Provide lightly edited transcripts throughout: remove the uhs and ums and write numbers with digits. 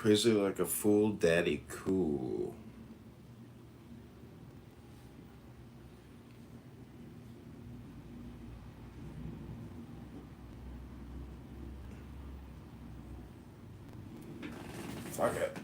Praise her like a fool, daddy cool. Fuck it.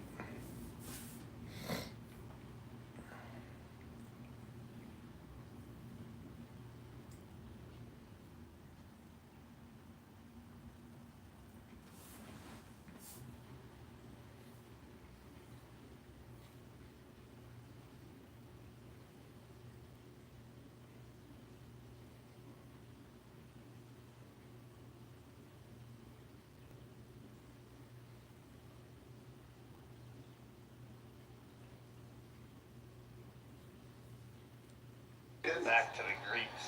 Back to the Greeks.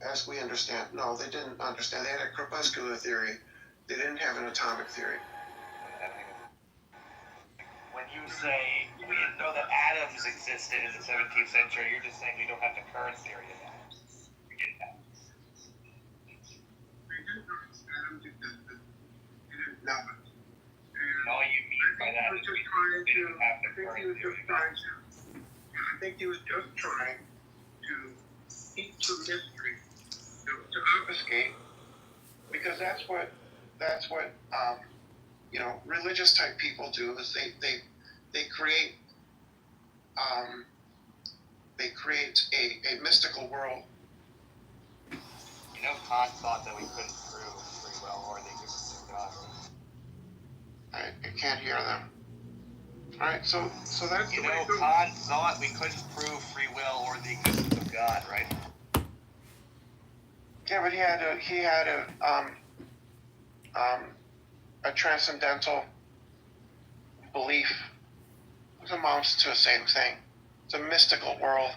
As we understand, no, they didn't understand. They had a corpuscular theory. They didn't have an atomic theory. When you say we didn't know that atoms existed in the 17th century, you're just saying we don't have the current theory of atoms. We get that. Atoms existed. They didn't know it. And all you mean by that is we didn't have the current theory of atoms. I think he was just trying to keep the mystery, to obfuscate, because that's what religious type people do. Is they create a mystical world. You know, Kant thought that we couldn't prove free will or the existence of God. I can't hear them. All right, so that's You the way know, it goes. Kant thought we couldn't prove free will or the existence of God, right? Yeah, but he had a transcendental belief. It amounts to the same thing. It's a mystical world.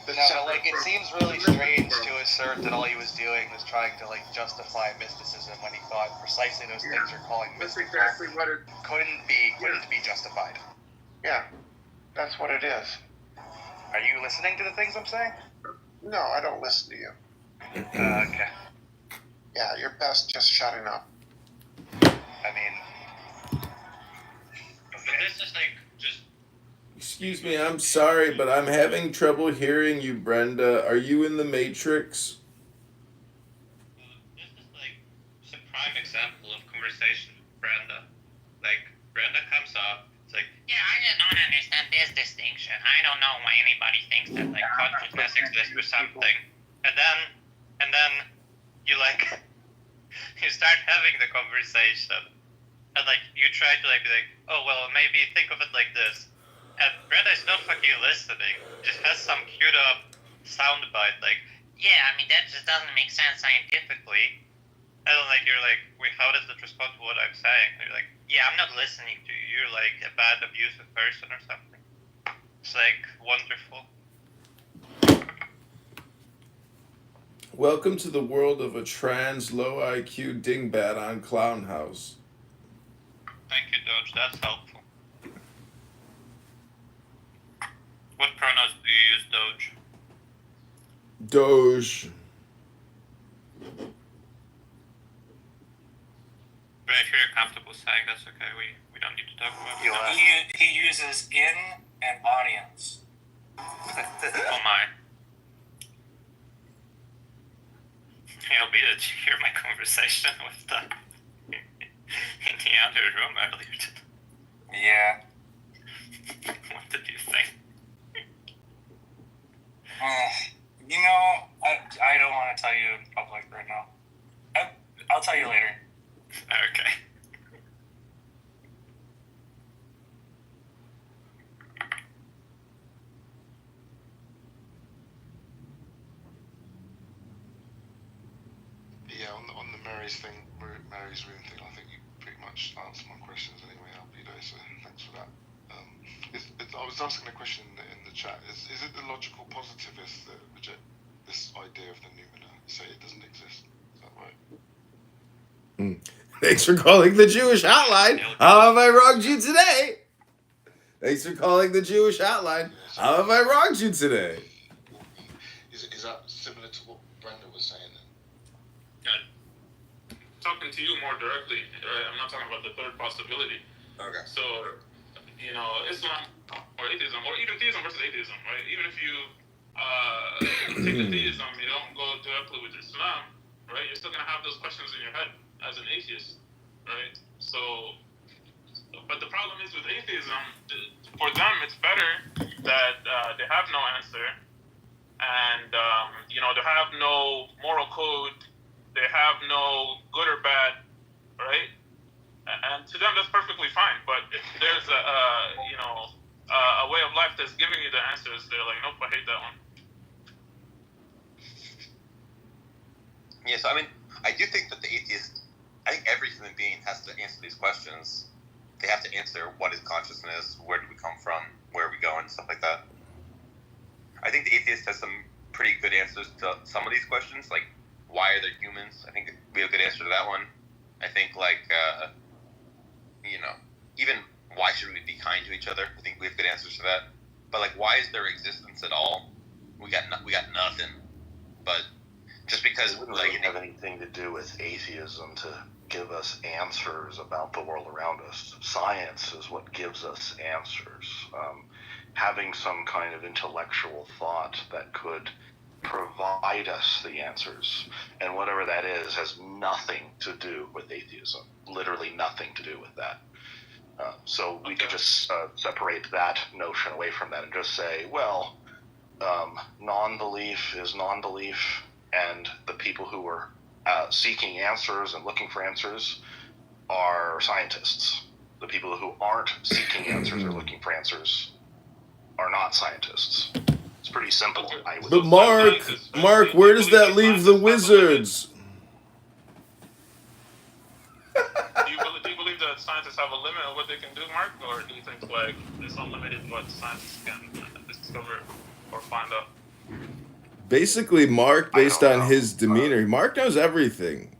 No, but like it seems really strange to assert that all he was doing was trying to like justify mysticism when he thought precisely those things you're calling That's mystical exactly what it. couldn't be justified. Yeah, that's what it is. Are you listening to the things I'm saying? No, I don't listen to you. Okay. Yeah, you're best just shutting up. I mean, But this is like just. Excuse me, I'm sorry, but I'm having trouble hearing you, Brenda. Are you in the Matrix? This is like just a prime example of conversation with Brenda. Like Brenda comes up, it's like, yeah, I just don't understand this distinction. I don't know why anybody thinks that like consciousness exists or something. And then you like you start having the conversation, and like you try to like be like, oh well, maybe think of it like this. And Brenda is not fucking listening. Just has some queued up soundbite like, yeah, I mean that just doesn't make sense scientifically. And then like you're like, wait, how does that respond to what I'm saying? And you're like, yeah, I'm not listening to you. You're like a bad abusive person or something. It's like wonderful. Welcome to the world of a trans low IQ dingbat on Clown House. Thank you, Doge. That's helpful. What pronouns do you use, Doge? Doge. But if you're comfortable saying that's okay, we don't need to talk about it. He uses in and audience. Oh my. It'll be to hear my conversation with the in the other room earlier today. Yeah. What did you think? You know, I don't want to tell you in public right now. I'll tell you later. Okay. Yeah, on the Mary's room thing, I think you pretty much answered my questions anyway, Albedo, so thanks for that. I was asking a question in the chat. Is it the logical positivists that reject this idea of the noumena, say it doesn't exist? Is that right? Thanks for calling the Jewish Hotline. How have I wronged you today? Thanks for calling the Jewish Hotline. How have I wronged you today? Is that similar to what Brenda was saying then? Good. talking to you more directly, right? I'm not talking about the third possibility. Okay. So, Islam or atheism, or even theism versus atheism, right? Even if you take the theism, you don't go directly with Islam, right? You're still gonna have those questions in your head as an atheist, right? So, but the problem is with atheism, for them it's better that they have no answer, and they have no moral code, they have no good or bad, right? And to them that's perfectly fine. But if there's a way of life that's giving you the answers, they're like, nope, I hate that one. Yeah, so I do think that I think every human being has to answer these questions. They have to answer what is consciousness, where do we come from, where are we going, stuff like that. I think the atheist has some pretty good answers to some of these questions, like why are there humans? I think we have a good answer to that one. I think even why should we be kind to each other? I think we have good answers to that. But why is there existence at all? We got nothing. But just because it wouldn't really have anything to do with atheism to give us answers about the world around us. Science is what gives us answers. Having some kind of intellectual thought that could provide us the answers, and whatever that is, has nothing to do with atheism. Literally nothing to do with that. So we could just separate that notion away from that and just say, well, non-belief is non-belief, and the people who are seeking answers and looking for answers are scientists. The people who aren't seeking answers or looking for answers are not scientists. It's pretty simple. But Mark, where does that leave the wizards? Do you believe that scientists have a limit of what they can do, Mark, or do you think it's unlimited what scientists can discover or find out? Basically, Mark, based on his demeanor, Mark knows everything.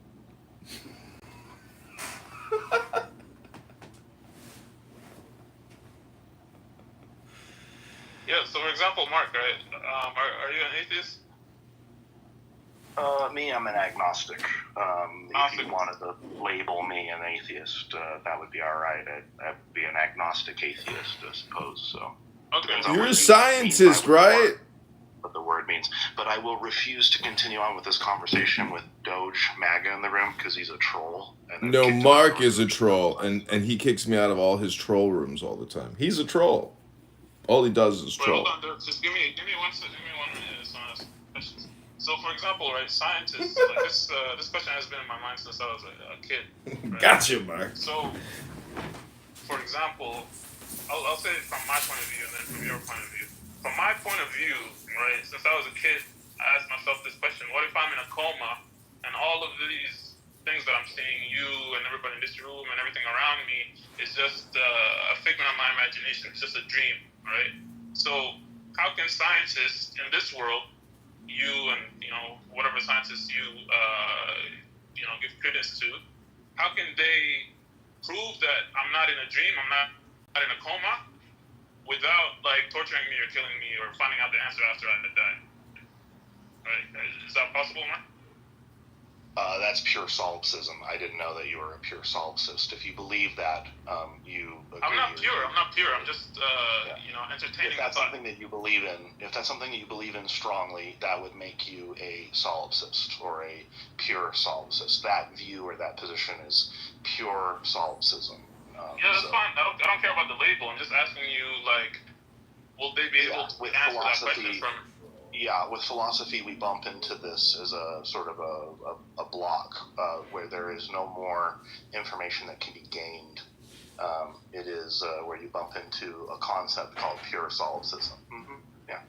Yeah. So, for example, Mark, right? Are you an atheist? Me, I'm an agnostic. If you wanted to label me an atheist, that would be all right. I'd be an agnostic atheist, I suppose. So. Okay. You're a scientist, right? What the word means. But I will refuse to continue on with this conversation with Doge MAGA in the room because he's a troll. No, Mark is a troll, and he kicks me out of all his troll rooms all the time. He's a troll. All he does is troll. Hold on, dude. Just give me 1 second. Give me 1 minute. Just want to ask questions. So, for example, right, scientists, this question has been in my mind since I was a kid. Right? Gotcha, Mark. So, for example, I'll say it from my point of view and then from your point of view. From my point of view, right, since I was a kid, I asked myself this question: what if I'm in a coma and all of these things that I'm seeing, you and everybody in this room and everything around me, is just a figment of my imagination? It's just a dream, right? So, how can scientists in this world, you and whatever scientists you give credence to, how can they prove that I'm not in a dream, I'm not in a coma, without torturing me or killing me or finding out the answer after I die? Right? Is that possible, man? That's pure solipsism. I didn't know that you were a pure solipsist. If you believe that, you agree. I'm not pure. I'm just entertaining. If that's something that you believe in, strongly, that would make you a solipsist or a pure solipsist. That view or that position is pure solipsism. That's fine. I don't care about the label. I'm just asking you, will they be able to answer that question from? Yeah, with philosophy, we bump into this as a sort of a block where there is no more information that can be gained. It is where you bump into a concept called pure solipsism. Mm-hmm. Yeah.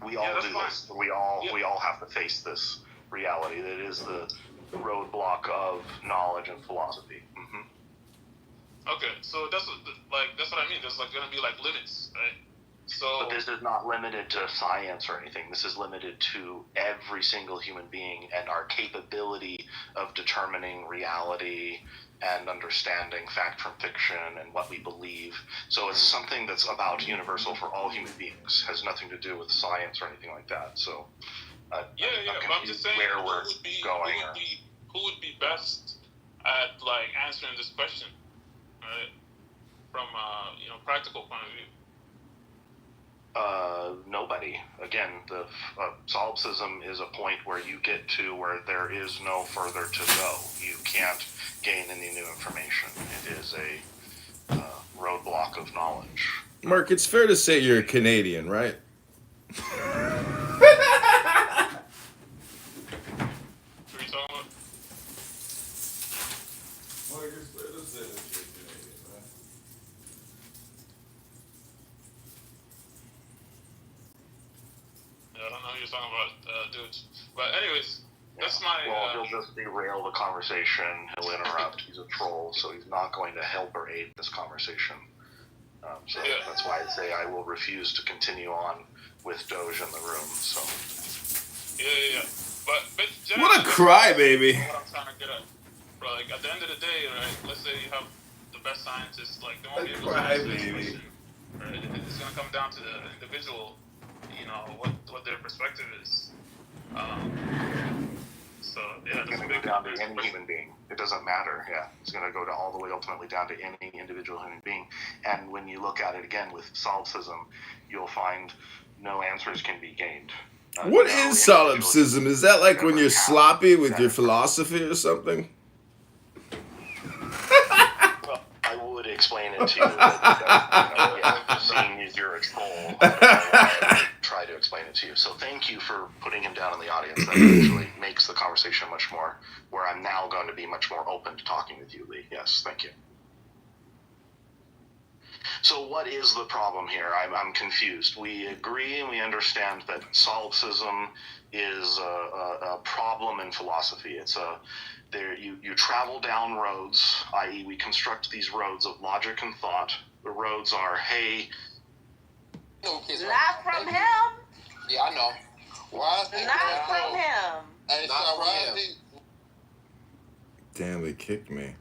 We all do this. We all have to face this reality. That is the roadblock of knowledge and philosophy. Mm-hmm. Okay, so that's what I mean. There's going to be limits, right? But this is not limited to science or anything. This is limited to every single human being and our capability of determining reality and understanding fact from fiction and what we believe. So it's something that's about universal for all human beings. Has nothing to do with science or anything like that. So but I'm just saying, where we're going. who would be best at like answering this question, right? From practical point of view. Nobody. Again, the solipsism is a point where you get to where there is no further to go. You can't gain any new information. It is a roadblock of knowledge. Mark, it's fair to say you're a Canadian, right? Who are you talking about? Mark, it's fair to say that you're Canadian, right? Yeah, I don't know who you're talking about, dudes. But anyways, that's my. Well, he'll just derail the conversation. He'll interrupt. He's a troll, so he's not going to help or aid this conversation. So that's why I say I will refuse to continue on with Doge in the room. So. Yeah. But What a crybaby. What I'm trying to get at, bro. Like at the end of the day, right? Let's say you have the best scientists, like they won't be able to answer this question. Right? It's gonna come down to the individual. What their perspective is. So yeah, it's going to go down to any human being. It doesn't matter. Yeah, it's going to go to all the way ultimately down to any individual human being. And when you look at it again with solipsism, you'll find no answers can be gained. What is solipsism? Is that like when you're sloppy with your philosophy or something? Well, I would explain it to you, but seeing as you're a troll, I try to explain it to you. So thank you for putting him down in the audience. That usually makes the conversation much more, where I'm now going to be much more open to talking with you, Lee. Yes, thank you. So what is the problem here? I'm confused. We agree and we understand that solipsism is a problem in philosophy. It's you travel down roads, i.e. we construct these roads of logic and thought. The roads are, hey... Not from him. Yeah, I know. Why not from him. Hey, not from him. Damn, they kicked me.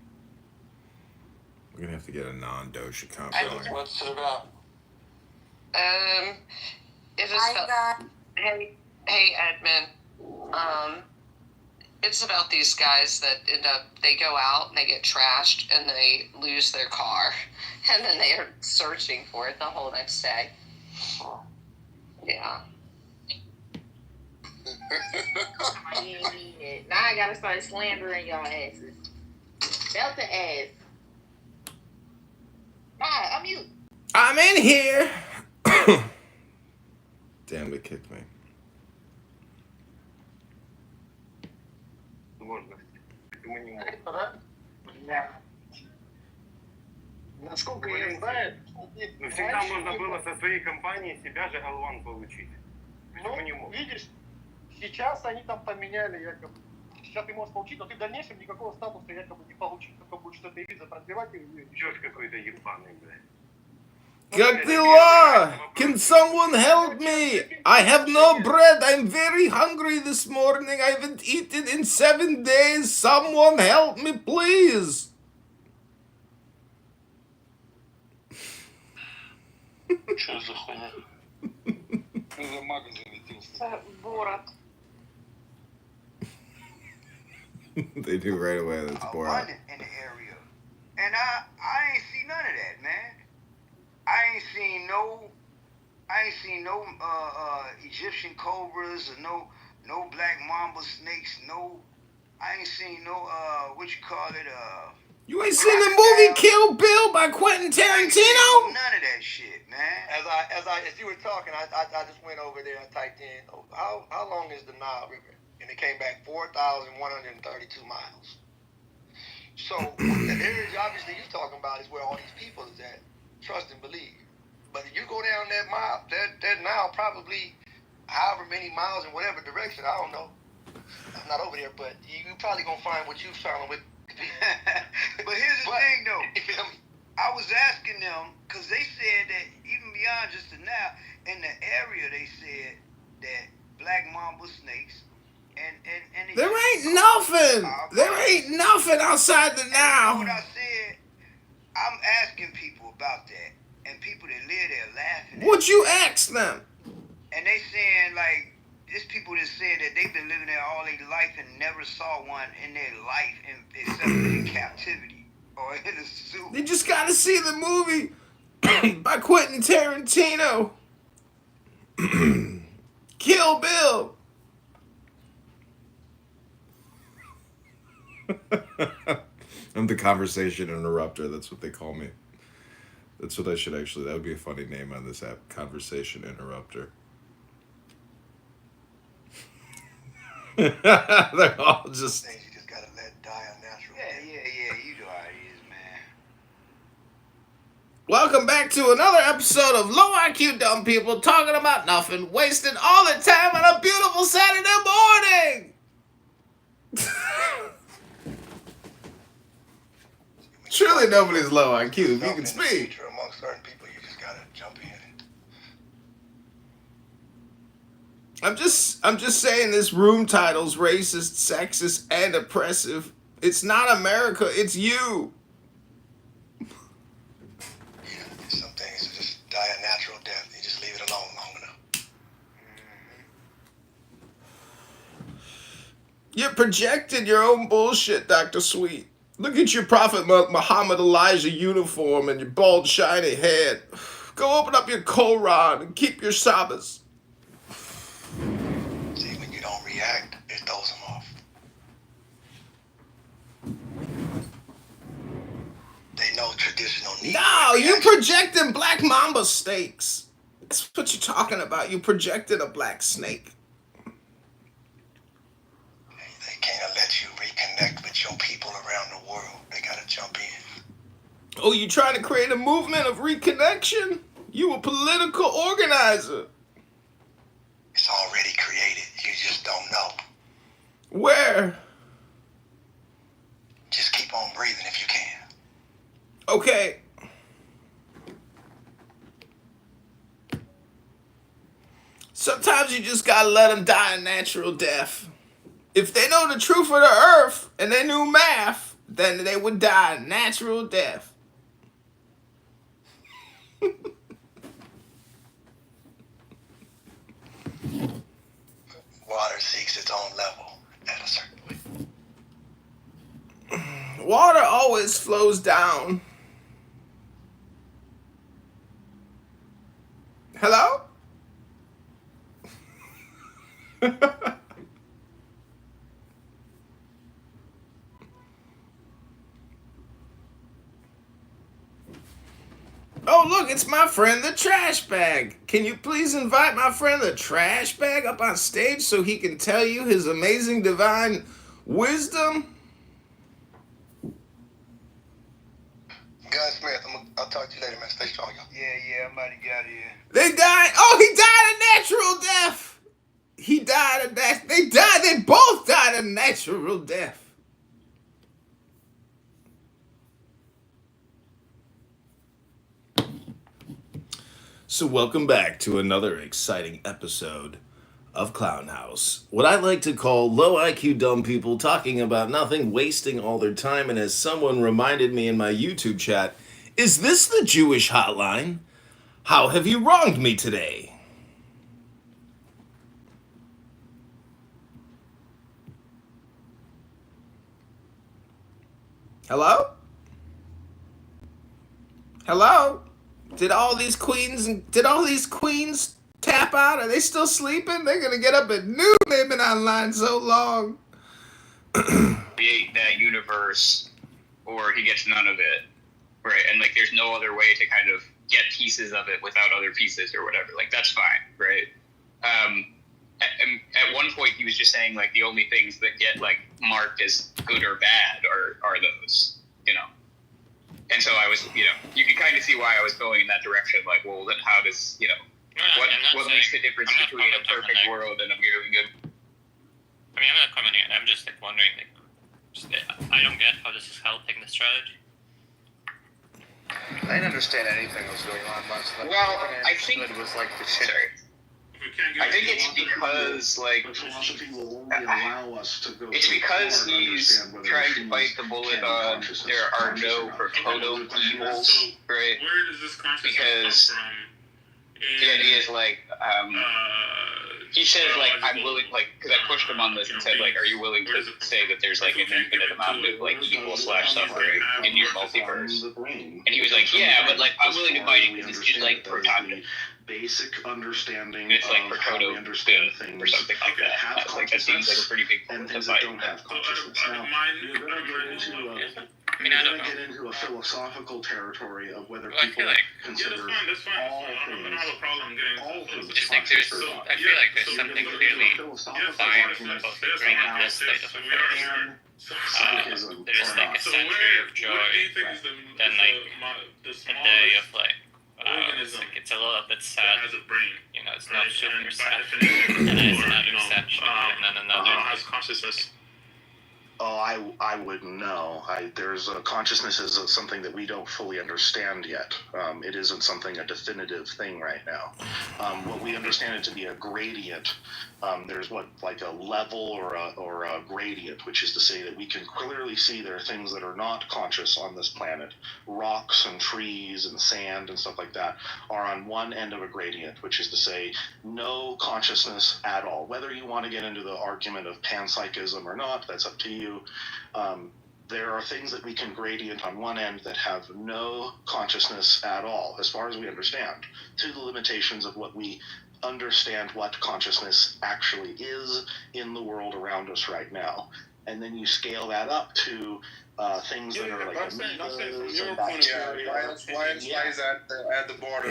We're gonna have to get a non-Doge account going. What's it about? It is about, hey admin. It's about these guys that they go out and they get trashed and they lose their car, and then they are searching for it the whole next day. Yeah. Now I gotta start slandering y'all asses. Belt the ass. Nah, I'm mute. I'm in here. Damn, they kicked me. Насколько я знаю, всегда можно было со своей компании себя же L1 получить. Ну, видишь, сейчас они там поменяли якобы. Сейчас ты можешь получить, но ты в дальнейшем никакого статуса якобы не получишь. Только будет что-то виза продлевать или... Чёрт какой-то ебаный, блядь. Как дела? Can someone help me? I have no bread. I'm very hungry this morning. I haven't eaten in 7 days. Someone help me, please. Что за хуйня? Что за мага залетел? Borat. They do right away. That's Borat. In the area, and I ain't see none of that, man. I ain't seen no Egyptian cobras or no black mamba snakes. No, I ain't seen no what you call it You ain't seen the movie Kill Bill by Quentin Tarantino? None of that shit, man. As you were talking, I just went over there and typed in how long is the Nile River, and it came back 4,132 miles. So the area obviously you're talking about is where all these people is at. Trust and believe. But if you go down that mile, that Nile probably however many miles in whatever direction, I don't know. I'm not over there, but you probably gonna find what you found with. But here's the thing, though. I was asking them because they said that even beyond just the Nile, in the area, they said that black mamba snakes and there ain't nothing. There ain't nothing outside the Nile. What I said, I'm asking people about that, and people that live there laughing. What'd you ask them? And they saying like There's people that said that they've been living there all their life and never saw one in their life except in captivity or in a zoo. They just gotta see the movie by Quentin Tarantino. Kill Bill. I'm the conversation interrupter. That's what they call me. That's what I should actually. That would be a funny name on this app. Conversation interrupter. They're all just. Things you just gotta let die unnatural. Yeah. You know how it is, man. Welcome back to another episode of Low IQ Dumb People talking about nothing, wasting all the time on a beautiful Saturday morning. Surely nobody's low IQ if you can speak. Among certain people, you just gotta jump in. I'm just saying this room title's racist, sexist, and oppressive. It's not America, it's you. Some things just die a natural death. You just leave it alone long enough. You're projecting your own bullshit, Dr. Sweet. Look at your Prophet Muhammad Elijah uniform and your bald, shiny head. Go open up your Quran and keep your Sabbaths. See, when you don't react, it throws them off. They know traditional needs. No, you projecting Black Mamba steaks. That's what you're talking about. You projected a black snake. They can't let you reconnect with your people around the world. They gotta jump in. Oh, you trying to create a movement of reconnection? You a political organizer. It's already created. You just don't know. Where? Just keep on breathing if you can. Okay. Sometimes you just gotta let them die a natural death. If they know the truth of the earth and they knew math, then they would die a natural death. Water seeks its own level at a certain point. Water always flows down. Hello? Oh, look, it's my friend the Trash Bag. Can you please invite my friend the Trash Bag up on stage so he can tell you his amazing divine wisdom? Gunsmith, I'll talk to you later, man. Stay strong, y'all. Yeah, I'm about to get out of here. They died. Oh, he died a natural death. He died a death. They died. They both died a natural death. So welcome back to another exciting episode of Clown House. What I like to call low IQ dumb people talking about nothing, wasting all their time, and as someone reminded me in my YouTube chat, is this the Jewish hotline? How have you wronged me today? Hello? Hello? Did all these queens tap out? Are they still sleeping? They're gonna get up at noon. They've been online so long. Create that universe, or he gets none of it, right? And like, there's no other way to kind of get pieces of it without other pieces or whatever. Like, that's fine, right? At one point, he was just saying like the only things that get like marked as good or bad are those, you know. And so I was, you know, you can kind of see why I was going in that direction. Like, well, then how does, you know, what makes the difference between a perfect world and a really good? I mean, I'm not commenting. I'm just like wondering. Like, I don't get how this is helping the strategy. I didn't understand anything that was going on much. Well, I think it was like the sorry. I think it's because, like, it's because he's trying to bite the bullet on there are no proto evils, right? Where does this consciousness because come from? the idea is like, he said, like, I'm willing, like, because I pushed him on this and said, like, are you willing to say that there's, like, an infinite amount of, like, evil / suffering in your multiverse? And he was like, yeah, but, like, I'm willing to fight it because it's, like, proton. Basic understanding It's like of how we understand things or something like that. have Like, that seems like a pretty big and point to things fight. that don't have consciousness. Now, you're going to get into a philosophical territory of whether people consider all things Just like there's, I feel like there's something really fine about the greatness state of affairs. There's like a century of joy, then like a day of like, it's a little bit sad. You know, it's not super sad. And then it's another section, and then another. Has consciousness. Oh, I wouldn't know. There's consciousness is something that we don't fully understand yet. It isn't a definitive thing right now. What we understand it to be a gradient. There's like a level or a gradient, which is to say that we can clearly see there are things that are not conscious on this planet. Rocks and trees and sand and stuff like that are on one end of a gradient, which is to say no consciousness at all. Whether you want to get into the argument of panpsychism or not, that's up to you. There are things that we can gradient on one end that have no consciousness at all, as far as we understand, to the limitations of what we understand what consciousness actually is in the world around us right now. And then you scale that up to things that are like amoebas and bacteria. Lions lies at the border,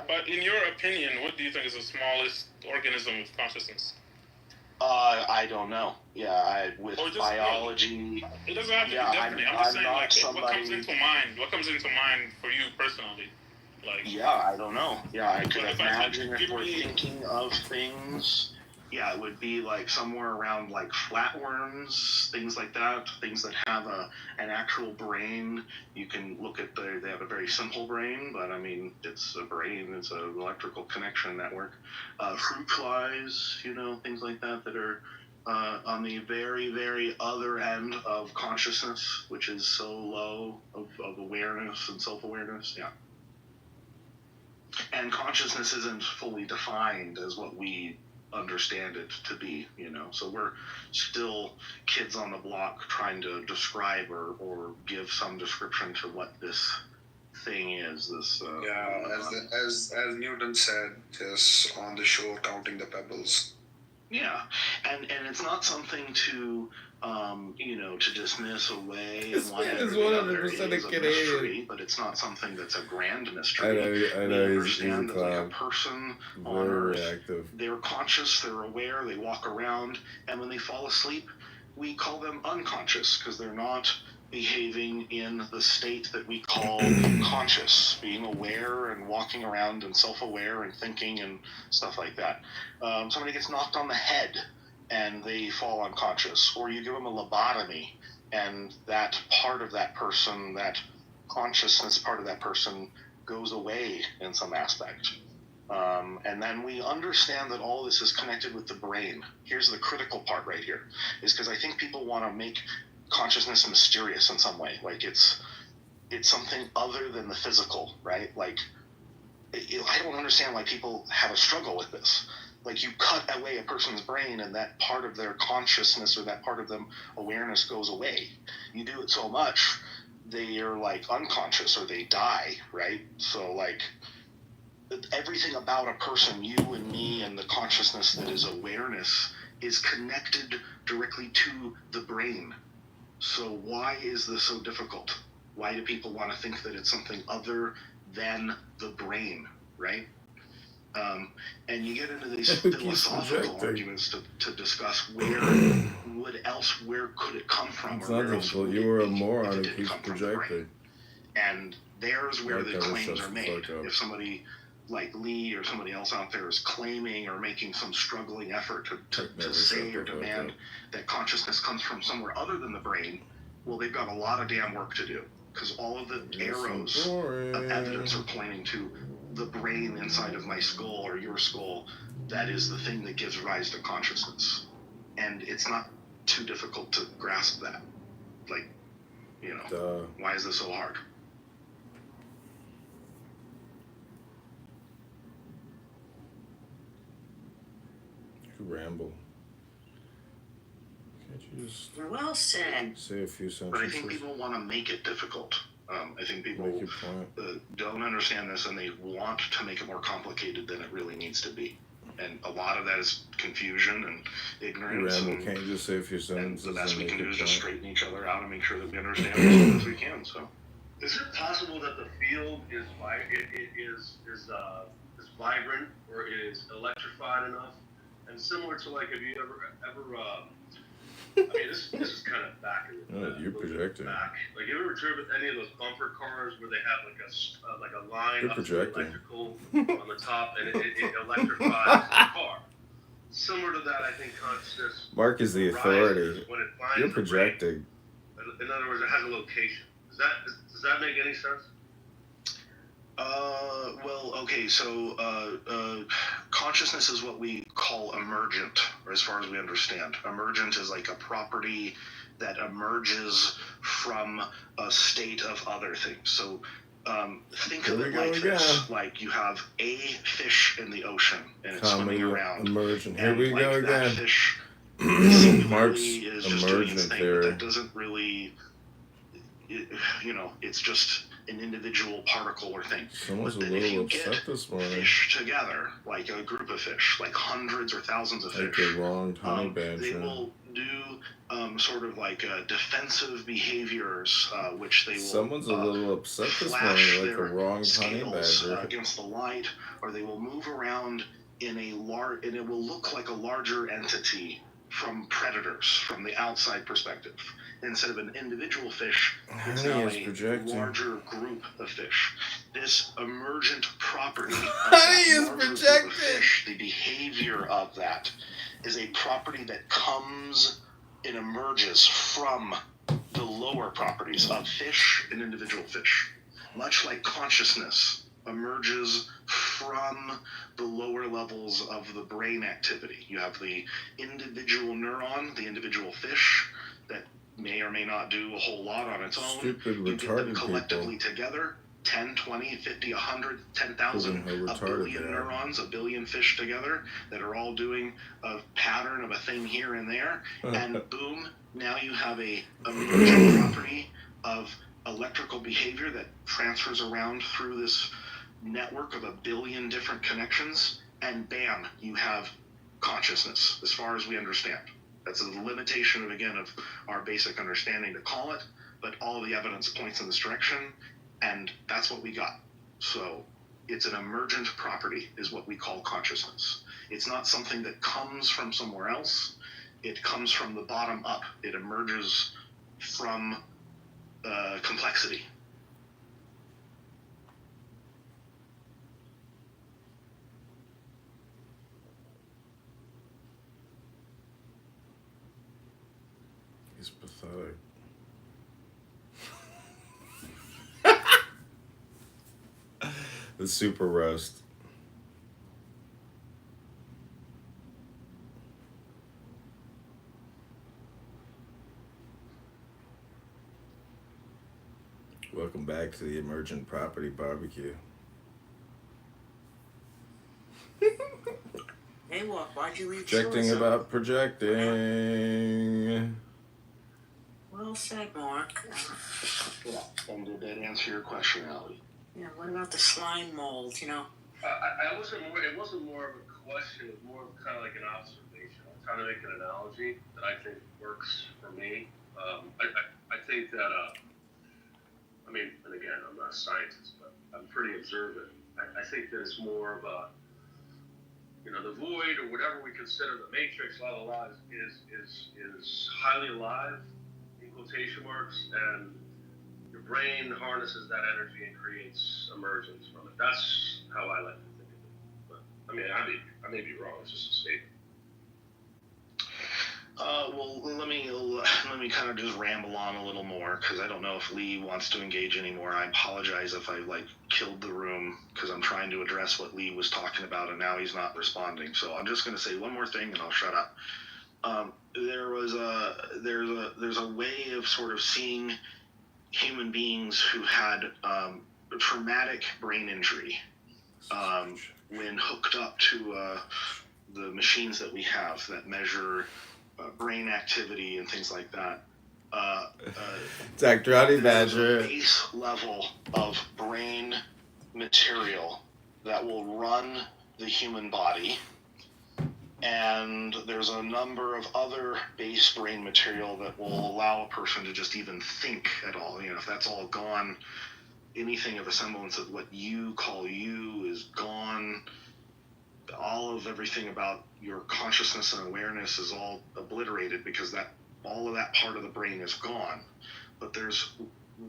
But in your opinion, what do you think is the smallest organism with consciousness? I don't know. With biology. It doesn't have to be definite. I'm just saying, like, what comes into mind? What comes into mind for you personally? Like, I don't know. I could imagine if we're thinking of things. It would be like somewhere around like flatworms, things like that, things that have an actual brain. You can look at they have a very simple brain, but I mean, it's a brain, it's an electrical connection network. Fruit flies, things like that are on the very, very other end of consciousness, which is so low of awareness and self-awareness. And consciousness isn't fully defined as what we understand it to be, so we're still kids on the block trying to describe or give some description to what this thing is. As Newton said, just on the shore counting the pebbles. And it's not something to to dismiss away. This man is 100% a Canadian. But it's not something that's a grand mystery. I know. We He's understand a that like a clown. person on Very Earth, reactive. they're conscious, they're aware, they walk around, and when they fall asleep, we call them unconscious because they're not behaving in the state that we call conscious, being aware and walking around and self-aware and thinking and stuff like that. Somebody gets knocked on the head and they fall unconscious, or you give them a lobotomy and that part of that person, that consciousness part of that person goes away in some aspect. And then we understand that all this is connected with the brain. Here's the critical part right here, is because I think people want to make consciousness mysterious in some way. Like it's something other than the physical, right? Like, I don't understand why people have a struggle with this. Like, you cut away a person's brain and that part of their consciousness or that part of them awareness goes away. You do it so much, they are like unconscious or they die, right? So like everything about a person, you and me and the consciousness that is awareness, is connected directly to the brain. So why is this so difficult? Why do people want to think that it's something other than the brain, right? And you get into these philosophical arguments to discuss where could it come from? It's not difficult. You were a moron who keeps projecting. And there's where the claims are made. If somebody like Lee or somebody else out there is claiming or making some struggling effort to say or demand that consciousness comes from somewhere other than the brain, well, they've got a lot of damn work to do, because all of the arrows of evidence are pointing to the brain inside of my skull or your skull. That is the thing that gives rise to consciousness. And it's not too difficult to grasp that. Like, why is this so hard? ramble. Can't you just Well said. say a few But I think sentences? people want to make it difficult. I think people Make your point. don't understand this, and they want to make it more complicated than it really needs to be. And a lot of that is confusion and ignorance. Ramble. And, Can't you just say a few and sentences the best and we make can do your is just point? straighten each other out and make sure that we understand as much as we can. So, is it possible that the field is vibrant or is electrified enough? And similar to like, have you ever I mean, this is kind of back in the Oh, you're projecting. back. Like, you ever driven any of those bumper cars where they have like a line You're up to projecting. electrical on the top, and it electrifies the car? Similar to that, I think consciousness. Mark is the authority. When it finds You're the brain. projecting. In other words, it has a location. Does that make any sense? well, okay, so consciousness is what we call emergent, or as far as we understand. Emergent is like a property that emerges from a state of other things. So think of Here it we go like again. this. Like you have a fish in the ocean, and it's Comedy swimming around. emergent. Here And we like go that again. fish Mark's is just doing its emergent thing, but theory. that doesn't really, it's just an individual particle or thing. Someone's a But then if little you get upset this morning. fish together, like a group of fish, like hundreds or thousands of Like fish, a wronged honey they badger. will do sort of like defensive behaviors, which they will Someone's a little upset this flash morning, like a their wronged honey scales badger. against the light, or they will move around in a large, and it will look like a larger entity from predators, from the outside perspective. Instead of an individual fish, it's Honey now is a projecting. larger group of fish. This emergent property of Honey that is larger group of projecting. fish, the behavior of that is a property that comes and emerges from the lower properties of fish and individual fish. Much like consciousness emerges from the lower levels of the brain activity. You have the individual neuron, the individual fish, that may or may not do a whole lot on its own. Stupid, You get them retarded collectively people. together, 10, 20, 50, 100, Proving 10,000, how a retarded billion they are. neurons, a billion fish together that are all doing a pattern of a thing here and there, and boom, now you have a emergent property of electrical behavior that transfers around through this network of a billion different connections, and bam, you have consciousness, as far as we understand. That's a limitation of, again, of our basic understanding to call it, but all of the evidence points in this direction, and that's what we got. So it's an emergent property is what we call consciousness. It's not something that comes from somewhere else. It comes from the bottom up. It emerges from complexity. He's pathetic. The super roast. Welcome back to the Emergent Property Barbecue. Hey, why'd you leave? Projecting Shores about projecting. Well said, Mark. Yeah. And did that answer your question, Allie? Yeah, what about the slime mold, It wasn't more of a question, it was more of kind of like an observation. I'm trying to make an analogy that I think works for me. I think that, and again, I'm not a scientist, but I'm pretty observant. I think that it's more of a, the void or whatever we consider the matrix, is highly alive, in quotation marks, and your brain harnesses that energy and creates emergence from it. That's how I like to think of it. But I may be wrong. It's just a statement. Well, let me kind of just ramble on a little more, because I don't know if Lee wants to engage anymore. I apologize if I killed the room, because I'm trying to address what Lee was talking about, and now he's not responding. So I'm just going to say one more thing, and I'll shut up. There's a way of sort of seeing human beings who had traumatic brain injury when hooked up to the machines that we have that measure brain activity and things like that. Dr. Honey There's a Badger. base level of brain material that will run the human body, and there's a number of other base brain material that will allow a person to just even think at all. You know, if that's all gone, anything of a semblance of what you call you is gone. All of everything about your consciousness and awareness is all obliterated because that all of that part of the brain is gone. But there's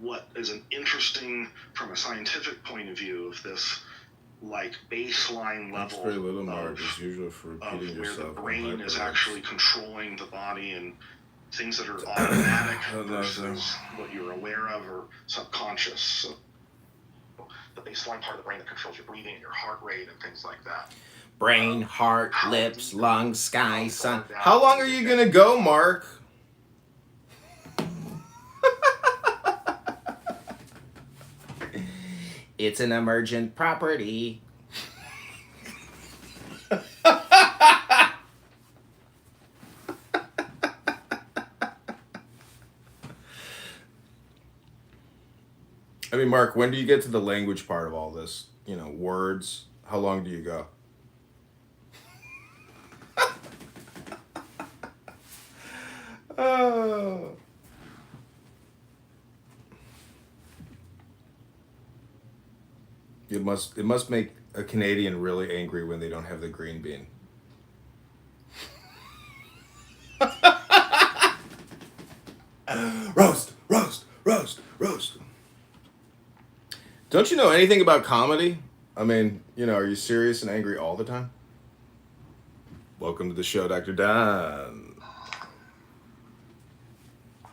what is an interesting, from a scientific point of view, of this like baseline That's level very little, Mark, of, as usual, for repeating where yourself. the brain is hyperlinks. actually controlling the body, and things that are automatic versus what you're aware of or subconscious. So the baseline part of the brain that controls your breathing and your heart rate and things like that. Brain, heart, lips, lungs, sky, sun. How long are you gonna go, Mark? It's an emergent property. I mean, Mark, when do you get to the language part of all this? You know, words. How long do you go? Oh. It must make a Canadian really angry when they don't have the green bean. Roast, roast, roast, roast. Don't you know anything about comedy? I mean, you know, are you serious and angry all the time? Welcome to the show, Dr. Don.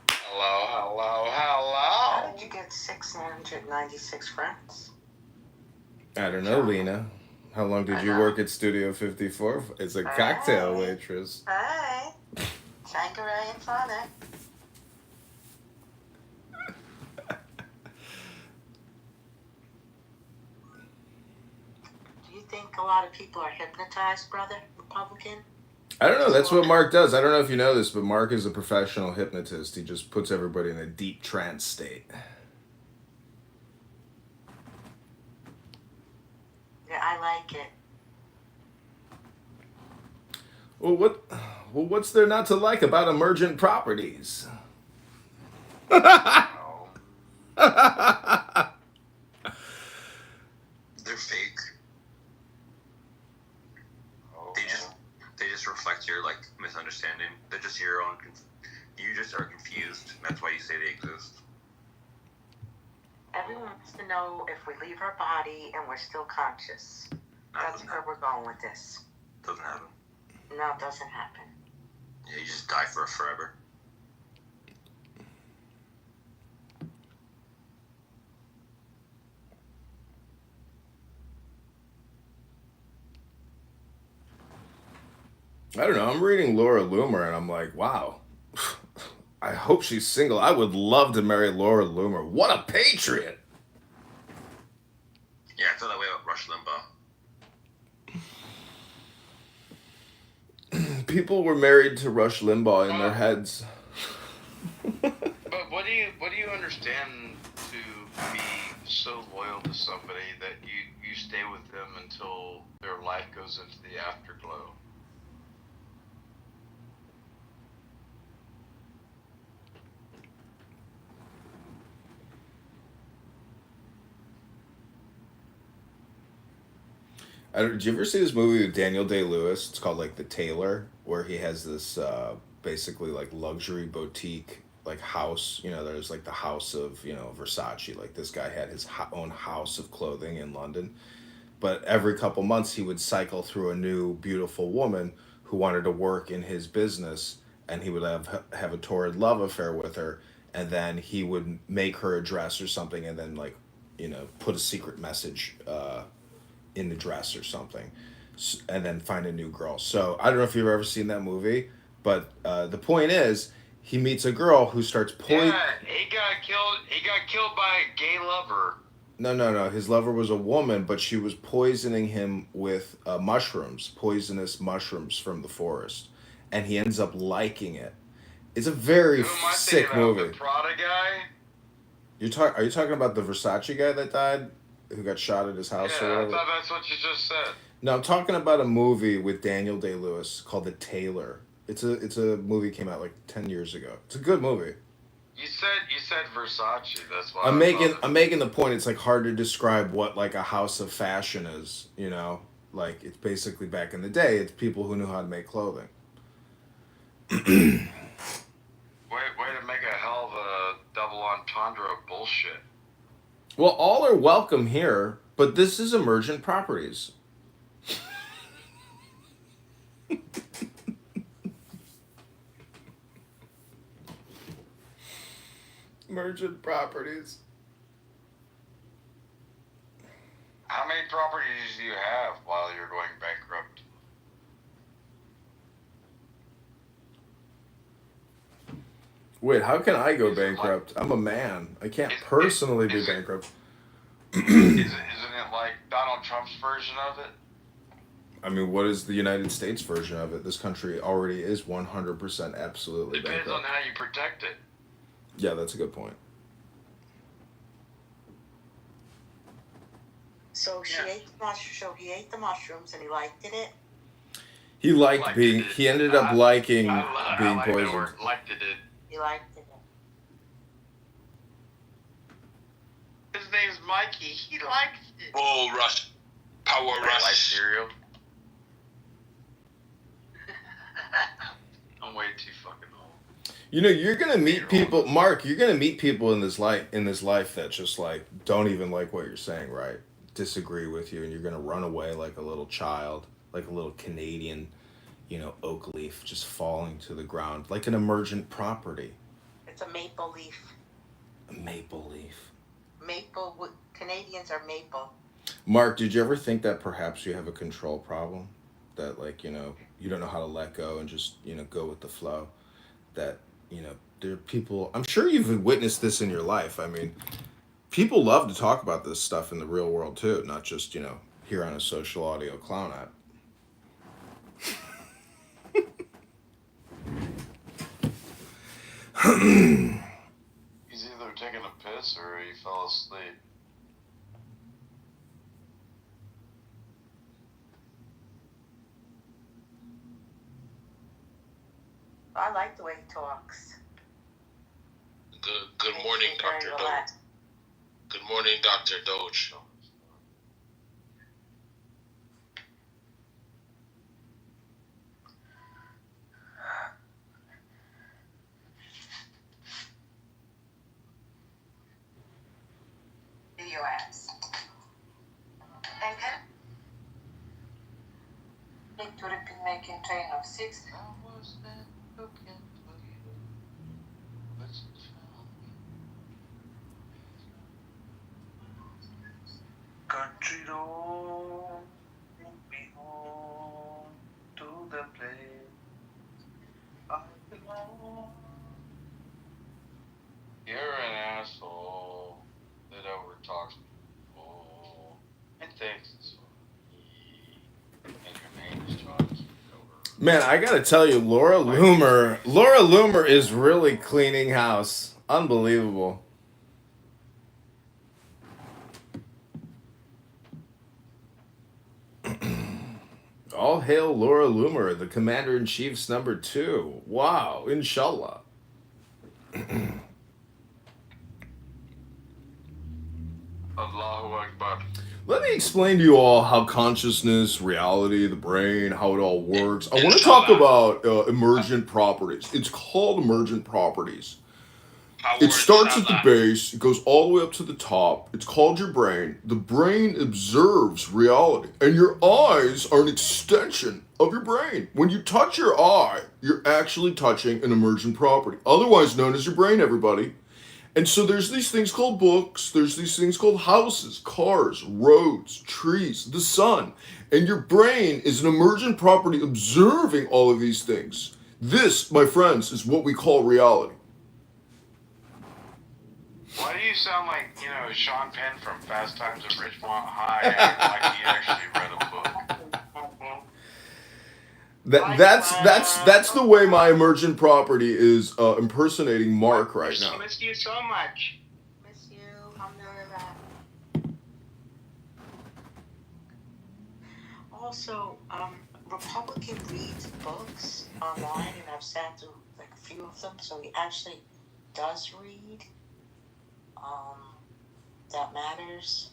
Hello. How did you get 696 francs? I don't know, Lena. How long did you work at Studio 54 as a cocktail waitress? Hey. Tanqueray and Sonic. Do you think a lot of people are hypnotized, brother, Republican? I don't know. That's what Mark does. I don't know if you know this, but Mark is a professional hypnotist. He just puts everybody in a deep trance state. Yeah, I like it. Well, what's there not to like about emergent properties? They're fake. They just reflect your like misunderstanding. They're just your own. You just are confused. That's why you say they exist. Everyone wants to know if we leave our body and we're still conscious. That's where we're going with this. Doesn't happen. No, it doesn't happen. Yeah, you just die for forever. I don't know. I'm reading Laura Loomer and I'm like, wow. I hope she's single. I would love to marry Laura Loomer. What a patriot. Yeah, I feel that way about Rush Limbaugh. People were married to Rush Limbaugh in their heads. But what do you understand to be so loyal to somebody that you stay with them until their life goes into the afterglow? Did you ever see this movie with Daniel Day-Lewis? It's called like The Tailor, where he has this basically like luxury boutique like house. You know, there's like the house of, you know, Versace. Like this guy had his own house of clothing in London. But every couple months he would cycle through a new beautiful woman who wanted to work in his business, and he would have a torrid love affair with her, and then he would make her a dress or something, and then like, you know, put a secret message in the dress or something, and then find a new girl. So I don't know if you've ever seen that movie, but the point is he meets a girl who starts pulling. Yeah, he got killed by a gay lover. No. His lover was a woman, but she was poisoning him with poisonous mushrooms from the forest, and he ends up liking it. It's a very Who am I sick thinking of? movie. The Prada guy? Are you talking about the Versace guy that died, who got shot at his house or Yeah, I whatever? thought that's what you just said. No, I'm talking about a movie with Daniel Day-Lewis called The Tailor. It's a movie came out like 10 years ago. It's a good movie. You said Versace. That's why I'm making the point. It's like hard to describe what like a house of fashion is. You know, like it's basically back in the day. It's people who knew how to make clothing. Way to make a hell of a double entendre of bullshit. Well, all are welcome here, but this is emergent properties. Emergent properties. How many properties do you have while you're going bankrupt? Wait, how can I go bankrupt? I'm a man. I can't personally be bankrupt. Isn't it like Donald Trump's version of it? I mean, what is the United States version of it? This country already is 100% absolutely Depends bankrupt. on how you protect it. Yeah, that's a good point. So he ate the mushrooms and he liked it. He liked being. He ended up liking being poisoned. Liked it. He liked it. His name's Mikey. He likes it. Bull rush. Power rush. Like cereal. I'm way too fucking old. You know, you're gonna meet people, Mark. You're gonna meet people in this life that just like don't even like what you're saying, right? Disagree with you, and you're gonna run away like a little child, like a little Canadian, oak leaf just falling to the ground, like an emergent property. It's a maple leaf. A maple leaf. Canadians are maple. Mark, did you ever think that perhaps you have a control problem? That like, you don't know how to let go and just, go with the flow? That, there are people, I'm sure you've witnessed this in your life. I mean, people love to talk about this stuff in the real world too, not just, here on a social audio clown app. He's either taking a piss or he fell asleep. I like the way he talks. Good morning, Dr. Doge. Good morning, Dr. Doge. Video ads. Okay. Link to repeat making train of 6. Country road, me home to the place I belong. You're an asshole that overtalks people and thinks it's funny. And your name is John Kitover. Man, I gotta tell you, Laura Loomer is really cleaning house. Unbelievable. All hail Laura Loomer, the Commander-in-Chief's number 2. Wow, inshallah. Allahu Akbar. Let me explain to you all how consciousness, reality, the brain, how it all works. I want to talk about emergent properties. It's called emergent properties. It starts at the base, it goes all the way up to the top. It's called your brain. The brain observes reality, and your eyes are an extension of your brain. When you touch your eye, you're actually touching an emergent property, otherwise known as your brain, everybody. And so there's these things called books, there's these things called houses, cars, roads, trees, the sun. And your brain is an emergent property observing all of these things. This, my friends, is what we call reality. Why do you you sound like, Sean Penn from Fast Times at Ridgemont High, like he actually read a book. That's the way my emergent property is impersonating Mark right now. Miss you so much. Miss you. I'm doing that. Also, Republican reads books online, and I've sat through like a few of them, so he actually does read. That matters.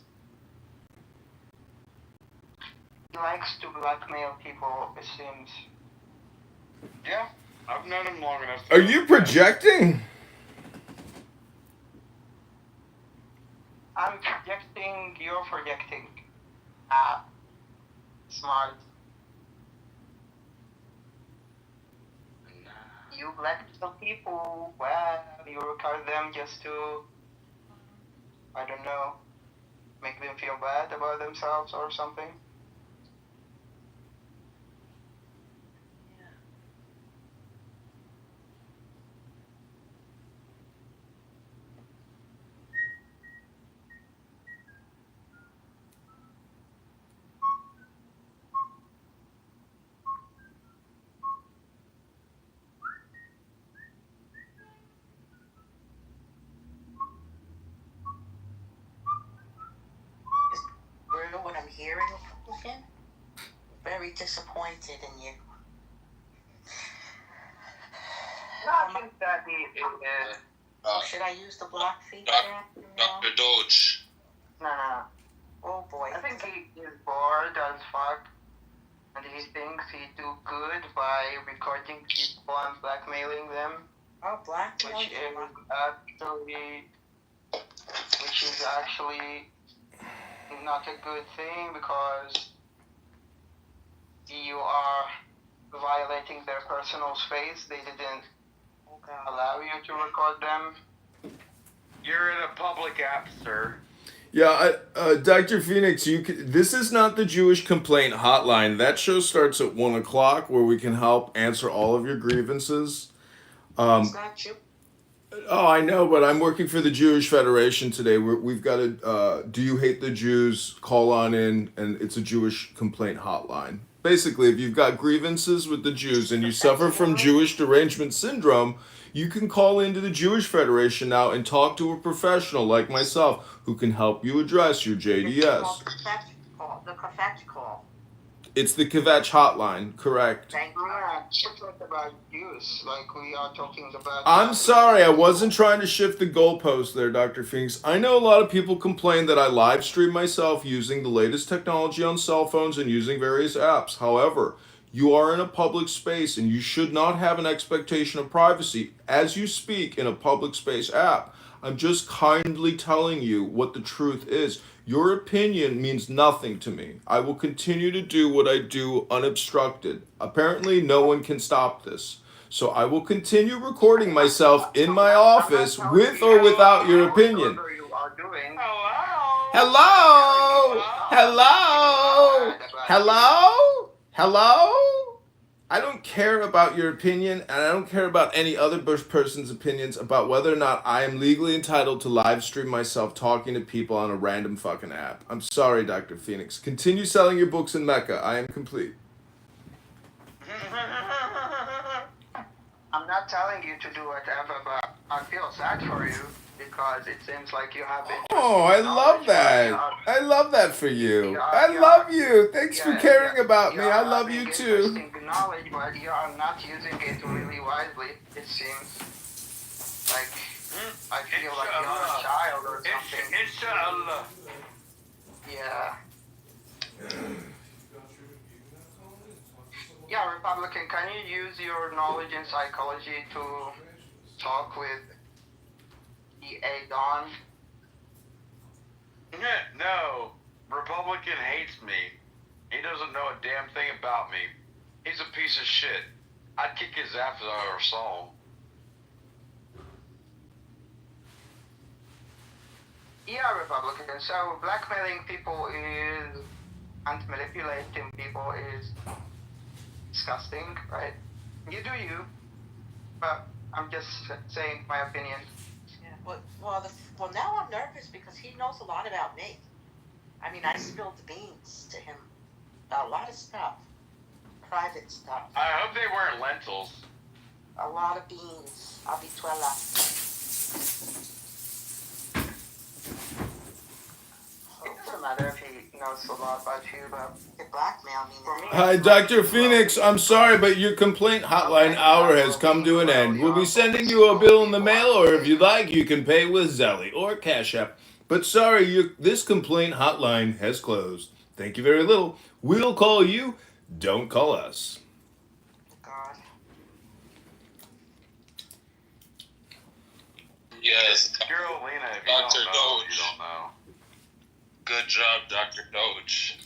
He likes to blackmail people, it seems. Yeah, I've known him long enough. Are you projecting? I'm projecting, you're projecting. Smart. You blackmail people, well, you record them just to, I don't know, make them feel bad about themselves or something. What I'm hearing, Republican, very disappointed in you. No, I think that he is. Should I use the block feature? Dr. Doge. Nah. Oh boy. I think he is bored as fuck. And he thinks he do good by recording people and blackmailing them. Oh, blackmailing? Which is actually not a good thing, because you are violating their personal space. They didn't allow you to record them. You're in a public app, sir. Yeah, Dr. Phoenix, this is not the Jewish Complaint Hotline. That show starts at 1 o'clock, where we can help answer all of your grievances. It's not you. Oh, I know, but I'm working for the Jewish Federation today. We've got a Do You Hate the Jews? Call on in, and it's a Jewish complaint hotline. Basically, if you've got grievances with the Jews and you suffer from Jewish derangement syndrome, you can call into the Jewish Federation now and talk to a professional like myself who can help you address your JDS. The Kvetch call. It's the Kvetch hotline, correct. Thank you. It's like about Jews, like we are talking about. I'm sorry, I wasn't trying to shift the goalpost there, Dr. Phoenix. I know a lot of people complain that I live stream myself using the latest technology on cell phones and using various apps. However, you are in a public space and you should not have an expectation of privacy as you speak in a public space app. I'm just kindly telling you what the truth is. Your opinion means nothing to me. I will continue to do what I do unobstructed. Apparently, no one can stop this. So I will continue recording myself in my office with or without your opinion. Hello? Hello? Hello? Hello? I don't care about your opinion, and I don't care about any other person's opinions about whether or not I am legally entitled to live stream myself talking to people on a random fucking app. I'm sorry, Dr. Phoenix. Continue selling your books in Mecca. I am complete. I'm not telling you to do whatever, but I feel sad for you because it seems like you have been. Oh, I love that. I love that for you. I love you. Thanks for caring about me. I love you too. Knowledge, but you are not using it really wisely. It seems like I feel like you're a child or something. Inshallah. Yeah. Yeah, Republican, can you use your knowledge in psychology to talk with E.A. Don? No, Republican hates me. He doesn't know a damn thing about me. He's a piece of shit. I'd kick his ass if I ever saw him. Yeah, Republican. So blackmailing people is, and manipulating people is disgusting, right? You do you, but I'm just saying my opinion. Yeah. Well, now I'm nervous because he knows a lot about me. I mean, I spilled the beans to him about a lot of stuff, private stuff. I hope they weren't lentils. A lot of beans, habichuela. Doesn't matter if he knows a lot about you, but the blackmail me. For me, Hi, Dr. Phoenix. I'm sorry, but your complaint hotline hour has come to an end. We'll be sending you a bill in the mail, or if you'd like, you can pay with Zelle or Cash App. But sorry, this complaint hotline has closed. Thank you very little. We'll call you. Don't call us. God. Yes, Carolina, if you Dr. don't know, Doge. you don't know. Good job, Dr. Doge.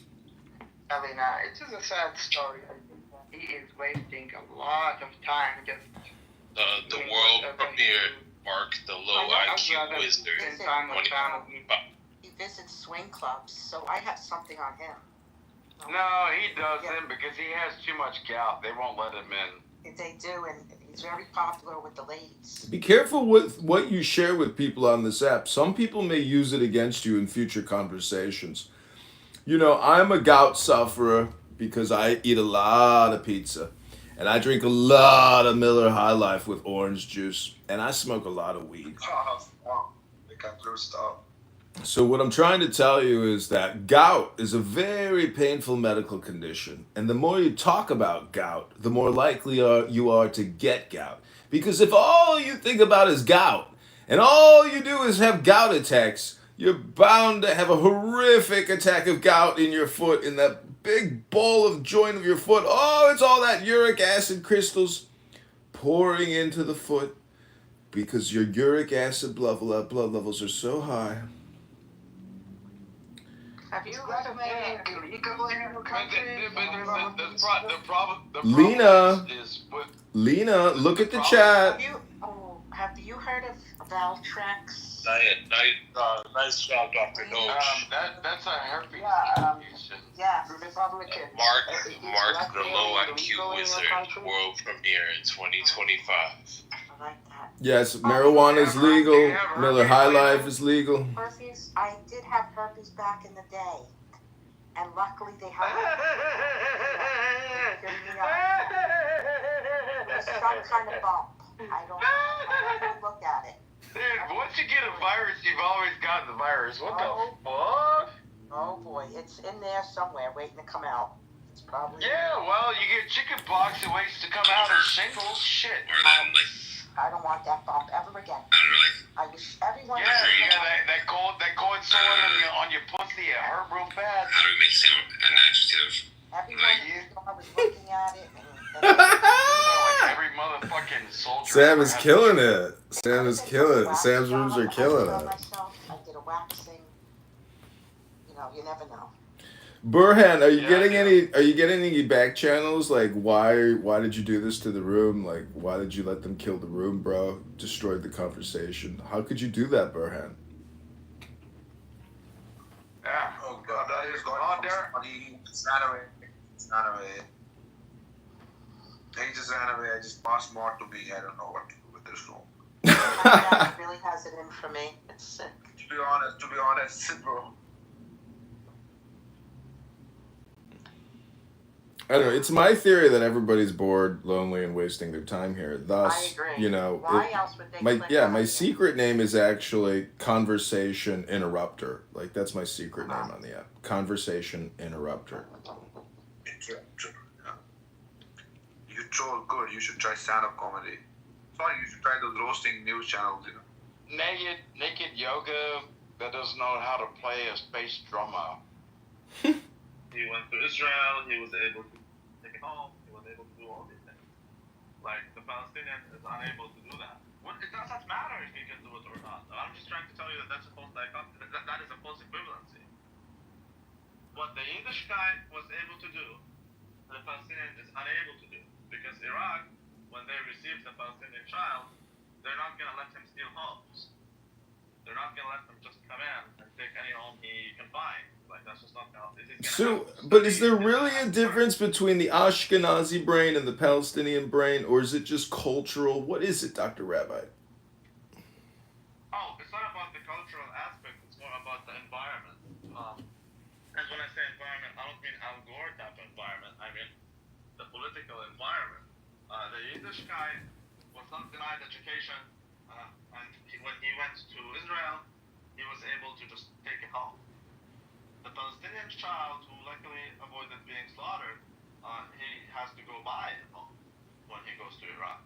Elena, it's just a sad story. I think that he is wasting a lot of time just. The world premiere, Mark the Low IQ Wizard. He visits swing clubs, so I have something on him. No, he doesn't because he has too much gout. They won't let him in. They do, and he's very popular with the ladies. Be careful with what you share with people on this app. Some people may use it against you in future conversations. You know, I'm a gout sufferer because I eat a lot of pizza. And I drink a lot of Miller High Life with orange juice. And I smoke a lot of weed. They can't do stuff. So what I'm trying to tell you is that gout is a very painful medical condition. And the more you talk about gout, the more likely you are to get gout. Because if all you think about is gout, and all you do is have gout attacks, you're bound to have a horrific attack of gout in your foot, in that big ball of joint of your foot. Oh, it's all that uric acid crystals pouring into the foot because your uric acid blood levels are so high. Have you heard of anything illegal in your country? Lena, Lena, look at the chat. Have you heard of Valtrex? Nice job, Dr. Doge. That's a herpes confusion. Yeah, Republican. Mark the Low IQ Wizard world premiere in 2025. I like that. Yes, marijuana is legal. Miller High Life is legal. Herpes, I did have herpes back in the day. And luckily they have it was some kind of bump. I don't look at it. Dude, once you get a virus, you've always got the virus. What the fuck? Oh boy, it's in there somewhere waiting to come out. It's probably... Yeah, well, you get chicken pox, it waits to come out as shingles. Shit. I don't want that bump ever again. I wish everyone... Yeah, that cold sore on your pussy, it hurt real bad. How do we make an adjective? Everyone was looking at it. Like every motherfucking soldier. Sam is killing it. Sam is killing it. Sam's rooms are killing it. I did a waxing. You know, you never know. Burhan, are you getting any? Are you getting any back channels? Like, why did you do this to the room? Like, why did you let them kill the room, bro? Destroyed the conversation. How could you do that, Burhan? Yeah. Oh God, that is going on there. It's not away. It's not away. He just ran away. I just passed more to me. I don't know what to do with this room. It really has it in for me. It's sick. To be honest, bro. I don't know. It's my theory that everybody's bored, lonely, and wasting their time here. Thus, I agree. you know, Why else would they click on my it? secret name is actually Conversation Interrupter. Like, that's my secret name on the app. Conversation Interrupter. You troll good. You should try stand-up comedy. Sorry, you should try those roasting news channels. You know. Naked yoga that doesn't know how to play a space drummer. He went to Israel, he was able to take it home, he was able to do all these things. Like, the Palestinian is unable to do that. It doesn't matter if he can do it or not. I'm just trying to tell you that that's a false dichotomy, that is a false equivalency. What the English guy was able to do, the Palestinian is unable to do. Because Iraq, when they receive the Palestinian child, they're not going to let him steal homes. They're not going to let them just come in and take any home he can find. Like, that's just not going to... So, but is there really a difference between the Ashkenazi brain and the Palestinian brain, or is it just cultural? What is it, Dr. Rabbi? Oh, the political environment. The Yiddish guy was not denied education, and when he went to Israel, he was able to just take it home. The Palestinian child who luckily avoided being slaughtered, he has to go buy it home when he goes to Iraq.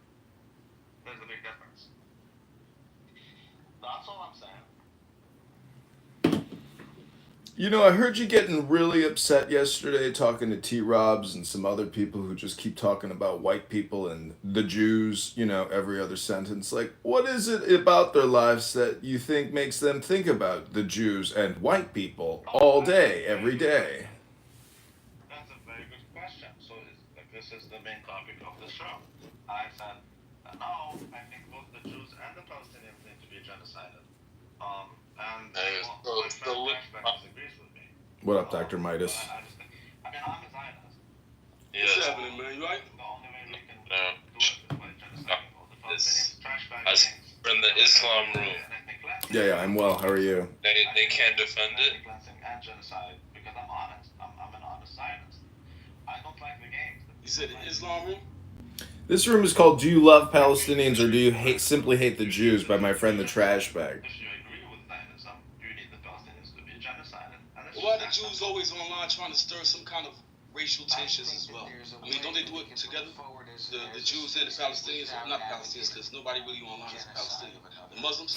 There's a big difference. That's all I'm saying. You know, I heard you getting really upset yesterday talking to T-Robs and some other people who just keep talking about white people and the Jews, you know, every other sentence. Like, what is it about their lives that you think makes them think about the Jews and white people all day, every day? That's a very good question. So this is the main topic of the show. I said, no, I think both the Jews and the Palestinians need to be genocided. And my friend disagrees with me. What up, Dr. Midas? I mean, I'm a Zionist. Yes. What's happening, man? You right? The only way we can do it is by genociding all the Palestinians, trash I was in the Islam room. Yeah, I'm well. How are you? They can't defend it. And genocide because I'm honest. I'm an honest Zionist. I don't like the games. You said the Islam room? This room is called "Do You Love Palestinians or Do You Simply Hate the Jews?" by my friend the Trash Bag. Why are the Jews always online trying to stir some kind of racial tensions as well? I mean, don't they do it together? The Jews and the Palestinians, not Palestinians, because nobody really online is Palestinian. The Muslims?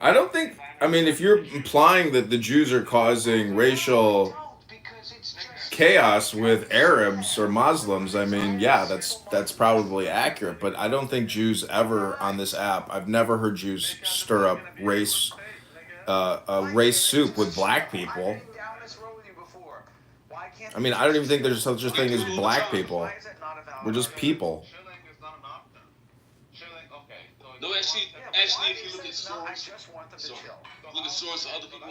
I don't think. I mean, if you're implying that the Jews are causing racial chaos with Arabs or Muslims, I mean, yeah, that's probably accurate. But I don't think Jews ever on this app. I've never heard Jews stir up race soup with black people. I mean, I don't even think there's such a thing as black people. We're just people. No, actually, if you look at stories, look at stories of other people,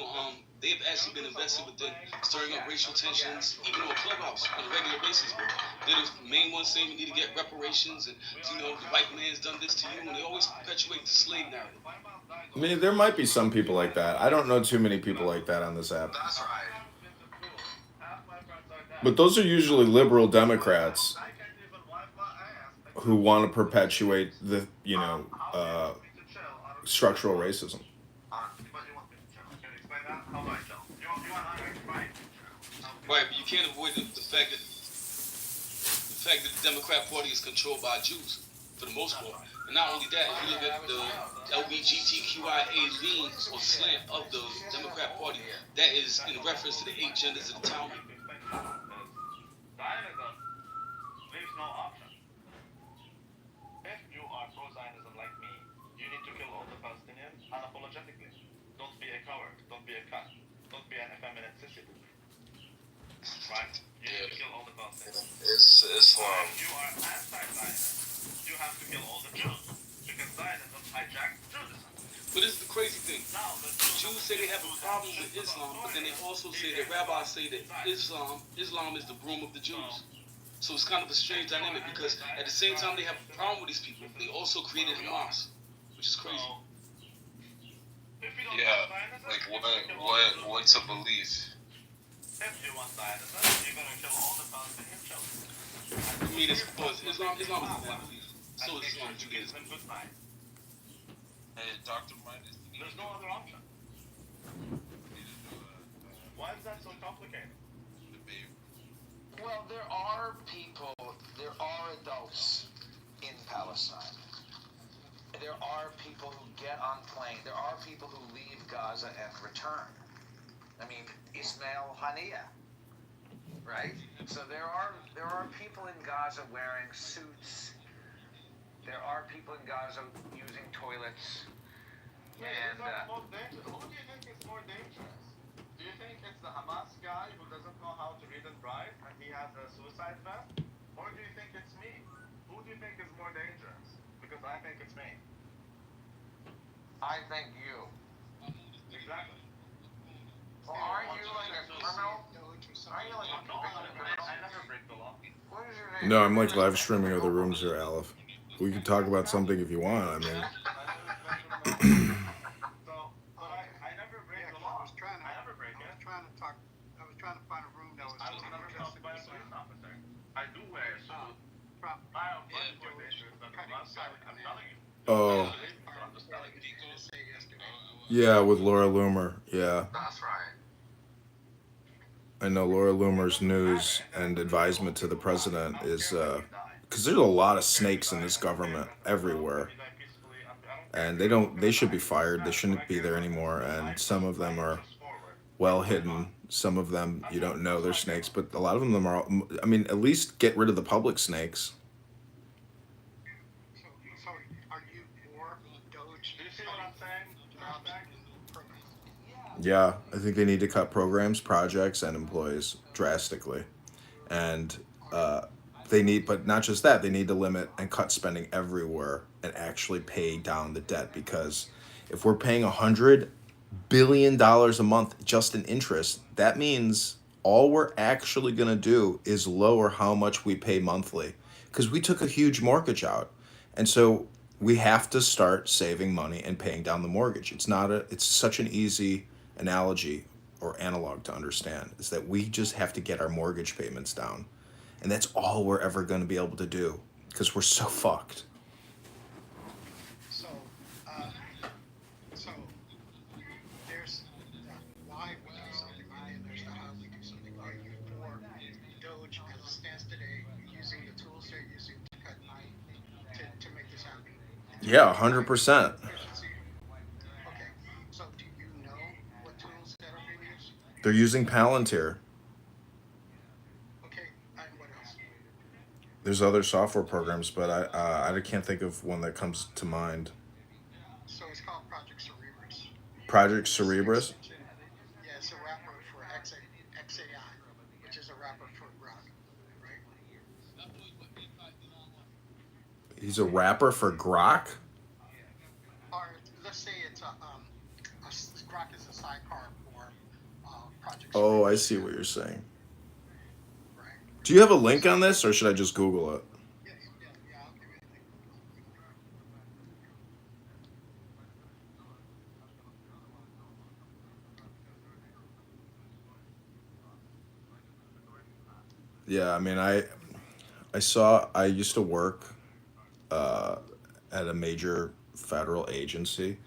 they've actually been invested within stirring up racial tensions, even on Clubhouse on a regular basis. They're the main ones saying we need to get reparations, and you know, the white man's done this to you, and they always perpetuate the slave narrative. I mean, there might be some people like that. I don't know too many people like that on this app. That's right. But those are usually liberal Democrats who want to perpetuate the, structural racism. Right, but you can't avoid the fact that the Democrat Party is controlled by Jews for the most part. And not only that, if you look at the LGBTQIA lean or slant of the Democrat Party, that is in reference to the 8 genders of the Talmud. Zionism leaves no option. If you are pro-Zionism like me, you need to kill all the Palestinians unapologetically. Don't be a coward. Don't be a cunt. Don't be an effeminate sissy. Right? You need to kill all the Palestinians. It's Islam. If you are anti-Zionist, you have to kill all the Jews. Because Zionism hijacked Judaism. But this is the crazy thing. The Jews say they have a problem with Islam, but then they also say that rabbis say that Islam is the broom of the Jews. So it's kind of a strange dynamic because at the same time they have a problem with these people, they also created Hamas, which is crazy. Yeah, like what's a belief? If you want Zionism, you're gonna kill all the Palestinian children. I mean, Islam is a belief. So is Islam, Judaism. Hey, Dr. Midas. There's no other option. Why is that so complicated? Well, there are adults in Palestine. There are people who get on planes. There are people who leave Gaza and return. I mean, Ismail Haniyeh, right? So there are people in Gaza wearing suits. There are people in Gaza using toilets. Who do you think is more dangerous? Do you think it's the Hamas guy who doesn't know how to read and write and he has a suicide vest? Or do you think it's me? Who do you think is more dangerous? Because I think it's me. I think you. Exactly. Well, aren't you like a criminal? Aren't you like a criminal? I never break the law. What is your name? No, I'm like live streaming other rooms here, Aleph. We can talk about something if you want. I mean. I was trying to find a room that was Oh. Yeah, with Laura Loomer. Yeah. That's right. I know Laura Loomer's news and advisement to the president is because there's a lot of snakes in this government everywhere, and they should be fired. They shouldn't be there anymore. And some of them are well hidden. Some of them you don't know they're snakes, but a lot of them are. I mean, at least get rid of the public snakes. So are you for Doge? Do you see what I'm saying? Yeah, I think they need to cut programs, projects, and employees drastically, and they need, but not just that. They need to limit and cut spending everywhere and actually pay down the debt, because if we're paying $100 billion a month just in interest, that means all we're actually going to do is lower how much we pay monthly, because we took a huge mortgage out. And so we have to start saving money and paying down the mortgage. It's such an easy analogy or analog to understand, is that we just have to get our mortgage payments down. And that's all we're ever going to be able to do, because we're so fucked. So there's why we do something, and there's the how we do something. Are you for Doge as it stands today, using the tools they're using to cut to make this happen? Yeah, 100%. Okay, so do you know what tools that are being used? They're using Palantir. Okay, and what else? There's other software programs, but I can't think of one that comes to mind. So it's called Project Cerebrus. Project Cerebrus? Yeah, it's a wrapper for XAI, which is a wrapper for Grok, right? He's a rapper for Grok? Or let's say it's Grok is a sidecar for Project Cerebrus. Oh, I see what you're saying. Do you have a link on this, or should I just Google it? Yeah, I mean, I used to work at a major federal agency,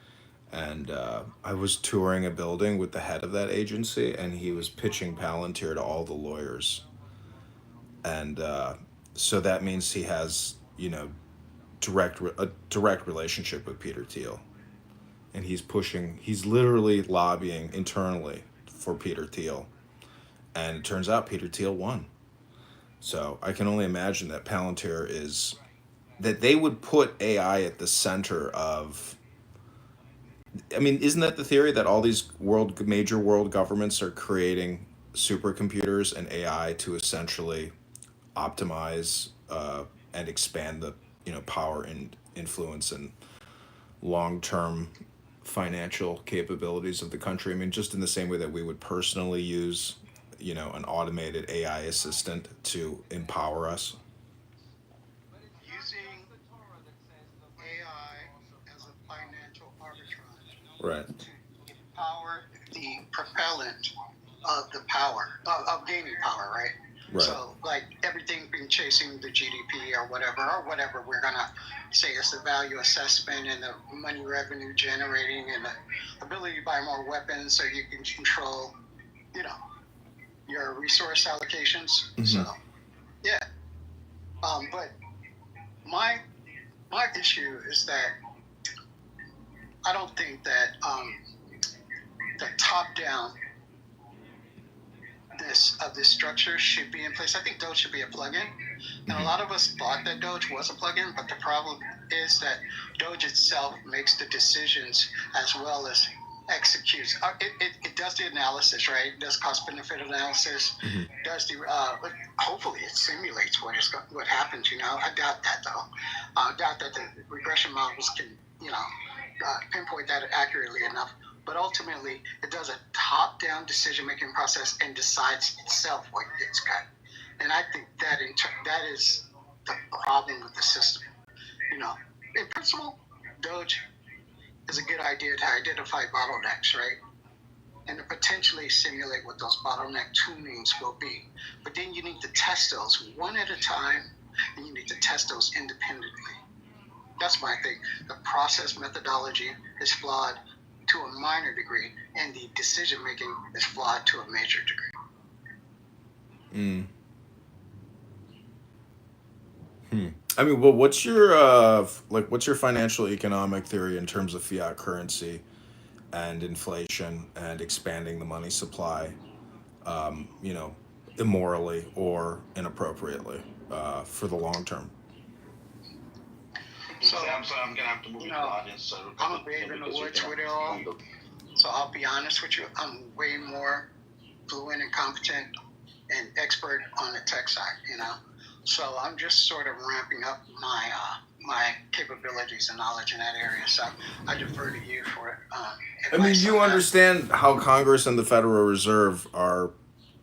and I was touring a building with the head of that agency, and he was pitching Palantir to all the lawyers. And so that means he has, a direct relationship with Peter Thiel. And he's literally lobbying internally for Peter Thiel. And it turns out Peter Thiel won. So I can only imagine that Palantir that they would put AI at the center of, I mean, isn't that the theory that all these major world governments are creating supercomputers and AI to essentially optimize and expand the power and influence and long-term financial capabilities of the country? I mean, just in the same way that we would personally use an automated AI assistant to empower us. Using AI as a financial arbitrage. Right. To empower the propellant of the power, of gaining power, right? Right. So, like, everything being chasing the GDP or whatever we're going to say is the value assessment and the money revenue generating and the ability to buy more weapons so you can control, your resource allocations. Mm-hmm. So, yeah. But my issue is that I don't think that the top-down of this structure should be in place. I think Doge should be a plugin, and a lot of us thought that Doge was a plugin, but the problem is that Doge itself makes the decisions as well as executes. It does the analysis, right? It does cost-benefit analysis. Mm-hmm. Does the hopefully it simulates what happens. I doubt that though. I doubt that the regression models can pinpoint that accurately enough. But ultimately, it does a top-down decision-making process and decides itself what gets cut. And I think that is the problem with the system. In principle, Doge is a good idea to identify bottlenecks, right? And to potentially simulate what those bottleneck tunings will be. But then you need to test those one at a time, and you need to test those independently. That's my thing. The process methodology is flawed to a minor degree, and the decision making is flawed to a major degree. I mean, well, what's your financial economic theory in terms of fiat currency and inflation and expanding the money supply, you know, immorally or inappropriately for the long term? So I'm gonna have to move to the audience. So I'm a babe in the woods with it all. So I'll be honest with you, I'm way more fluent and competent and expert on the tech side, you know. So I'm just sort of ramping up my my capabilities and knowledge in that area. So I defer to you for I mean, you understand how Congress and the Federal Reserve are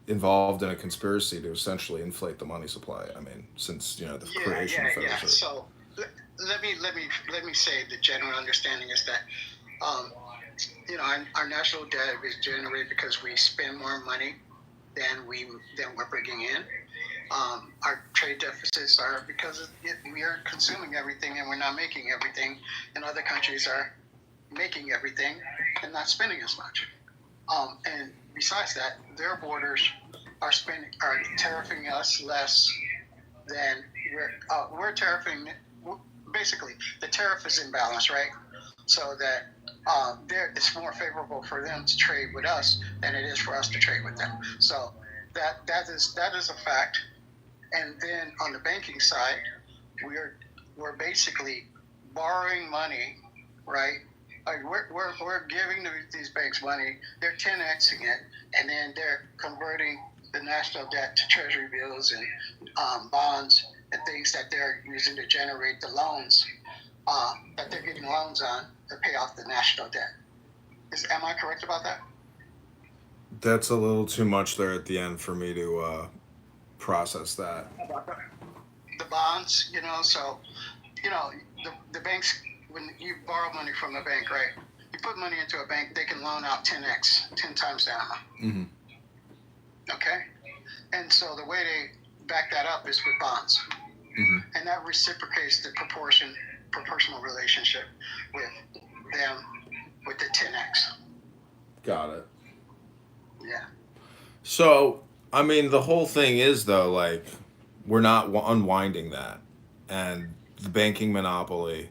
involved in a conspiracy to essentially inflate the money supply. I mean, since, you know, the creation of the Federal Reserve. So let me say the general understanding is that you know, our national debt is generated because we spend more money than we're bringing in. Our trade deficits are because we are consuming everything and we're not making everything, and other countries are making everything and not spending as much. And besides that, their borders are tariffing us less than we're tariffing. Basically, the tariff is imbalance, right? So that it's more favorable for them to trade with us than it is for us to trade with them. So that is a fact. And then on the banking side, we're basically borrowing money, right? Like we're giving these banks money. They're 10xing it, and then they're converting the national debt to treasury bills and bonds and things that they're using to generate the loans that they're getting loans on to pay off the national debt. Am I correct about that? That's a little too much there at the end for me to process that. The bonds, you know, so, you know, the banks, when you borrow money from the bank, right? You put money into a bank, they can loan out 10 times that amount. Mm-hmm. Okay? And so the way they back that up is with bonds. Mm-hmm. And that reciprocates the proportional relationship with them with the 10x. Got it. Yeah. So, I mean, the whole thing is, though, like, we're not unwinding that. And the banking monopoly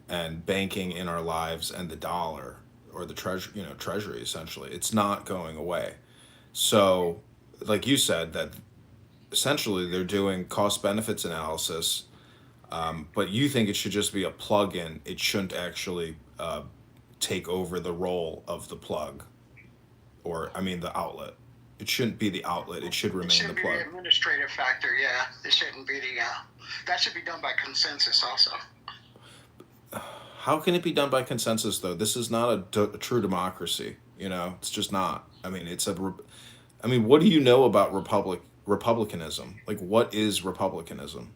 and banking in our lives and the dollar or the treasury, essentially, it's not going away. So, like you said, that essentially they're doing cost benefits analysis, but you think it should just be a plug-in. It shouldn't actually take over the role of the plug, or I mean the outlet. It shouldn't be the outlet. It should remain the plug. It should be the administrative factor. Yeah, it shouldn't be the. That should be done by consensus also. How can it be done by consensus though? This is not a true democracy. You know, it's just not. I mean, what do you know about republicanism? Like, what is republicanism?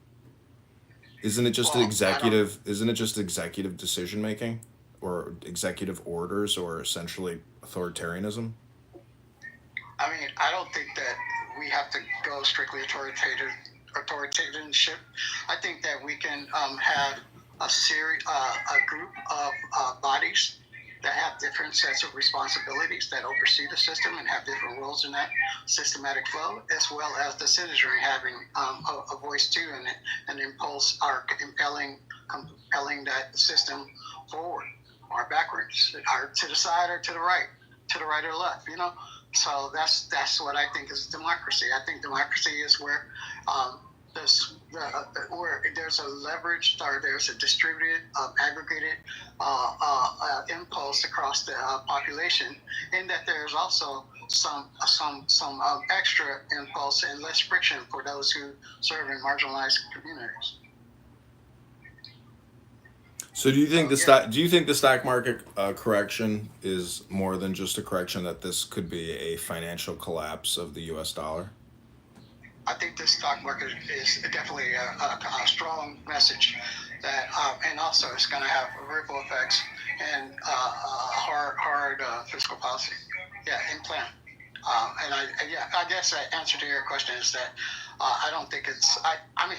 Isn't it just executive? Isn't it just executive decision making, or executive orders, or essentially authoritarianism? I mean, I don't think that we have to go strictly authoritarianship. I think that we can have a group of bodies that have different sets of responsibilities that oversee the system and have different roles in that systematic flow, as well as the citizenry having a voice too, and impulse are compelling that system forward or backwards, or to the side or to the right or left, you know. So that's what I think is democracy. I think democracy is where where there's a leveraged or there's a distributed, aggregated impulse across the population, and that there's also some extra impulse and less friction for those who serve in marginalized communities. So do you think the stock market correction is more than just a correction, that this could be a financial collapse of the U.S. dollar? I think the stock market is definitely a strong message that, and also it's going to have ripple effects and hard fiscal policy. Yeah, in plan. And I guess the answer to your question is that I don't think it's. I mean,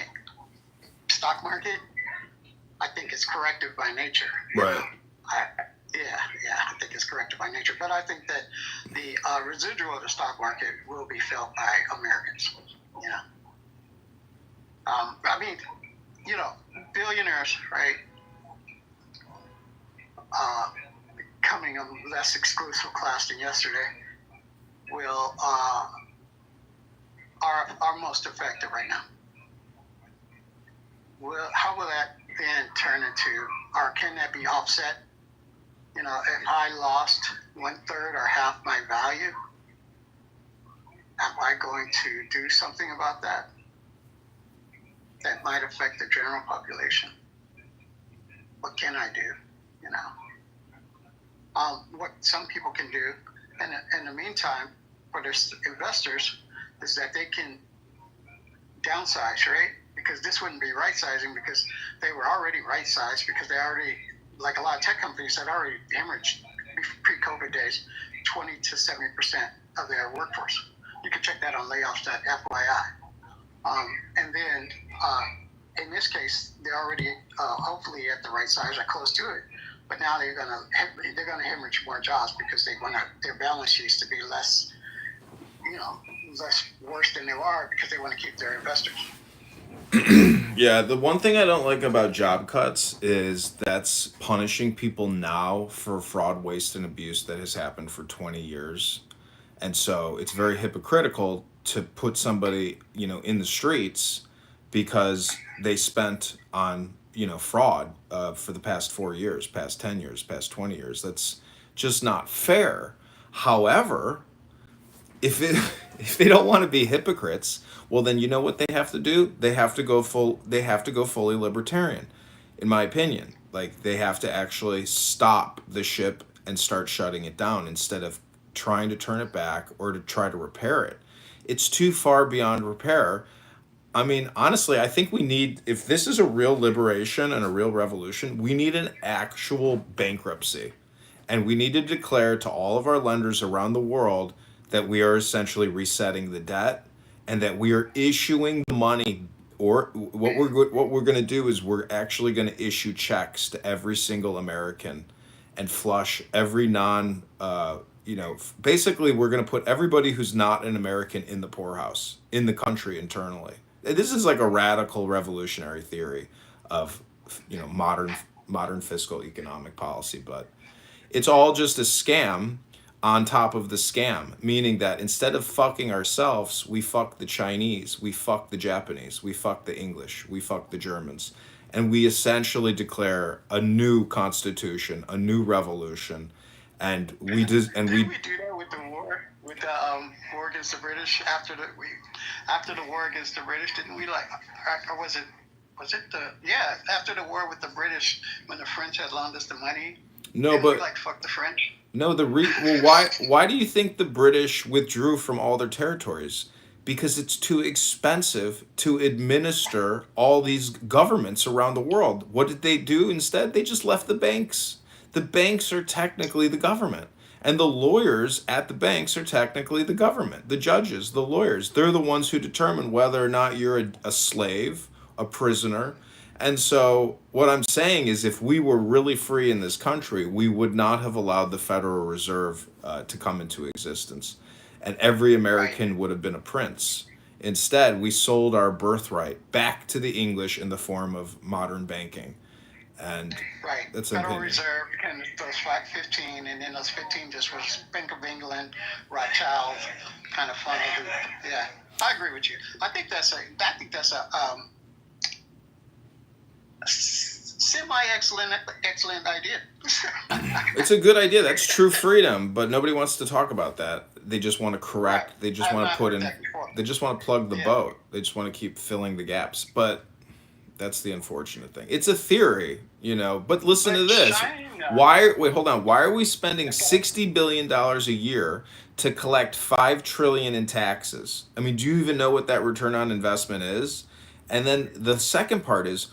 stock market. I think it's corrective by nature. Right. I think it's corrected by nature. But I think that the residual of the stock market will be felt by Americans. Yeah. I mean, billionaires, right? Becoming a less exclusive class than yesterday will are most effective right now. How will that then turn into, or can that be offset? If I lost 1/3 or half my value, am I going to do something about that? That might affect the general population. What can I do? What some people can do, in the meantime, for their investors, is that they can downsize, right? Because this wouldn't be right sizing, because they were already right sized, because they already, like a lot of tech companies, had already hemorrhaged pre-COVID days 20 to 70% of their workforce. You can check that on layoffs.fyi. And then in this case, they're already hopefully at the right size or close to it. But now they're gonna hemorrhage more jobs because they want their balance sheets to be less worse than they are, because they want to keep their investors. Yeah, the one thing I don't like about job cuts is that's punishing people now for fraud, waste, and abuse that has happened for 20 years. And so it's very hypocritical to put somebody, in the streets because they spent on, fraud for the past 4 years, past 10 years, past 20 years. That's just not fair. However, if they don't want to be hypocrites, well, then you know what they have to do? They have to go fully libertarian, in my opinion. Like, they have to actually stop the ship and start shutting it down instead of trying to turn it back or to try to repair it. It's too far beyond repair. I mean, honestly, I think we need, if this is a real liberation and a real revolution, we need an actual bankruptcy. And we need to declare to all of our lenders around the world that we are essentially resetting the debt, and that we are issuing the money, or what we're going to do is we're actually going to issue checks to every single American and flush every basically we're going to put everybody who's not an American in the poorhouse, in the country internally. This is like a radical revolutionary theory of, modern fiscal economic policy, but it's all just a scam on top of the scam, meaning that instead of fucking ourselves, we fuck the Chinese, we fuck the Japanese, we fuck the English, we fuck the Germans, and we essentially declare a new constitution, a new revolution, and we do that with the war, with the war against the British after the war against the British, didn't we, like, or was it after the war with the British, when the French had loaned us the money? No, but we, fuck the French. No, why do you think the British withdrew from all their territories? Because it's too expensive to administer all these governments around the world. What did they do instead? They just left the banks. The banks are technically the government. And the lawyers at the banks are technically the government. The judges, the lawyers, they're the ones who determine whether or not you're a slave, a prisoner. And so what I'm saying is, if we were really free in this country, we would not have allowed the Federal Reserve to come into existence. And every American would have been a prince. Instead, we sold our birthright back to the English in the form of modern banking. And that's an Federal opinion. Reserve, and those 15, and then those 15 just was Bank of England, Rothschild, kind of funneled. Yeah, I agree with you. I think that's a semi-excellent idea. It's a good idea. That's true freedom, but nobody wants to talk about that. They just want to correct. They just want to put in. They just want to plug the boat. They just want to keep filling the gaps. But that's the unfortunate thing. It's a theory, But listen to this. Hold on. Why are we spending $60 billion a year to collect $5 trillion in taxes? I mean, do you even know what that return on investment is? And then the second part is,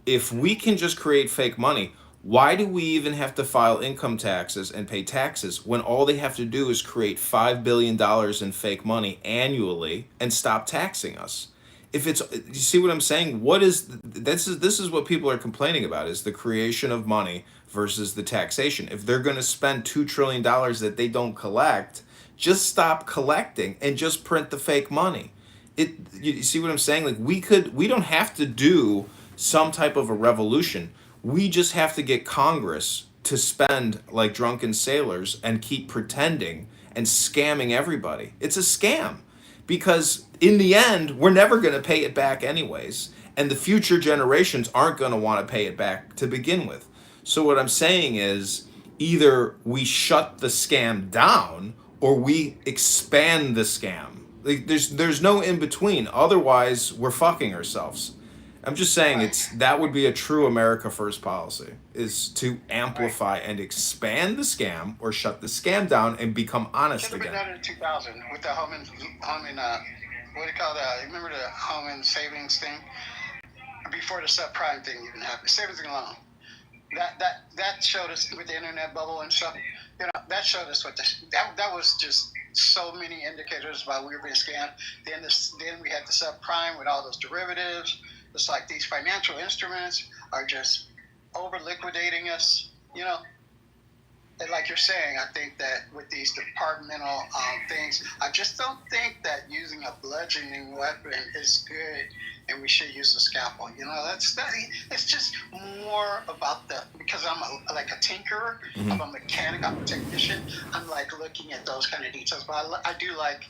if we can just create fake money, why do we even have to file income taxes and pay taxes when all they have to do is create $5 billion in fake money annually and stop taxing us? if it's, you see what I'm saying? This is what people are complaining about, is the creation of money versus the taxation. If they're going to spend $2 trillion that they don't collect, just stop collecting and just print the fake money. You see what I'm saying? Like, we don't have to do some type of a revolution. We just have to get Congress to spend like drunken sailors and keep pretending and scamming everybody. It's a scam, because in the end, we're never going to pay it back anyways, and the future generations aren't going to want to pay it back to begin with. So what I'm saying is, either we shut the scam down or we expand the scam. Like, there's no in between. Otherwise, we're fucking ourselves. I'm just saying that would be a true America First policy, is to amplify and expand the scam, or shut the scam down and become honest Should have been again. done in 2000 with the home what do you call that? Remember the home and savings thing? Before the subprime thing even happened, savings and loan. That showed us with the internet bubble and stuff. That showed us that was just so many indicators about we were being scammed. Then we had the subprime with all those derivatives. It's like these financial instruments are just over liquidating us. And like you're saying, I think that with these departmental things, I just don't think that using a bludgeoning weapon is good, and we should use a scalpel. It's just more about because I'm like a tinkerer, I'm a mechanic, I'm a technician. I'm like looking at those kind of details, but I do like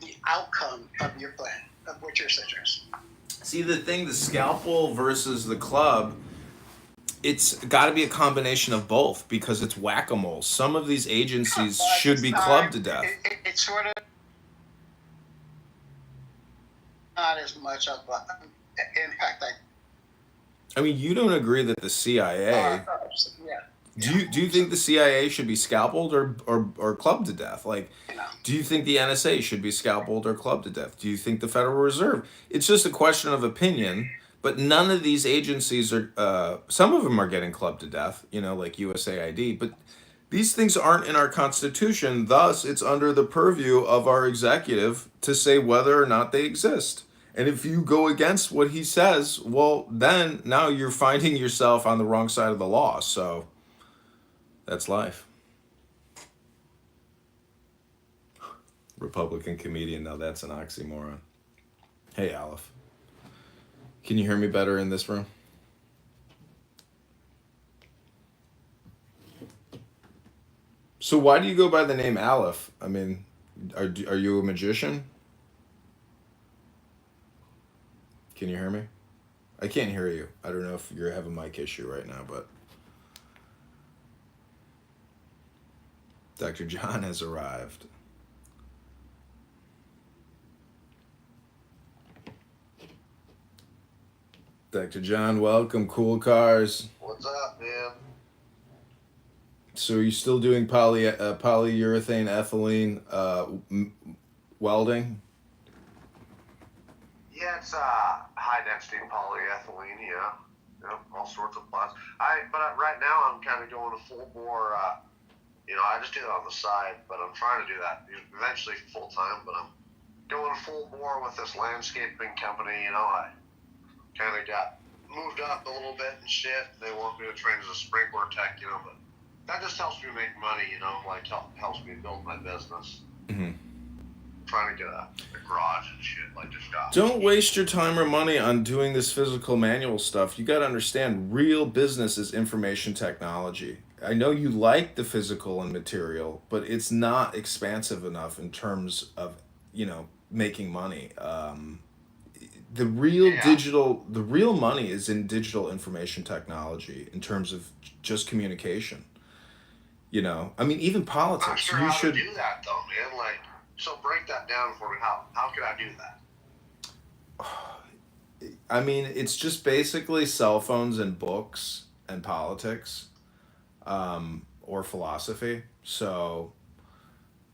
the outcome of your plan, of what you're suggesting. See, the scalpel versus the club, it's got to be a combination of both, because it's whack-a-mole. Some of these agencies should be clubbed to death. It's sort of not as much of an impact. I mean, you don't agree that the CIA... Yeah. Do you think the CIA should be scalpeled or clubbed to death? Like, do you think the NSA should be scalpeled or clubbed to death? Do you think the Federal Reserve? It's just a question of opinion. But none of these agencies are, some of them are getting clubbed to death, like USAID. But these things aren't in our Constitution. Thus, it's under the purview of our executive to say whether or not they exist. And if you go against what he says, well, then now you're finding yourself on the wrong side of the law. So that's life. Republican comedian, now that's an oxymoron. Hey, Aleph. Can you hear me better in this room? So why do you go by the name Aleph? I mean, are you a magician? Can you hear me? I can't hear you. I don't know if you have a mic issue right now, but... Dr. John has arrived. Dr. John, welcome. Cool Cars. What's up, man? So are you still doing polyurethane ethylene welding? Yeah, it's high density polyethylene. Yeah, all sorts of plastic. But right now I'm kind of going to full bore. I just do that on the side, but I'm trying to do that eventually full time. But I'm going full bore with this landscaping company. I kind of got moved up a little bit and shit. They want me to train as a sprinkler tech, but that just helps me make money, like helps me build my business. Mm-hmm. Trying to get a garage and shit, like just jobs. Don't waste your time or money on doing this physical manual stuff. You got to understand, real business is information technology. I know you like the physical and material, but it's not expansive enough in terms of, making money. The real money is in digital information technology in terms of just communication. I mean, even politics. I'm sure how to do that though, man. Like, so break that down for me. How can I do that? I mean, it's just basically cell phones and books and politics, or philosophy. So,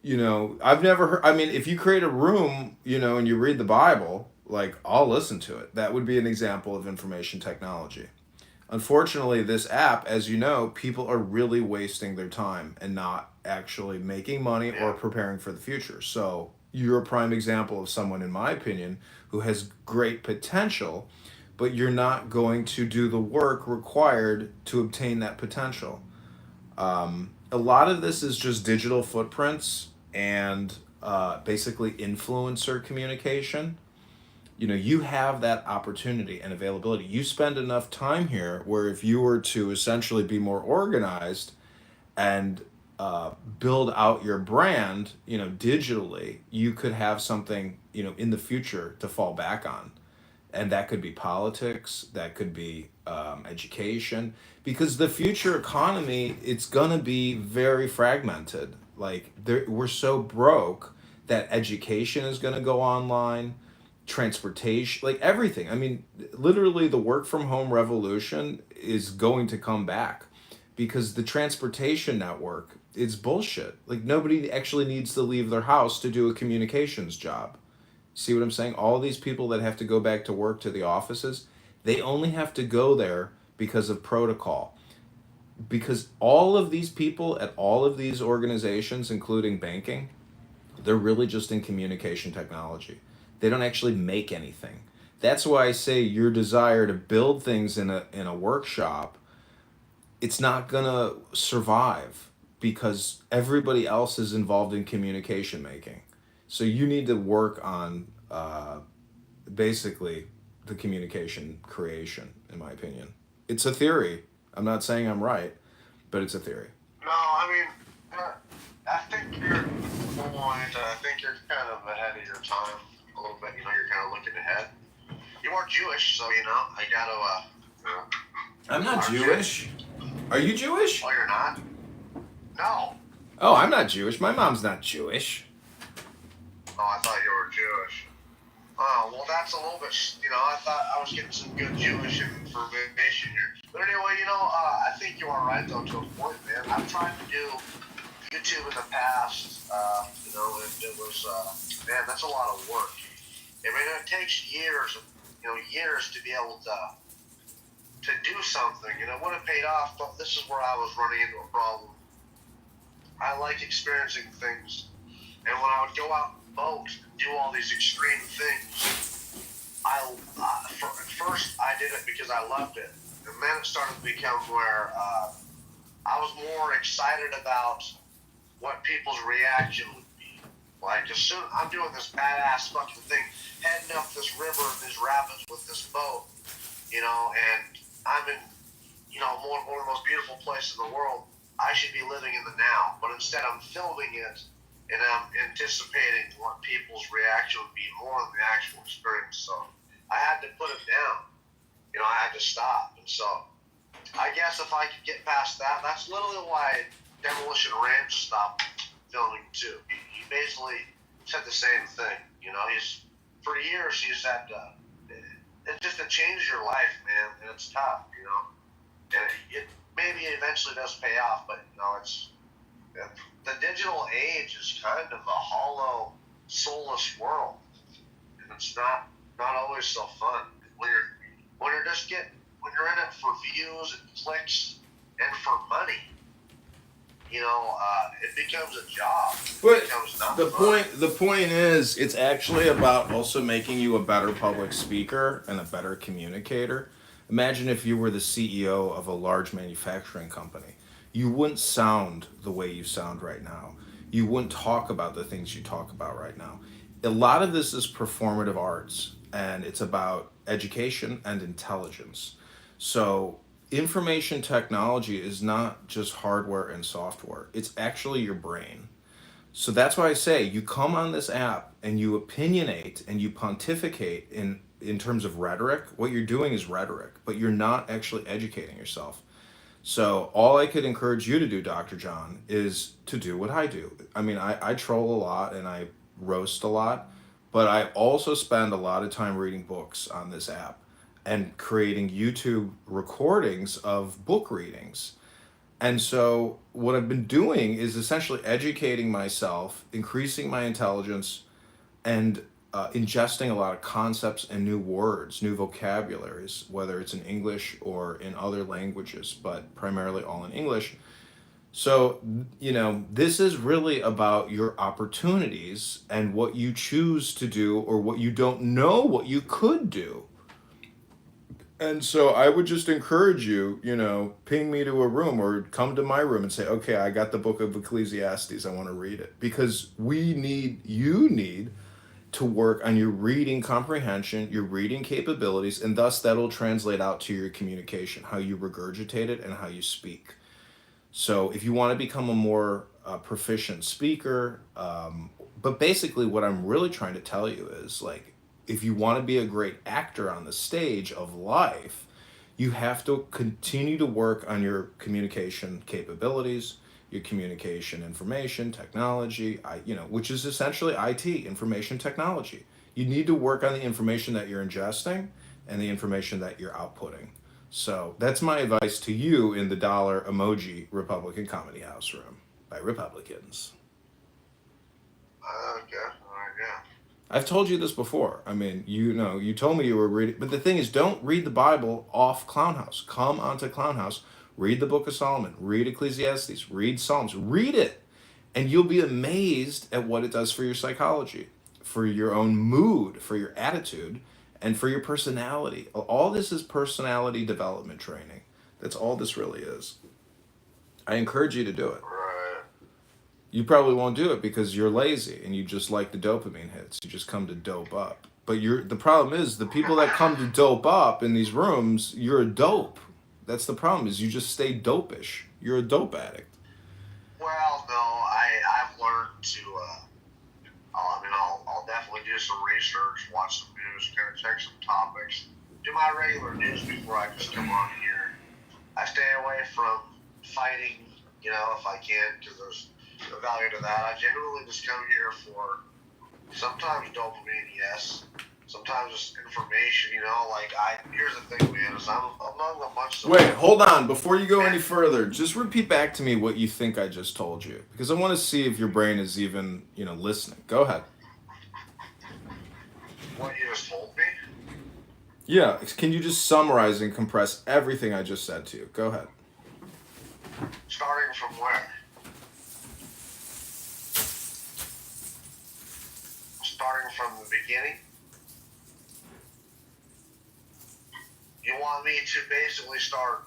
I've never heard. I mean, if you create a room, and you read the Bible, like, I'll listen to it. That would be an example of information technology. Unfortunately, this app, as you know, people are really wasting their time and not actually making money or preparing for the future. So, you're a prime example of someone, in my opinion, who has great potential, but you're not going to do the work required to obtain that potential. A lot of this is just digital footprints and basically influencer communication. You know, you have that opportunity and availability. You spend enough time here where if you were to essentially be more organized and build out your brand, you know, digitally, you could have something, you know, in the future to fall back on. And that could be politics, that could be education, because the future economy, it's gonna be very fragmented. Like we're so broke that education is gonna go online, transportation, like everything. I mean, literally, the work from home revolution is going to come back because the transportation network is bullshit. Like nobody actually needs to leave their house to do a communications job. See what I'm saying? All these people that have to go back to work to the offices, they only have to go there because of protocol. Because all of these people at all of these organizations, including banking, they're really just in communication technology. They don't actually make anything. That's why I say your desire to build things in a workshop, it's not gonna survive because everybody else is involved in communication making. So you need to work on basically the communication creation, in my opinion. It's a theory. I'm not saying I'm right, but it's a theory. No, I mean, I think your point, I think you're kind of ahead of your time a little bit. You know, you're kind of looking ahead. You are Jewish, so, you know, I gotta, I'm not Jewish. Are you Jewish? Oh, you're not? No. Oh, I'm not Jewish. My mom's not Jewish. Oh, I thought you were Jewish. Oh, well, that's a little bit, you know, I thought I was getting some good Jewish information here. But anyway, you know, I think you are right, though, to a point, man. I've tried to do YouTube in the past, you know, and it was, man, that's a lot of work. I mean, it takes years, you know, years to be able to do something, and it would have paid off, but this is where I was running into a problem. I like experiencing things, and when I would go out and boat and do all these extreme things, at first I did it because I loved it, and then it started to become where I was more excited about what people's reaction would be. Like, as soon I'm doing this badass fucking thing, heading up this river and these rapids with this boat, you know, and I'm in, you know, one of the most beautiful places in the world. I should be living in the now, but instead I'm filming it and I'm anticipating what people's reaction would be more than the actual experience. So I had to put it down. You know, I had to stop. And so I guess if I could get past that, that's literally why Demolition Ranch stopped filming too. He basically said the same thing. You know, for years he said, it just it changes your life, man, and it's tough, you know. And it maybe eventually does pay off, but you know, it's the digital age is kind of a hollow, soulless world, and it's not always so fun. When you're in it for views and clicks and for money, you know, it becomes a job. But it becomes not the fun. the point is, it's actually about also making you a better public speaker and a better communicator. Imagine if you were the CEO of a large manufacturing company. You wouldn't sound the way you sound right now. You wouldn't talk about the things you talk about right now. A lot of this is performative arts, and it's about education and intelligence. So information technology is not just hardware and software. It's actually your brain. So that's why I say you come on this app and you opinionate and you pontificate in terms of rhetoric. What you're doing is rhetoric, but you're not actually educating yourself. So all I could encourage you to do, Dr. John, is to do what I do. I mean, I troll a lot and I roast a lot, but I also spend a lot of time reading books on this app and creating YouTube recordings of book readings. And so what I've been doing is essentially educating myself, increasing my intelligence, and ingesting a lot of concepts and new words, new vocabularies, whether it's in English or in other languages, but primarily all in English, So, you know, this is really about your opportunities and what you choose to do or what you don't know what you could do. And so I would just encourage you, you know, ping me to a room or come to my room and say, okay, I got the book of Ecclesiastes. I want to read it. Because you need to work on your reading comprehension, your reading capabilities, and thus that'll translate out to your communication, how you regurgitate it and how you speak. So if you want to become a more proficient speaker, but basically what I'm really trying to tell you is like, if you want to be a great actor on the stage of life, you have to continue to work on your communication capabilities, your communication information technology, which is essentially IT, information technology. You need to work on the information that you're ingesting and the information that you're outputting. So that's my advice to you in the dollar emoji Republican Comedy House room by Republicans. Okay, alright, yeah. I've told you this before. I mean, you told me you were reading, but the thing is, don't read the Bible off Clownhouse. Come onto Clownhouse, read the Book of Solomon, read Ecclesiastes, read Psalms, read it, and you'll be amazed at what it does for your psychology, for your own mood, for your attitude, and for your personality. All this is personality development training. That's all this really is. I encourage you to do it. Right. You probably won't do it because you're lazy and you just like the dopamine hits. You just come to dope up. But the problem is the people that come to dope up in these rooms, you're a dope. That's the problem, is you just stay dopish. You're a dope addict. Well, no, I've learned to, I'll definitely do some research, watch some news, check some topics, do my regular news before I just come on here. I stay away from fighting, if I can, because there's a value to that. I generally just come here for sometimes dopamine, yes. Sometimes just information, here's the thing, man, is I'm among a bunch of... Wait, hold on. Before you go any further, just repeat back to me what you think I just told you. Because I want to see if your brain is even, listening. Go ahead. What you just told me? Yeah, can you just summarize and compress everything I just said to you? Go ahead. Starting from where? Starting from the beginning? You want me to basically start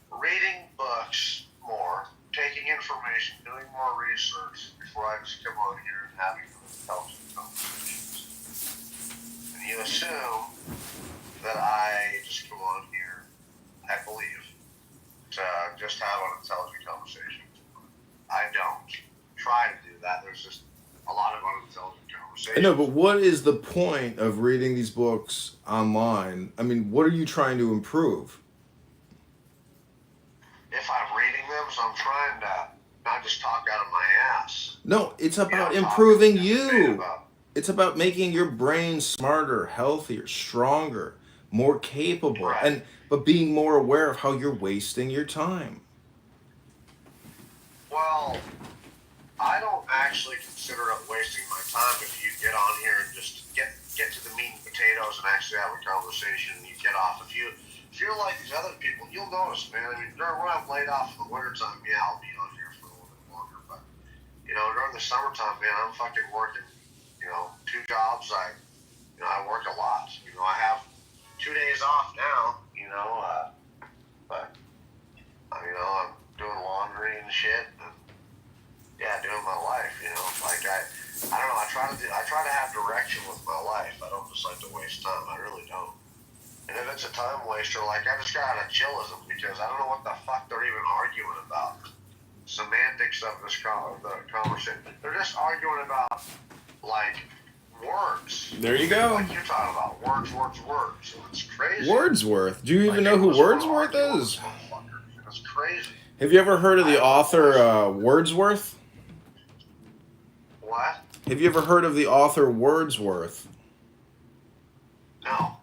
reading books more, taking information, doing more research before I just come on here and having intelligent conversations. And you assume that I just come on here, I believe, to just have an intelligent conversation. I don't try to do that. There's just a lot of unintelligent conversations. No, but what is the point of reading these books online? I mean, what are you trying to improve? If I'm reading them, so I'm trying to not just talk out of my ass. No, it's about improving you. It's about making your brain smarter, healthier, stronger, more capable, but being more aware of how you're wasting your time. Well, I don't actually consider it wasting my time if you get on here and just get to the meat and potatoes and actually have a conversation and you get off. If you're like these other people, you'll notice, man. I mean, when I'm laid off in the wintertime, yeah, I'll be on here for a little bit longer. But, during the summertime, man, I'm fucking working, 2 jobs. I work a lot. I have 2 days off now, but, I'm doing laundry and shit. And, yeah, doing my life, I don't know, I try to have direction with my life. I don't just like to waste time. I really don't. And if it's a time waster, I just got out of chillism because I don't know what the fuck they're even arguing about. Semantics of this conversation. They're just arguing about, words. There you go. Like you're talking about words. It's crazy. Wordsworth. Do you even know who Wordsworth is? It's crazy. Have you ever heard of the author Wordsworth? What? Have you ever heard of the author Wordsworth? No.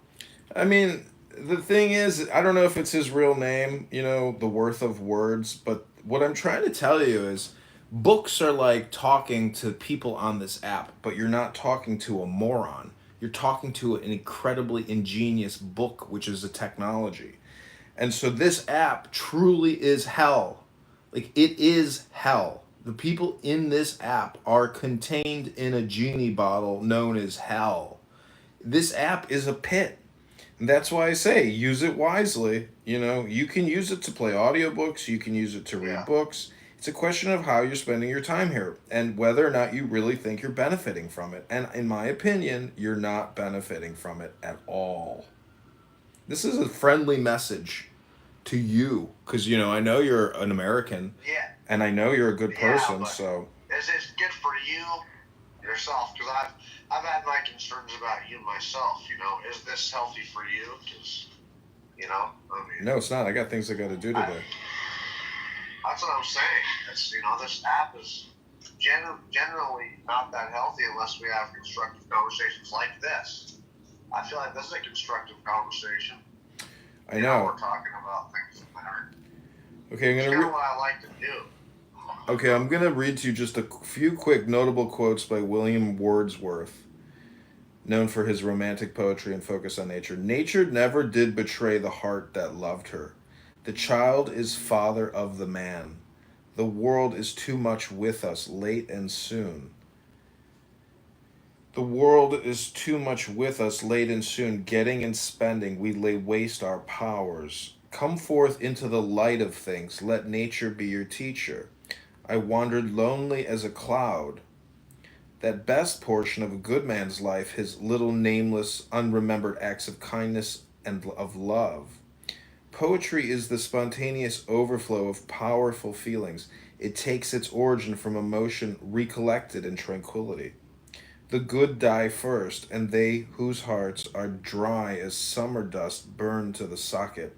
I mean, the thing is, I don't know if it's his real name, The Worth of Words, but what I'm trying to tell you is books are like talking to people on this app, but you're not talking to a moron. You're talking to an incredibly ingenious book, which is a technology. And so this app truly is hell. Like, it is hell. The people in this app are contained in a genie bottle known as hell. This app is a pit. And that's why I say use it wisely. You know, you can use it to play audiobooks, you can use it to read books. It's a question of how you're spending your time here and whether or not you really think you're benefiting from it. And in my opinion, you're not benefiting from it at all. This is a friendly message to you because, you know, I know you're an American. Yeah. And I know you're a good person, but so. Is it good for you yourself? Because I've had my concerns about you myself. You know, is this healthy for you? Because, you know, I mean. No, it's not. I got things I got to do today. That's what I'm saying. It's, you know, this app is generally not that healthy unless we have constructive conversations like this. I feel like this is a constructive conversation. I know. We're talking about things that matter. Okay, I'm It's gonna. kind of what I like to do. Okay, I'm gonna read to you just a few quick notable quotes by William Wordsworth, known for his romantic poetry and focus on nature. Nature never did betray the heart that loved her. The child is father of the man. The world is too much with us, late and soon. The world is too much with us, late and soon. Getting and spending, we lay waste our powers. Come forth into the light of things. Let nature be your teacher. I wandered lonely as a cloud. That best portion of a good man's life, his little nameless, unremembered acts of kindness and of love. Poetry is the spontaneous overflow of powerful feelings. It takes its origin from emotion recollected in tranquility. The good die first, and they whose hearts are dry as summer dust burn to the socket.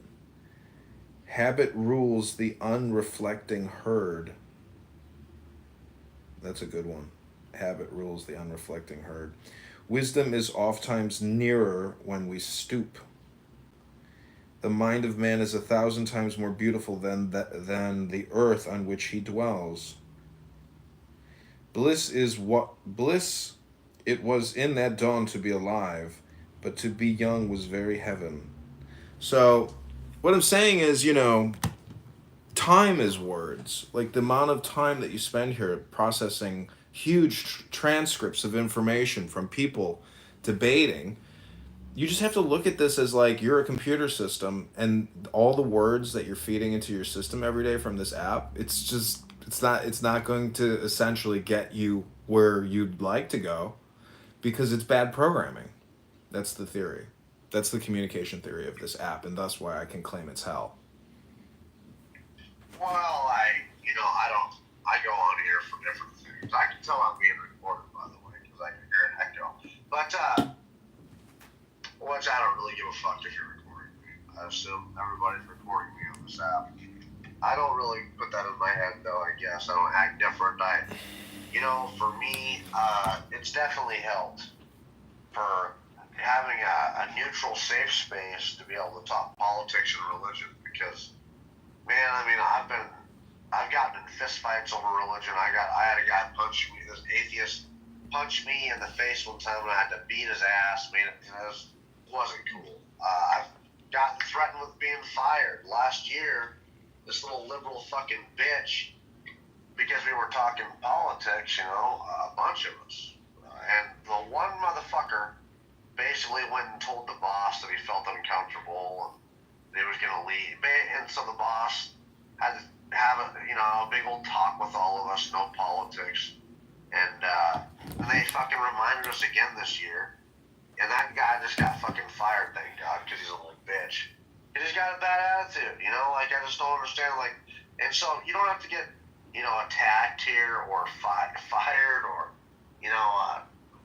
Habit rules the unreflecting herd. That's a good one. Habit rules the unreflecting herd. Wisdom is ofttimes nearer when we stoop. The mind of man is 1,000 times more beautiful than the earth on which he dwells. Bliss it was in that dawn to be alive, but to be young was very heaven. So, what I'm saying is, you know, time is words. Like the amount of time that you spend here processing huge transcripts of information from people debating, you just have to look at this as like you're a computer system and all the words that you're feeding into your system every day from this app, it's not going to essentially get you where you'd like to go because it's bad programming. That's the theory. That's the communication theory of this app, and that's why I can claim it's hell. Well, I go on here for different things. I can tell I'm being recorded, by the way, because I can hear an echo. But, which I don't really give a fuck if you're recording me. I assume everybody's recording me on this app. I don't really put that in my head, though, I guess. I don't act different. For me, it's definitely helped for having a neutral, safe space to be able to talk politics and religion because, man, I mean, I've gotten in fistfights over religion. I had a guy punch me, this atheist punched me in the face one time and I had to beat his ass. Man, it wasn't cool. I've gotten threatened with being fired. Last year, this little liberal fucking bitch, because we were talking politics, a bunch of us. And the one motherfucker basically went and told the boss that he felt uncomfortable and he was going to leave. And so the boss had to have a big old talk with all of us, no politics. And they fucking reminded us again this year. And that guy just got fucking fired, thank God, because he's a little bitch. He just got a bad attitude, I just don't understand, and so you don't have to get, attacked here or fired or,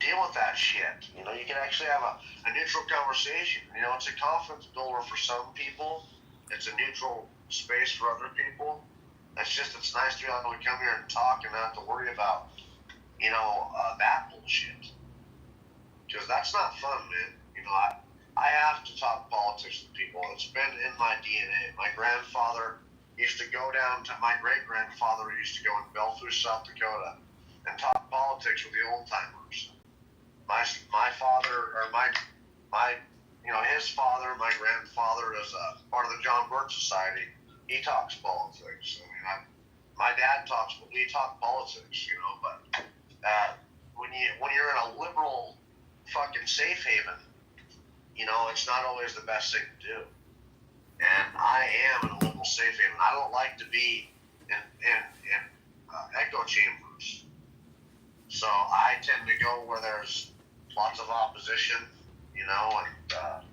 deal with that shit. You can actually have a neutral conversation. It's a confidence builder for some people. It's a neutral space for other people. It's nice to be able to come here and talk and not have to worry about, that bullshit. Because that's not fun, man. I have to talk politics with people. It's been in my DNA. My grandfather used to go down to, my great-grandfather used to go in Belfast, South Dakota, and talk politics with the old-timers. My father, or his father, my grandfather, is a part of the John Birch Society. He talks politics. my dad talks, we talk politics, you know, but when you're in a liberal fucking safe haven, you know, it's not always the best thing to do. And I am in a liberal safe haven. I don't like to be in echo chambers. So I tend to go where there's lots of opposition, you know, and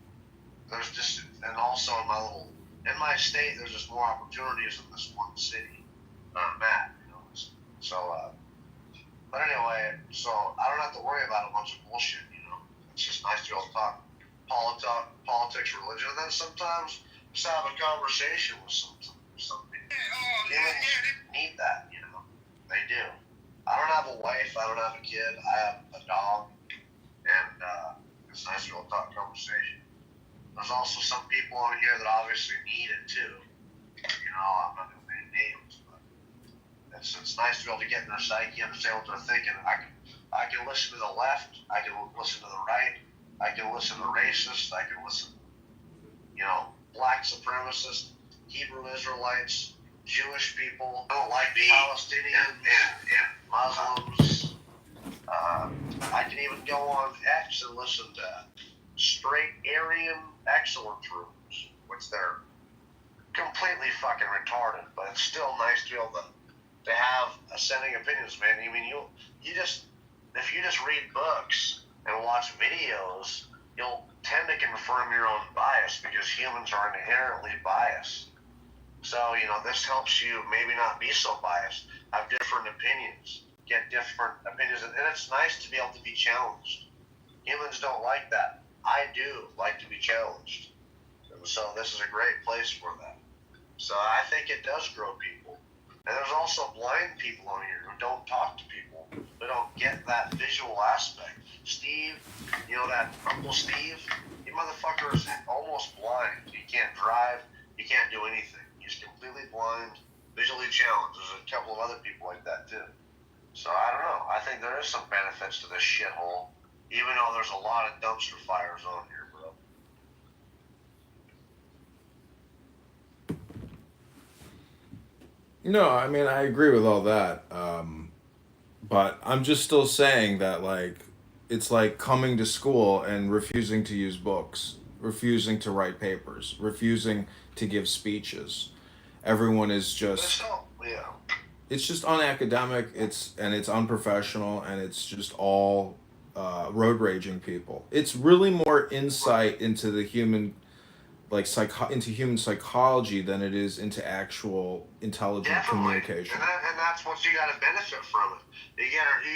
there's just, and also in my state, there's just more opportunities in this one city that I'm at, you know. So, but anyway, so I don't have to worry about a bunch of bullshit, you know. It's just nice to be able to talk politics, religion, and then sometimes just have a conversation with some people. Humans need that, you know. They do. I don't have a wife. I don't have a kid. I have a dog, and it's nice to be able to talk conversation. There's also some people on here that obviously need it too. You know, I'm not going to name names, but it's nice to be able to get in their psyche, understand what they're thinking. I can listen to the left. I can listen to the right. I can listen to racists. I can listen, you know, black supremacists, Hebrew Israelites, Jewish people. I don't like Palestinians and Muslims. I can even go on X and listen to straight Aryan excellence rooms, which they're completely fucking retarded, but it's still nice to be able to have ascending opinions, man. I mean, if you just read books and watch videos, you'll tend to confirm your own bias because humans are inherently biased. So, you know, this helps you maybe not be so biased, have different opinions, get different opinions, and it's nice to be able to be challenged. Humans don't like that. I do like to be challenged. And so this is a great place for that. So I think it does grow people. And there's also blind people on here who don't talk to people, who don't get that visual aspect. Steve, you know, that Uncle Steve, he motherfucker is almost blind. He can't drive. He can't do anything. He's completely blind, visually challenged. There's a couple of other people like that too. So I don't know. I think there is some benefits to this shithole, even though there's a lot of dumpster fires on here, bro. No, I mean, I agree with all that. But I'm just still saying that, like, it's like coming to school and refusing to use books, refusing to write papers, refusing to give speeches. Everyone is just, it's just unacademic, it's unprofessional, and it's just all road raging people. It's really more insight into the human, like, into human psychology than it is into actual intelligent communication. And that's what you got to benefit from it. You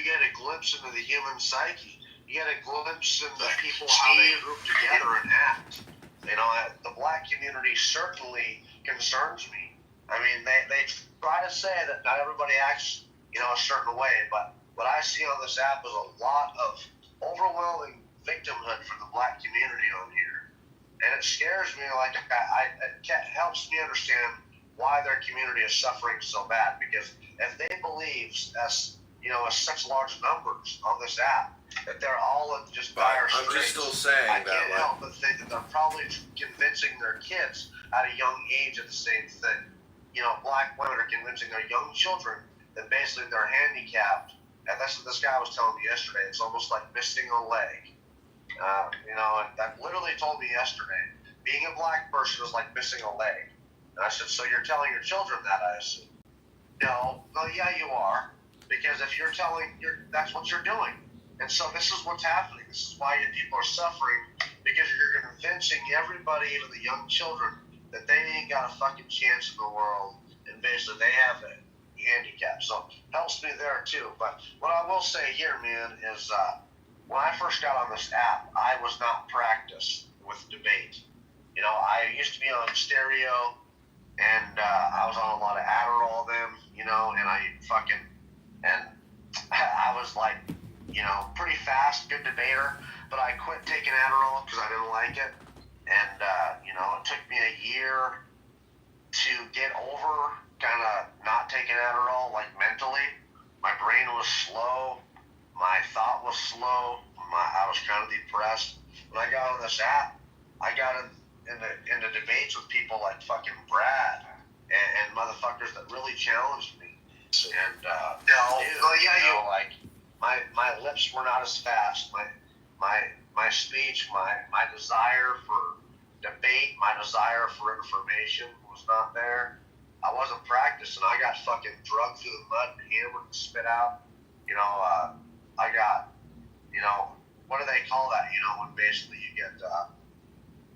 get a glimpse into the human psyche. You get a glimpse into people, how they group together and act. You know, the black community certainly concerns me. I mean, they try to say that not everybody acts, you know, a certain way, but what I see on this app is a lot of overwhelming victimhood for the black community on here. And it scares me, like, it helps me understand why their community is suffering so bad, because if they believe, as you know, as such large numbers on this app, that they're all in just dire straits. I'm just still saying I that, can't like, help but think that they're probably convincing their kids at a young age of the same thing. You know, black women are convincing their young children that basically they're handicapped. And that's what this guy was telling me yesterday. It's almost like missing a leg. You know, and that literally told me yesterday. Being a black person is like missing a leg. And I said, so you're telling your children that, I assume? No, yeah, you are. Because if you're that's what you're doing. And so this is what's happening. This is why people are suffering, because you're convincing everybody, even the young children, that they ain't got a fucking chance in the world, and basically they have a handicap. So it helps me there too. But what I will say here, man, is when I first got on this app, I was not practiced with debate. You know, I used to be on stereo, and I was on a lot of Adderall then, you know, and I was like, you know, pretty fast, good debater, but I quit taking Adderall because I didn't like it. And, you know, it took me a year to get over kind of not taking Adderall, like mentally. My brain was slow. My thought was slow. I was kind of depressed. When I got on this app, I got into debates with people like fucking Brad and motherfuckers that really challenged me. And like my lips were not as fast. My speech, my desire for debate, my desire for information was not there. I wasn't practicing. I got fucking drugged through the mud and hammered and spit out. I got, what do they call that? When basically you get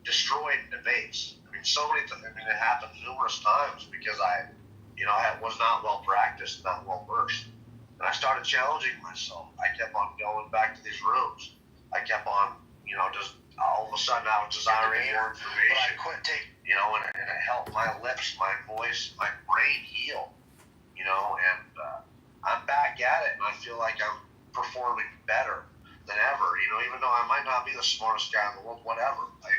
destroyed in debates. I mean, it happened numerous times because I was not well practiced, not well versed. And I started challenging myself. I kept on going back to these rooms. I kept on, just all of a sudden I was desiring more information. But I quit taking, and it helped my lips, my voice, my brain heal, and I'm back at it, and I feel like I'm performing better than ever, even though I might not be the smartest guy in the world, whatever, but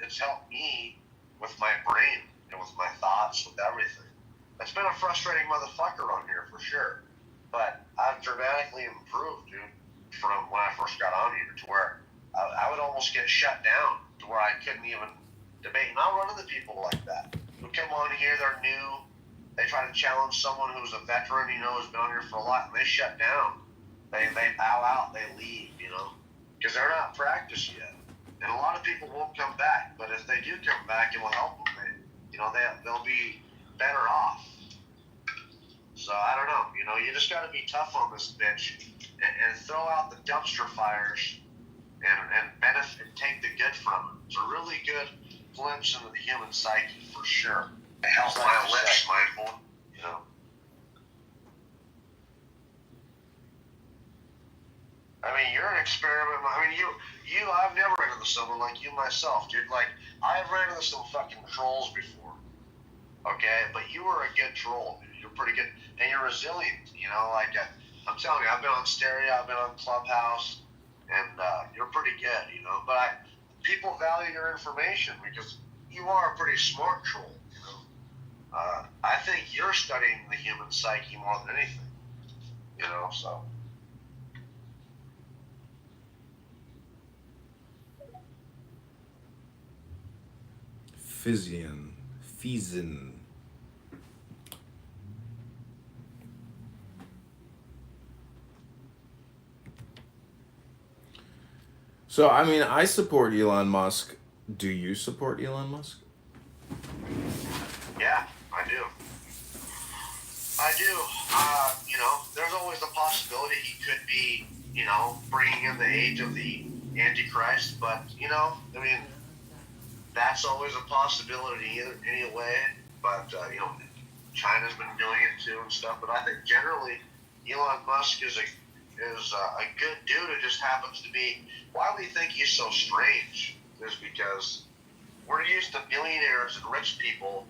it's helped me with my brain and with my thoughts, with everything. It's been a frustrating motherfucker on here for sure, but I've dramatically improved, dude, from when I first got on here to where I would almost get shut down to where I couldn't even debate. And I'll run into people like that who come on here, they're new, they try to challenge someone who's a veteran, who's been on here for a lot, and they shut down. They bow out, they leave, because they're not practiced yet. And a lot of people won't come back, but if they do come back, it will help them. They'll be better off. So I don't know, you just got to be tough on this bitch and throw out the dumpster fires and benefit, take the good from it. It's a really good glimpse into the human psyche for sure. It helps my lips, my voice, I mean, you're an experiment. I mean, I've never ran into someone like you myself, dude. Like, I've ran into some fucking trolls before, okay? But you were a good troll, dude. You're pretty good, and you're resilient, I'm telling you, I've been on Stereo, I've been on Clubhouse, and you're pretty good, But people value your information because you are a pretty smart troll, I think you're studying the human psyche more than anything, so. Fizen. So, I mean, I support Elon Musk. Do you support Elon Musk? Yeah, I do. There's always the possibility he could be, bringing in the age of the Antichrist, but, that's always a possibility anyway, but, China's been doing it too and stuff, but I think generally Elon Musk is a good dude who just happens to be, why we think he's so strange is because we're used to billionaires and rich people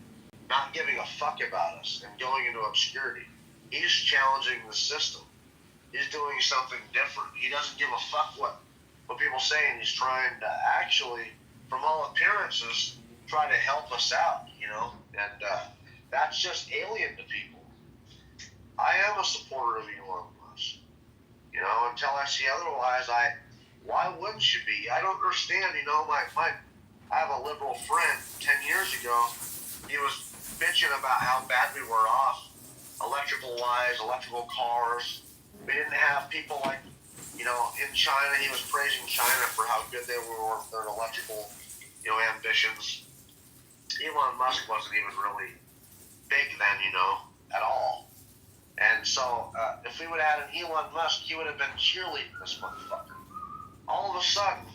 not giving a fuck about us and going into obscurity. He's challenging the system. He's doing something different. He doesn't give a fuck what people say, and he's trying to actually, from all appearances, try to help us out, and that's just alien to people. I am a supporter of Elon Musk, until I see otherwise, why wouldn't you be? I don't understand, I have a liberal friend 10 years ago, he was bitching about how bad we were off, electrical-wise, electrical cars. We didn't have people like, in China, he was praising China for how good they were with their electrical, ambitions. Elon Musk wasn't even really big then, at all. And so, if we would have had an Elon Musk, he would have been cheerleading this motherfucker. All of a sudden,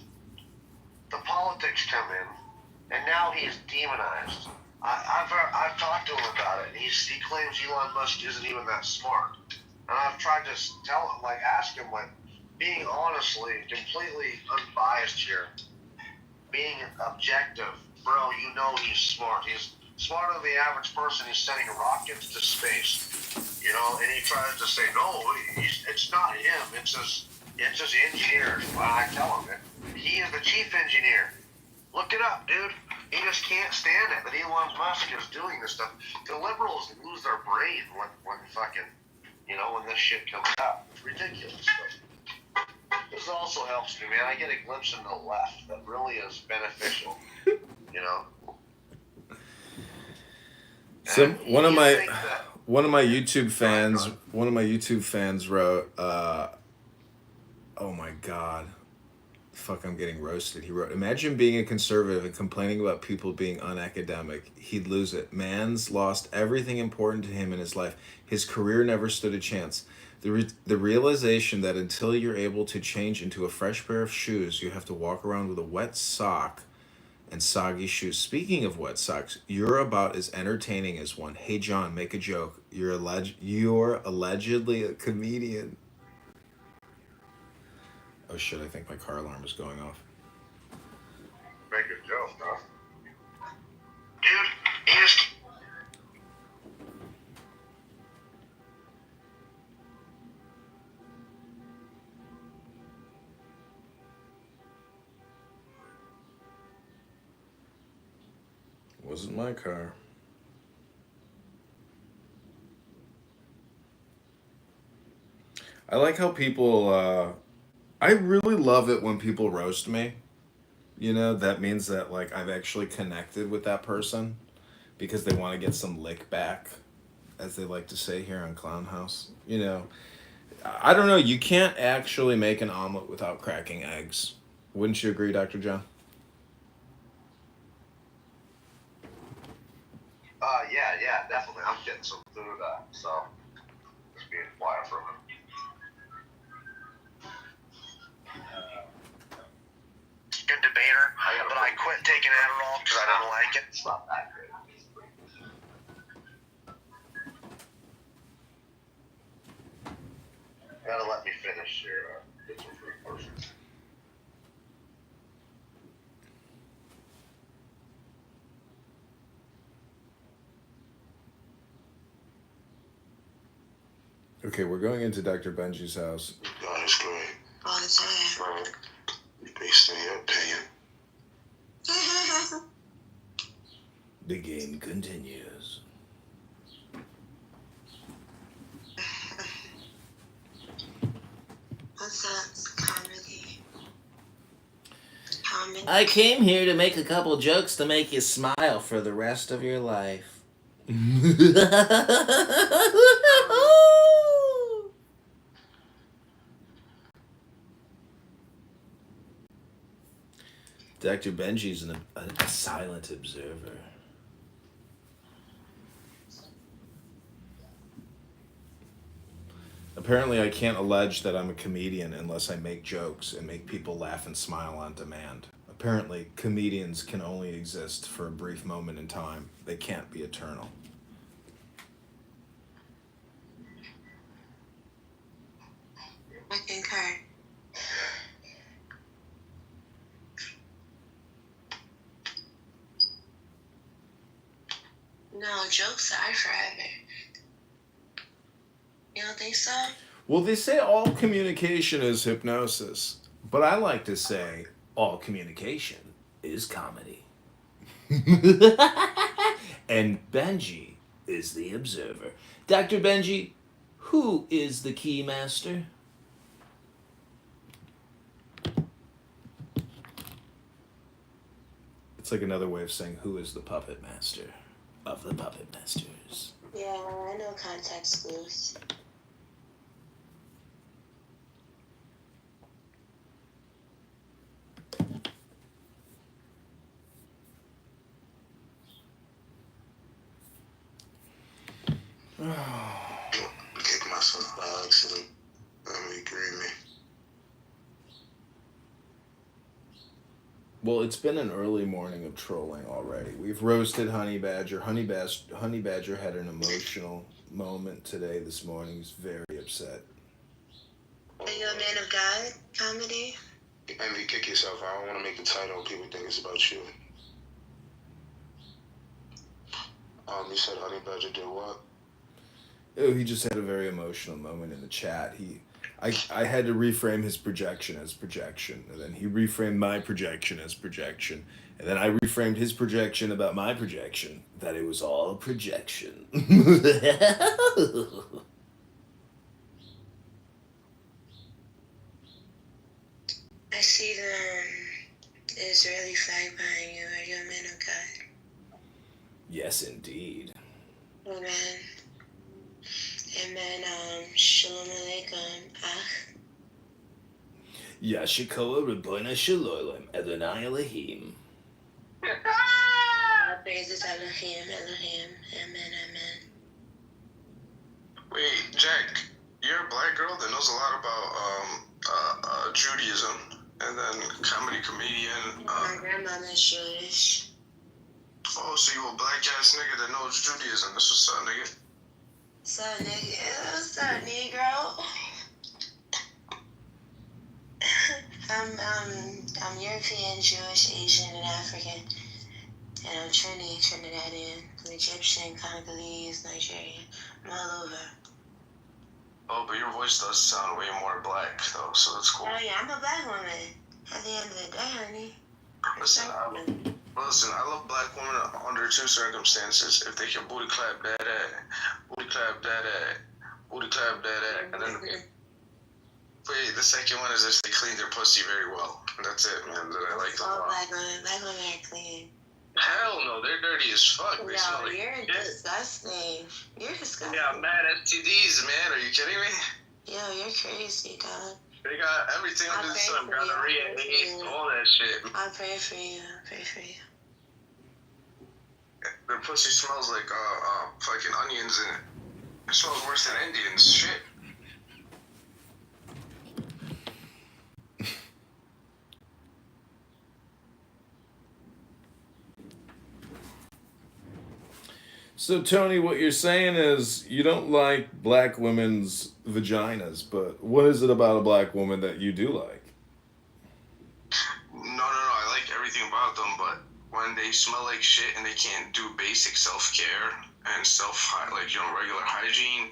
the politics come in, and now he's demonized. I've talked to him about it, and he claims Elon Musk isn't even that smart. And I've tried to ask him, being honestly, completely unbiased here, being objective, bro, he's smart. He's smarter than the average person. He's sending rockets to space, and he tries to say, no, it's not him, it's his engineers. Well, I tell him, he is the chief engineer. Look it up, dude. He just can't stand it that Elon Musk is doing this stuff. The liberals lose their brain when fucking, when this shit comes out. It's ridiculous. This also helps me, man. I get a glimpse into the left that really is beneficial, So one of One of my YouTube fans wrote, oh my God. Fuck, I'm getting roasted. He wrote, imagine being a conservative and complaining about people being unacademic. He'd lose it. Man's lost everything important to him in his life. His career never stood a chance. The realization that until you're able to change into a fresh pair of shoes, you have to walk around with a wet sock and soggy shoes. Speaking of wet socks, you're about as entertaining as one. Hey John, make a joke. You're allegedly a comedian. Oh shit, I think my car alarm is going off. Make a joke, huh? Dude, he just... Wasn't my car. I like how people, I really love it when people roast me. You know, that means that, like, I've actually connected with that person because they want to get some lick back, as they like to say here on Clown House. You know, I don't know, you can't actually make an omelet without cracking eggs. Wouldn't you agree, Dr. John? Yeah, definitely. I'm getting some food, so just being quiet for a minute. Good debater, but I quit taking Adderall because I didn't like it. It's not that great. You gotta let me finish your digital food portion. Okay, we're going into Dr. Benji's house. God is great. All the time. Right. Based on your opinion. The game continues. What's up, comedy? Comedy. I came here to make a couple jokes to make you smile for the rest of your life. Dr. Benji's a silent observer. Apparently, I can't allege that I'm a comedian unless I make jokes and make people laugh and smile on demand. Apparently, comedians can only exist for a brief moment in time. They can't be eternal. I concur. No, jokes are forever. You don't think so? Well, they say all communication is hypnosis, but I like to say all communication is comedy. And Benji is the observer. Dr. Benji, who is the key master? It's like another way of saying who is the puppet master of the puppet masters. Yeah, I know context clues. Kick myself by accident. Agree me. Well, it's been an early morning of trolling already. We've roasted Honey Badger. Honey Badger had an emotional moment today, this morning. He's very upset. Are you a man of God, comedy? Envy, kick yourself. I don't want to make the title. People think it's about you. You said Honey Badger did what? Oh, he just had a very emotional moment in the chat. I had to reframe his projection as projection, and then he reframed my projection as projection, and then I reframed his projection about my projection, that it was all a projection. I see the Israeli flag behind you. Are you a man of God? Yes, indeed. Amen. Amen. Shalom alaikum. Yashikoa Rabbona Shalom Adonai Elohim. All praises Elohim, Elohim. Amen, amen. Wait, Jack, you're a black girl that knows a lot about Judaism and then comedy comedian. My grandmother's Jewish. Oh, so you a black ass nigga that knows Judaism? That's what's up, nigga. What's up, nigga? What's up, Negro? I'm European, Jewish, Asian, and African. And I'm Trinidadian, I'm Egyptian, Congolese, Nigerian. I'm all over. Oh, but your voice does sound way more black, though, so that's cool. Oh, yeah, I'm a black woman. At the end of the day, honey. Listen, I love black women under two circumstances. If they can booty clap that ass, booty clap that ass, booty clap that ass, and then wait, the second one is if they clean their pussy very well. That's it, man. That I like them. All black women are clean. Hell no, they're dirty as fuck. They smell No, like you're shit. disgusting. You're disgusting. They got mad STDs, man. Are you kidding me? Yo, you're crazy, dog. They got everything under the sun. Gonorrhea, AIDS, all that shit. I pray for you. I pray for you. Their pussy smells like fucking onions in it. It smells worse than Indians. Shit. So, Tony, what you're saying is you don't like black women's vaginas, but what is it about a black woman that you do like? No, I like everything about them, but when they smell like shit and they can't do basic self-care and regular hygiene,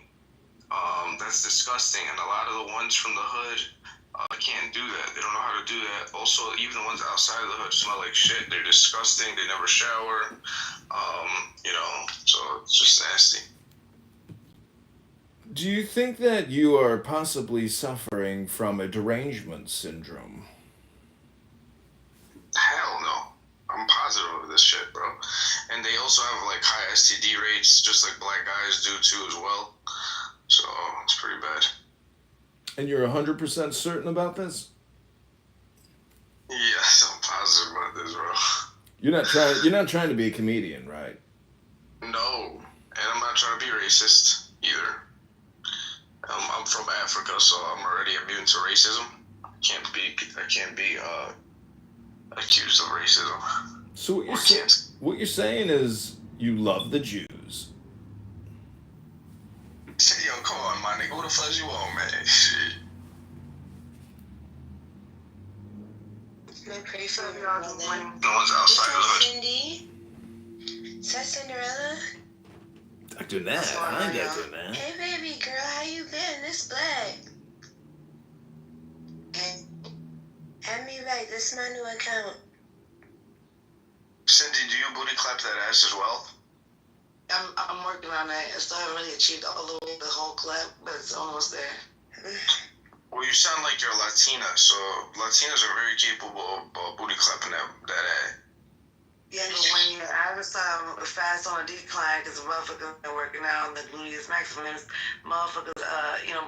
that's disgusting. And a lot of the ones from the hood can't do that. They don't know how to do that. Also, even the ones outside of the hood smell like shit. They're disgusting. They never shower. So it's just nasty. Do you think that you are possibly suffering from a derangement syndrome? Hell no. I'm positive of this shit, bro. And they also have like high STD rates, just like black guys do too as well. So it's pretty bad. And you're 100% certain about this? Yes, I'm positive about this, bro. You're not trying to be a comedian, right? No, and I'm not trying to be racist either. I'm from Africa, so I'm already immune to racism. I can't be accused of racism. So what you're saying is you love the Jews. Yo, come on, my nigga. What the fuck you want, man? Shit. I pray for you all the one. No one's outside of the hood. Cindy? Is that Cinderella? Dr. Nat, hi, Dr. Nat. Hey, baby girl, how you been? This black. Add me back. This is my new account. Cindy, do you booty clap that ass as well? I'm working on that. I still haven't really achieved all the way the whole clap, but it's almost there. Well, you sound like you're Latina, so Latinas are very capable of booty clapping that ass. Yeah, but when you average time fast on a decline, because the motherfuckers are working out on the gluteus maximus, motherfuckers,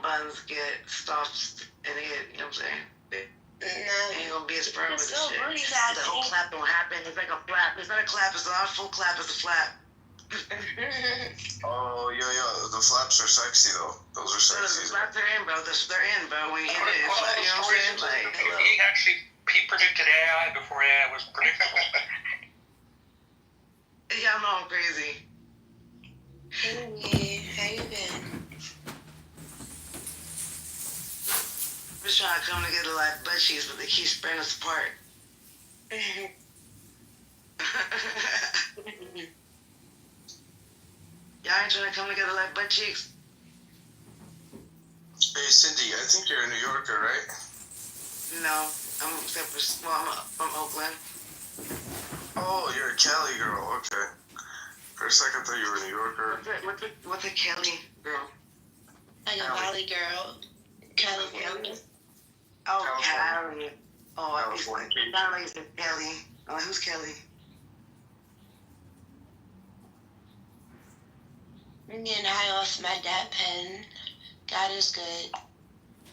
buns get stuffed and they get, you know what I'm saying? Ain't gonna be as firm as the shit. The whole clap don't happen. It's like a flap. It's not a clap. It's not a full clap. It's a flap. Oh, yo, the flaps are sexy though. Those are sexy. The flaps are in, bro. They're in, bro. When you hit it, it's like, you know what I'm saying? Like, hello. He predicted AI before AI was predictable. Y'all know I'm crazy. Hey, how you been? Just trying to come together like butt cheeks, but they keep spreading us apart. Y'all ain't trying to come together like butt cheeks? Hey, Cindy, I think you're a New Yorker, right? No, I'm from Oakland. Oh, you're a Cali girl. Okay. For a second, I thought you were a New Yorker. What's a Cali girl? Like a Valley girl. California. Oh, Cali. Oh, Cali is Kelly. Oh, who's Kelly? I'm getting high off my dad pen. God is good.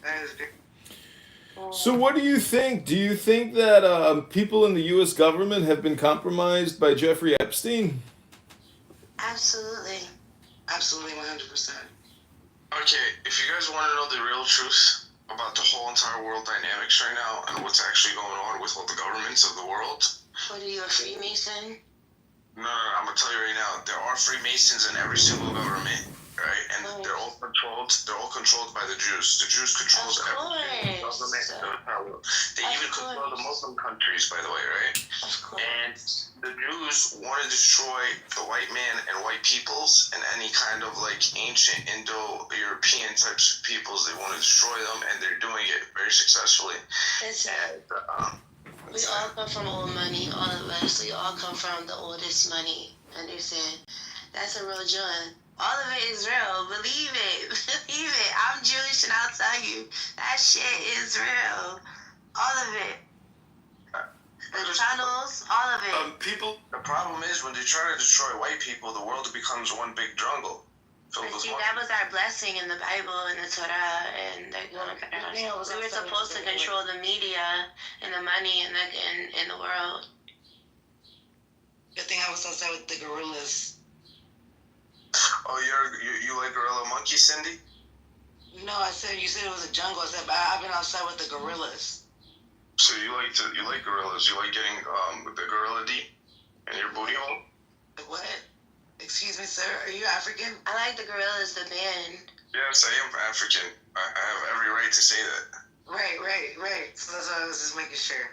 That is good. So what do you think? Do you think that people in the U.S. government have been compromised by Jeffrey Epstein? Absolutely. Absolutely, 100%. Okay, if you guys want to know the real truth about the whole entire world dynamics right now and what's actually going on with all the governments of the world. What are you, a Freemason? No, I'm gonna tell you right now, there are Freemasons in every single government, right? And they're all controlled by the Jews. The Jews control every government in the entire world. They even control the Muslim countries, by the way, right? Of course. And the Jews want to destroy the white man and white peoples and any kind of like ancient Indo-European types of peoples. They want to destroy them, and they're doing it very successfully. We all come from old money, all of us. We all come from the oldest money. Understand? That's a real joy. All of it is real. Believe it. Believe it. I'm Jewish and I'll tell you. That shit is real. All of it. The tunnels, all of it. The problem is when they try to destroy white people, the world becomes one big jungle. But see, that was our blessing in the Bible and the Torah and the we were supposed to control the media and the money in the world. Good thing I was outside with the gorillas. Oh, you like gorilla monkey, Cindy? No, you said it was a jungle. I said, but I've been outside with the gorillas. So you like gorillas? You like getting with the gorilla D in your booty hole? What? Excuse me, sir. Are you African? I like the Gorillas, the band. Yes, I am African. I have every right to say that. Right. So that's why I was just making sure.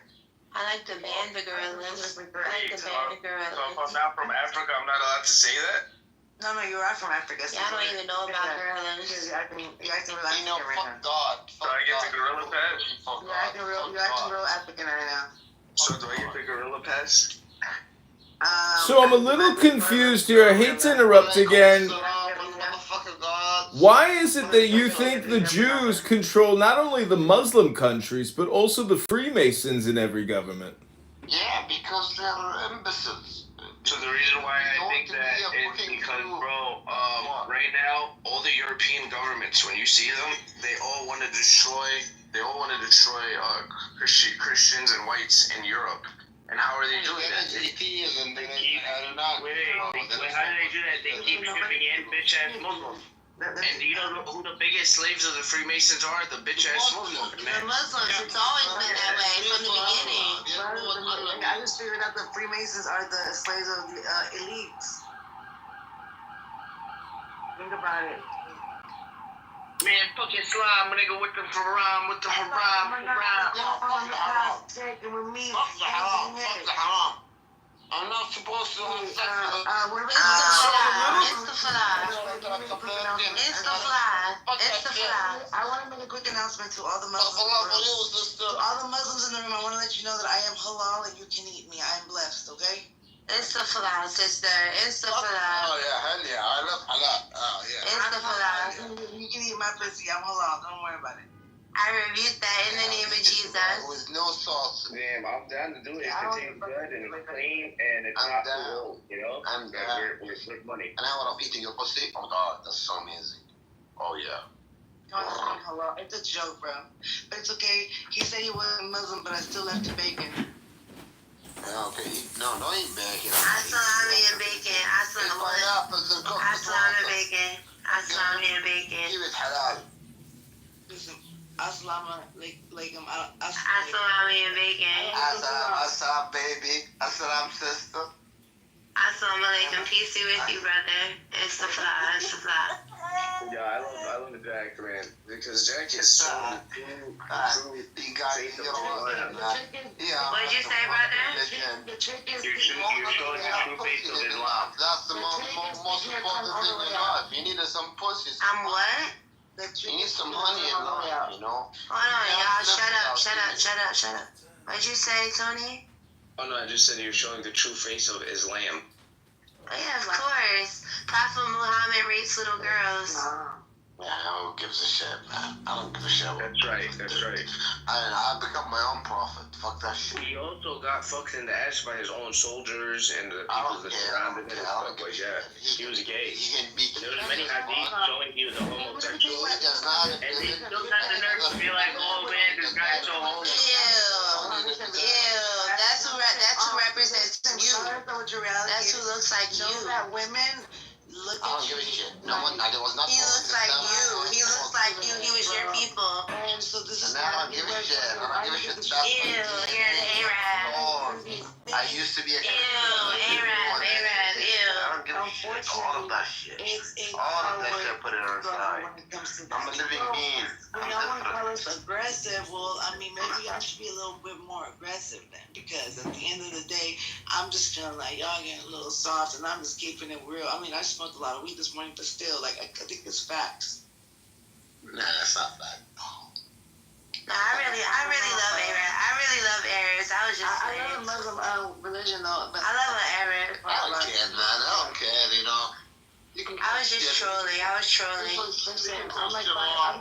I like the band, the Gorillas. I like the band, the Gorillas. So if I'm not from Africa, I'm not allowed to say that? No, you are from Africa. Yeah, I don't even know about gorillas. You're acting real African right now. God. Do I get the gorilla pass? You're acting real African right now. So do I get the gorilla pass? So I'm a little confused here. I hate to interrupt again. Why is it that you think the Jews control not only the Muslim countries, but also the Freemasons in every government? Yeah, because they're imbeciles. So the reason why I think that is because, bro, right now, all the European governments, when you see them, they all want to destroy Christians and whites in Europe. And how are they doing that? How do they do that? They keep shipping in bitch-ass Muslims. And do you know who the biggest slaves of the Freemasons are? The bitch-ass Muslims, man. The Muslims, it's always been that way from the beginning. I just figured out the Freemasons are the slaves of the elites. Think about it. Man, fucking slime, nigga, with the haram. Fuck the haram. I'm not supposed to have sex with I want to make a quick announcement to all the Muslims. To all the Muslims in the room, I want to let you know that I am halal and you can eat me. I am blessed, okay? Istighfar, sister. Istighfar. Oh, yeah, hell yeah. I love halal. Oh, yeah. Istighfar. You can eat my pussy. I'm halal. Don't worry about it. I rebuke that in the name of Jesus. With no sauce. Damn, I'm down to do it. It tastes good and it's clean and it's not too old, you know? I'm down. We're slick money. And I want to eat your pussy. Oh, God, that's so amazing. Oh, yeah. Halal. It's a joke, bro. But it's okay. He said he wasn't Muslim, but I still left the bacon. Yeah, okay. No, don't eat bacon. Salami and bacon. Salami bacon. Salami and bacon. Give it halal. Listen, Assalamu alaikum. Salami and bacon. Assalam, baby. Assalam, sister. Assalamu alaikum. Peace be with you, brother. Istighfar. Yeah, I love Jack, man, because Jack is so true. What'd you say, brother? The trick is you're showing the true face of Islam. That's the most important thing in life. You need some pussies. I'm what? You need some honey in life, you know? Hold on, y'all. Shut up. What'd you say, Tony? Oh, no, I just said you're showing the true face of Islam. Oh, yeah, of course. Prophet Muhammad rapes little girls. who gives a shit, man? I don't give a shit. That's right. I become my own prophet. Fuck that shit. He also got fucked in the ass by his own soldiers and the people that surrounded him and stuff like that. He was gay. There was many hadiths showing he was a homosexual. And he still got the nerve to be like, oh man, this guy's so homosexual. Ew. That's who represents you. That's who looks like you. That women look I don't give a shit. No one, I was not. He looks like you. He looks like you. He was your people. And so this is. I don't give a shit. I don't give a shit. Ew, you're an Arab. I used to be a. Ew, Arab. Ew. I don't give a shit. All of that shit. All of that shit. Put it on the side. I'm a living being. When y'all want to call us aggressive, well, I mean, maybe I should be a little bit more aggressive then, because at the end of the day, I'm just feeling like y'all getting a little soft, and I'm just keeping it real. I mean, I smoked a lot of weed this morning, but still, like, I think it's facts. Nah, that's not fact. No, I really love Arab. I really love Arabs. I was just I love the Muslim religion, though. But I love an Arab. I don't care, man. I don't care, you know. I was just trolling. Listen, I'm like $500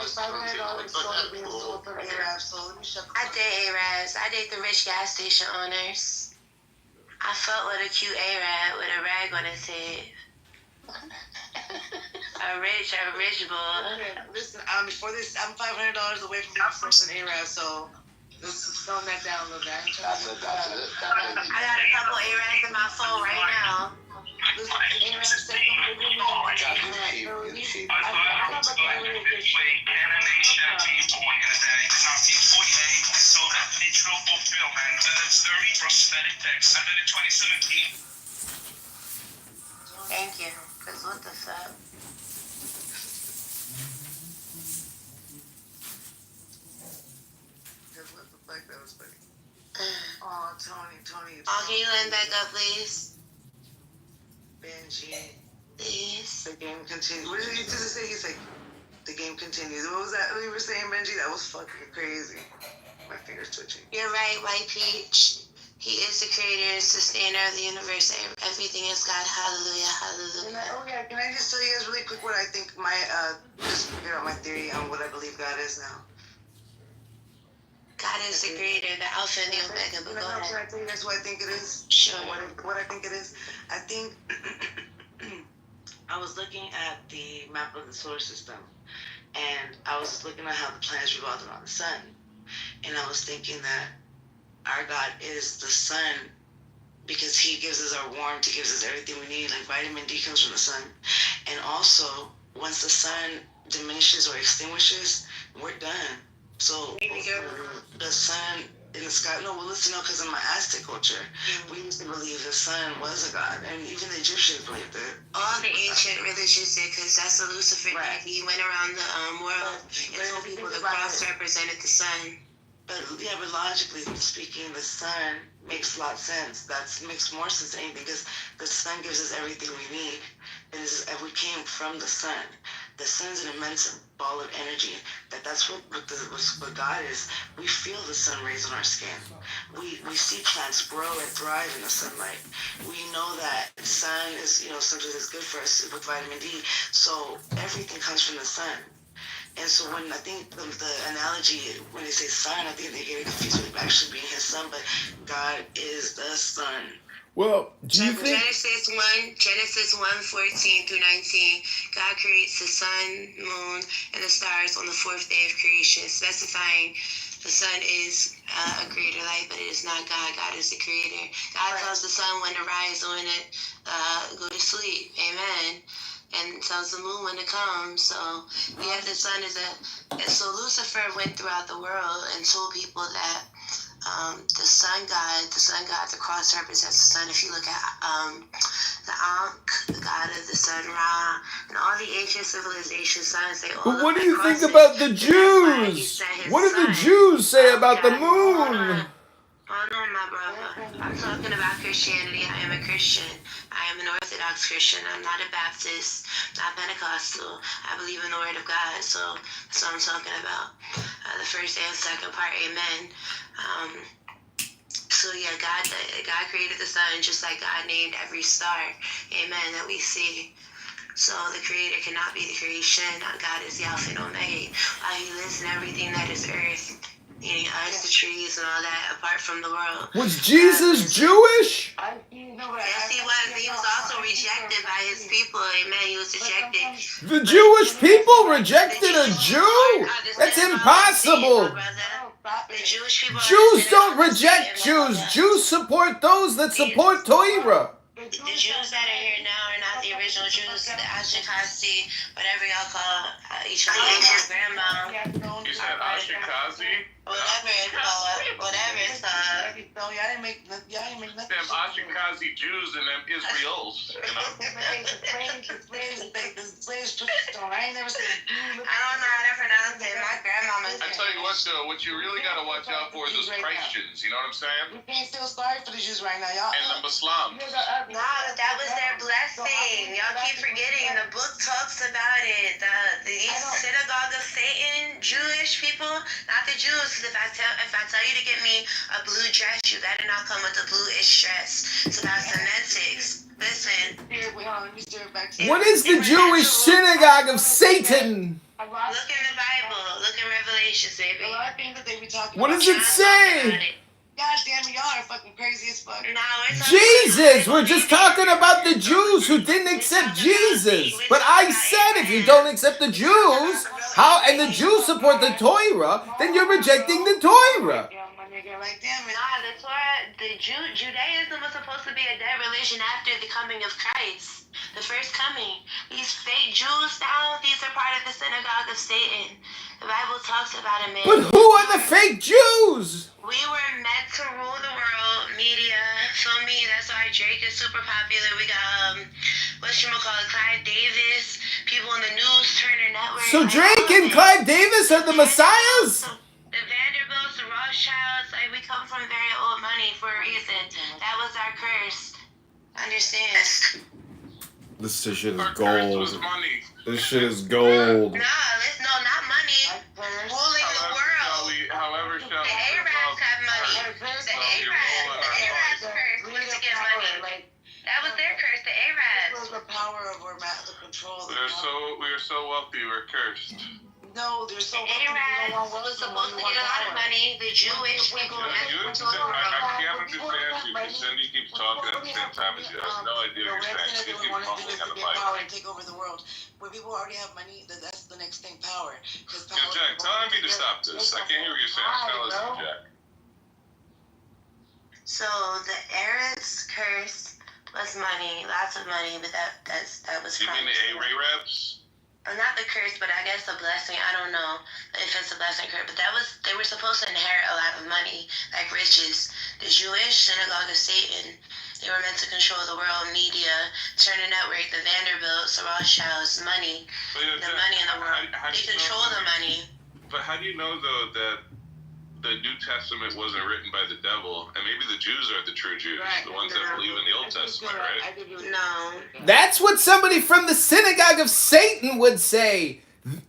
short of being sold for Arabs, so let me shut the I date Arabs. I date the rich gas station owners. I fuck with a cute Arab with a rag on his head. A rich boy. Listen, for this, I'm $500 away from being first an Arab, so let's tone that down a little bit. That's it. I got a couple Arabs in my phone right now. Listen, Arab said something to me. Thank you. Cause what the fuck? What the fuck? That was funny. Oh, Tony. Oh, can you land back up, please? Benji. Please. The game continues. What did he just say? He's like, the game continues. What was that we were saying, Benji? That was fucking crazy. My finger's twitching. You're right, White Peach. He is the creator and sustainer of the universe. Everything is God. Hallelujah. Can I just tell you guys really quick what I think just figure out my theory on what I believe God is now? God is the creator, the Alpha and the Omega. But go ahead. Can I tell you guys what I think it is? Sure. What I think it is? I think I was looking at the map of the solar system, and I was looking at how the planets revolve around the sun, and I was thinking that our God is the sun because he gives us our warmth, he gives us everything we need, like vitamin D comes from the sun. And also, once the sun diminishes or extinguishes, we're done. So the sun in the sky, because in my Aztec culture, we used to believe the sun was a god, and even the Egyptians believed it. All the ancient religions did, because that's the Lucifer. Right. He went around the world and told people the cross represented the sun. But logically speaking, the sun makes a lot of sense. That makes more sense than anything because the sun gives us everything we need. And we came from the sun. The sun's an immense ball of energy. That's what God is. We feel the sun rays on our skin. We see plants grow and thrive in the sunlight. We know that the sun is something that's good for us with vitamin D. So everything comes from the sun. And so when I think the analogy, when they say sun, I think they get confused with actually being his son, but God is the sun. Well, do you think... Genesis 1:14 through 19, God creates the sun, moon, and the stars on the fourth day of creation, specifying the sun is a creator light, but it is not God. God is the creator. God tells the sun when to rise or when to go to sleep. Amen. And tells the moon when to come. So the sun is so Lucifer went throughout the world and told people that the sun god, the cross represents the sun. If you look at the Ankh, the god of the sun, Ra, and all the ancient civilizations, suns, they all. But what do you think about the Jews? What do the Jews say about the moon? Oh no, my brother. I'm talking about Christianity. I am a Christian. I am an Orthodox Christian. I'm not a Baptist, not Pentecostal. I believe in the Word of God. So that's what I'm talking about. The first and second part, amen. God created the sun just like God named every star, amen, that we see. So the creator cannot be the creation. God is the Alpha and Omega. He lives in everything that is earth. Earth, the trees, and all that, apart from the world. Was Jesus Jewish? Yes, he was. He was also rejected by his people. Amen. He was rejected. The Jewish people rejected a Jew? That's impossible. The Jewish people Jews don't reject Jews. Jews support those that support Torah. The Jews that are here now are not the original Jews. The Ashkenazi, whatever y'all call each other, your grandma. You said Ashkenazi? Whatever it's called. Whatever it's called. No, y'all didn't make nothing. Them Ashkenazi Jews and them Israels. You know? I ain't never seen I don't know how to pronounce it. My grandmama. I tell you what, though, what you really got to watch out for is those Christians. You know what I'm saying? We can't feel sorry for the Jews right now, y'all. And the Muslims. No, that was their blessing. Y'all keep forgetting. The book talks about it. The synagogue of Satan, Jewish people, not the Jews. If I tell you to get me a blue dress, you better not come with a bluish dress. It's about semantics. Listen. What is the Jewish synagogue of Satan? Look in the Bible. Look in Revelations, baby. A lot of things that they be talking What about. does it say? God damn it, y'all are fucking crazy as fuck. Jesus! We're just talking about the Jews who didn't accept Jesus. But I said if you don't accept the Jews, and the Jews support the Torah, then you're rejecting the Torah. Judaism was supposed to be a dead religion after the coming of Christ, the first coming. These fake Jews now, these are part of the synagogue of Satan. The Bible talks about it, man. But who are the fake Jews? We were meant to rule the world, media. Feel me? That's why Drake is super popular. We got Clive Davis, people in the news, Turner Network. So Drake and Clive Davis are the messiahs? The Vanderbilts, the Rothschilds, we come from very old money for a reason. That was our curse. Understand? This shit is gold. This shit is gold. No, not money. Ruling the world. However, the Arabs have money. The Arabs curse was to get money. That was their curse, the Arabs. The power of the control. We are so wealthy, we're cursed. No, they're so wealthy. The Arabs was supposed to get a lot of money. The Jewish people were meant to control the world. I can't understand you because Cindy keeps talking at the same time as you. I have no idea what you're saying. She keeps fumbling on the mic. Power and take over the world. When people already have money, that's the next thing. Power. Jack, tell me to stop this. I can't hear what you're saying. I'm trying to listen to Jack. So the Arabs curse was money, lots of money, but that was. You mean the Arabs? Not the curse, but I guess a blessing. I don't know if it's a blessing curse, but they were supposed to inherit a lot of money, like riches. The Jewish synagogue of Satan, they were meant to control the world, media, Turner Network, the Vanderbilts, the Rothschilds, money, the money in the world. They control the money. But how do you know though that the New Testament wasn't written by the devil, and maybe the Jews are the true Jews, the ones that believe in the Old Testament, right? No. That's what somebody from the synagogue of Satan would say.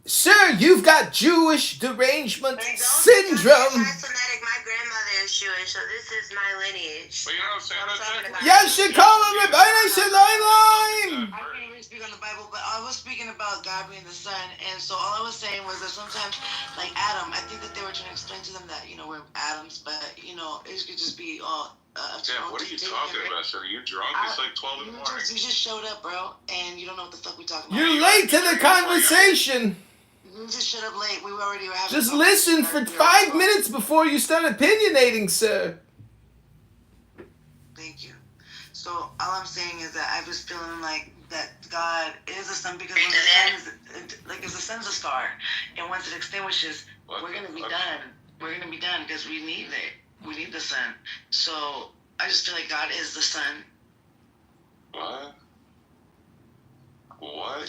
Sir, you've got Jewish derangement syndrome. My grandmother is Jewish, so this is my lineage. But you know what I'm saying? Yashikola Rebbeinu Shalom. I can't really speak on the Bible, but I was speaking about God being the Son, and so all I was saying was that sometimes, like Adam, I think that they were trying to explain to them that, we're atoms, but, it could just be all... Damn, what are you talking about, sir? Are you drunk? It's like 12 in the morning. You just showed up, bro, and you don't know what the fuck we talking about. You're late to the conversation. You just showed up late. We were already having... Just listen for 5 minutes before you start opinionating, sir. Thank you. So all I'm saying is that I was feeling like that God is the sun because when the sun is, like if the sun's a star, and once it extinguishes, we're gonna be done. We're gonna be done because we need it. We need the sun. So I just feel like God is the sun. What? What? The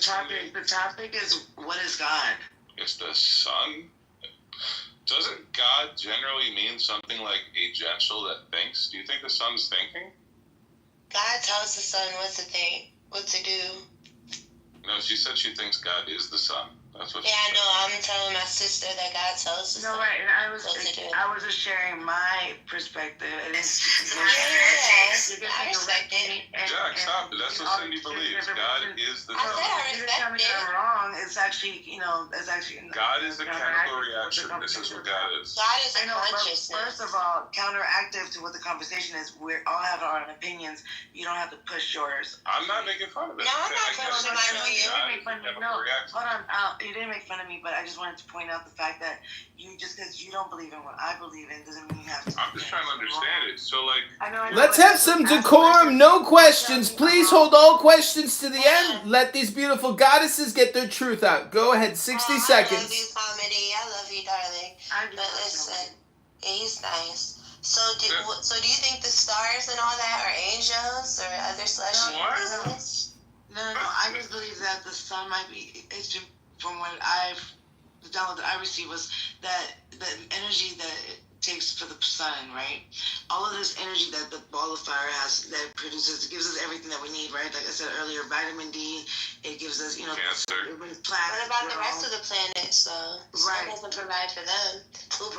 topic is, what is God? It's the sun? Doesn't God generally mean something like a gentle that thinks? Do you think the sun's thinking? God tells the sun what to think, what to do. No, she said she thinks God is the sun. That's what she I said. know. I'm telling my sister that God tells the sun. No, right, and I was just sharing my perspective. I respect it. right? Jack, stop it. That's what Cindy believes. God is the I said I You're respect telling me it. I'm wrong. It's actually, it's actually. God is a chemical reaction. This is what God is. God is a I know, but consciousness. first of all, counteractive to what the conversation is, we all have our own opinions. You don't have to push yours. I'm not making fun of it. No, I'm not I guess pushing mine on you. You didn't make fun of me. No, reaction. hold on. You didn't make fun of me, but I just wanted to point out the fact that just because you don't believe in what I believe in doesn't mean you have to. I'm just trying to understand it. So, like, I know, Let's have some decorum. No questions. Please hold all questions to the end. Let these beautiful goddesses get their truth out. Go ahead. 60 I love seconds. you, Comedy. I love you, darling. But listen, he's nice. So do you think the stars and all that are angels or other celestial beings? No. I just believe that the sun might be. It's just from what the download that I received was that the energy that it takes for the sun, right? All of this energy that the ball of fire has, that produces, it gives us everything that we need, right? Like I said earlier, vitamin D. It gives us, What about the rest of the planets, though? The sun doesn't provide for them. Who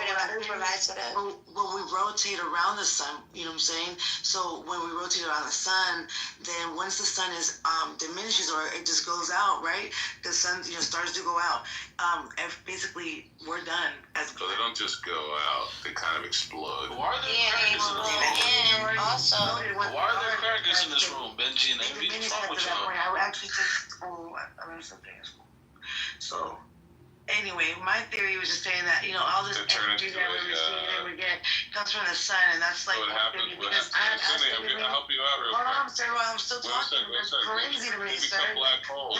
provides for them? Well, we rotate around the sun, you know what I'm saying? So when we rotate around the sun, then once the sun is diminishes or it just goes out, right? The sun, stars do go out. Basically, we're done. So they don't just go out; they kind of explode. Why are there crackers in this room? And also, why are there crackers in this room, Benji and Amy? What's wrong with y'all? I would actually take school. I learned something in school. So, anyway, my theory was just saying that all this energy that we're receiving and we get comes from the sun, and that's like. What happened? I'll help you out real quick. Hold on, sir. Well, I'm still talking. It's crazy to me, sir. Black holes.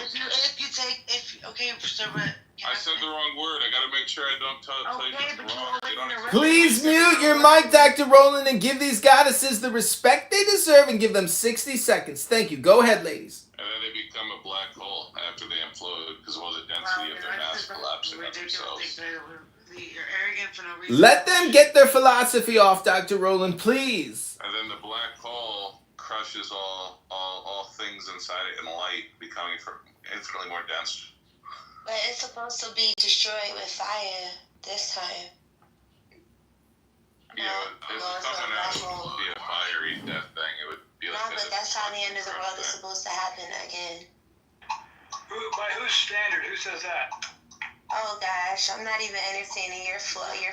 Sir, but. I said the wrong word. I gotta make sure I don't tell you it's wrong. Please mute your mic, Dr. Roland, and give these goddesses the respect they deserve and give them 60 seconds. Thank you. Go ahead, ladies. And then they become a black hole after they implode because of all the density of their mass collapsing on themselves. You're arrogant for no reason. Let them get their philosophy off, Dr. Roland, please. And then the black hole crushes all things inside it in light, becoming infinitely more dense. But it's supposed to be destroyed with fire this time. Yeah, if it's coming out, it would be a fiery death thing. It would be like No, but that's how the end of the world is supposed to happen again. By whose standard? Who says that? Oh gosh, I'm not even entertaining your folly.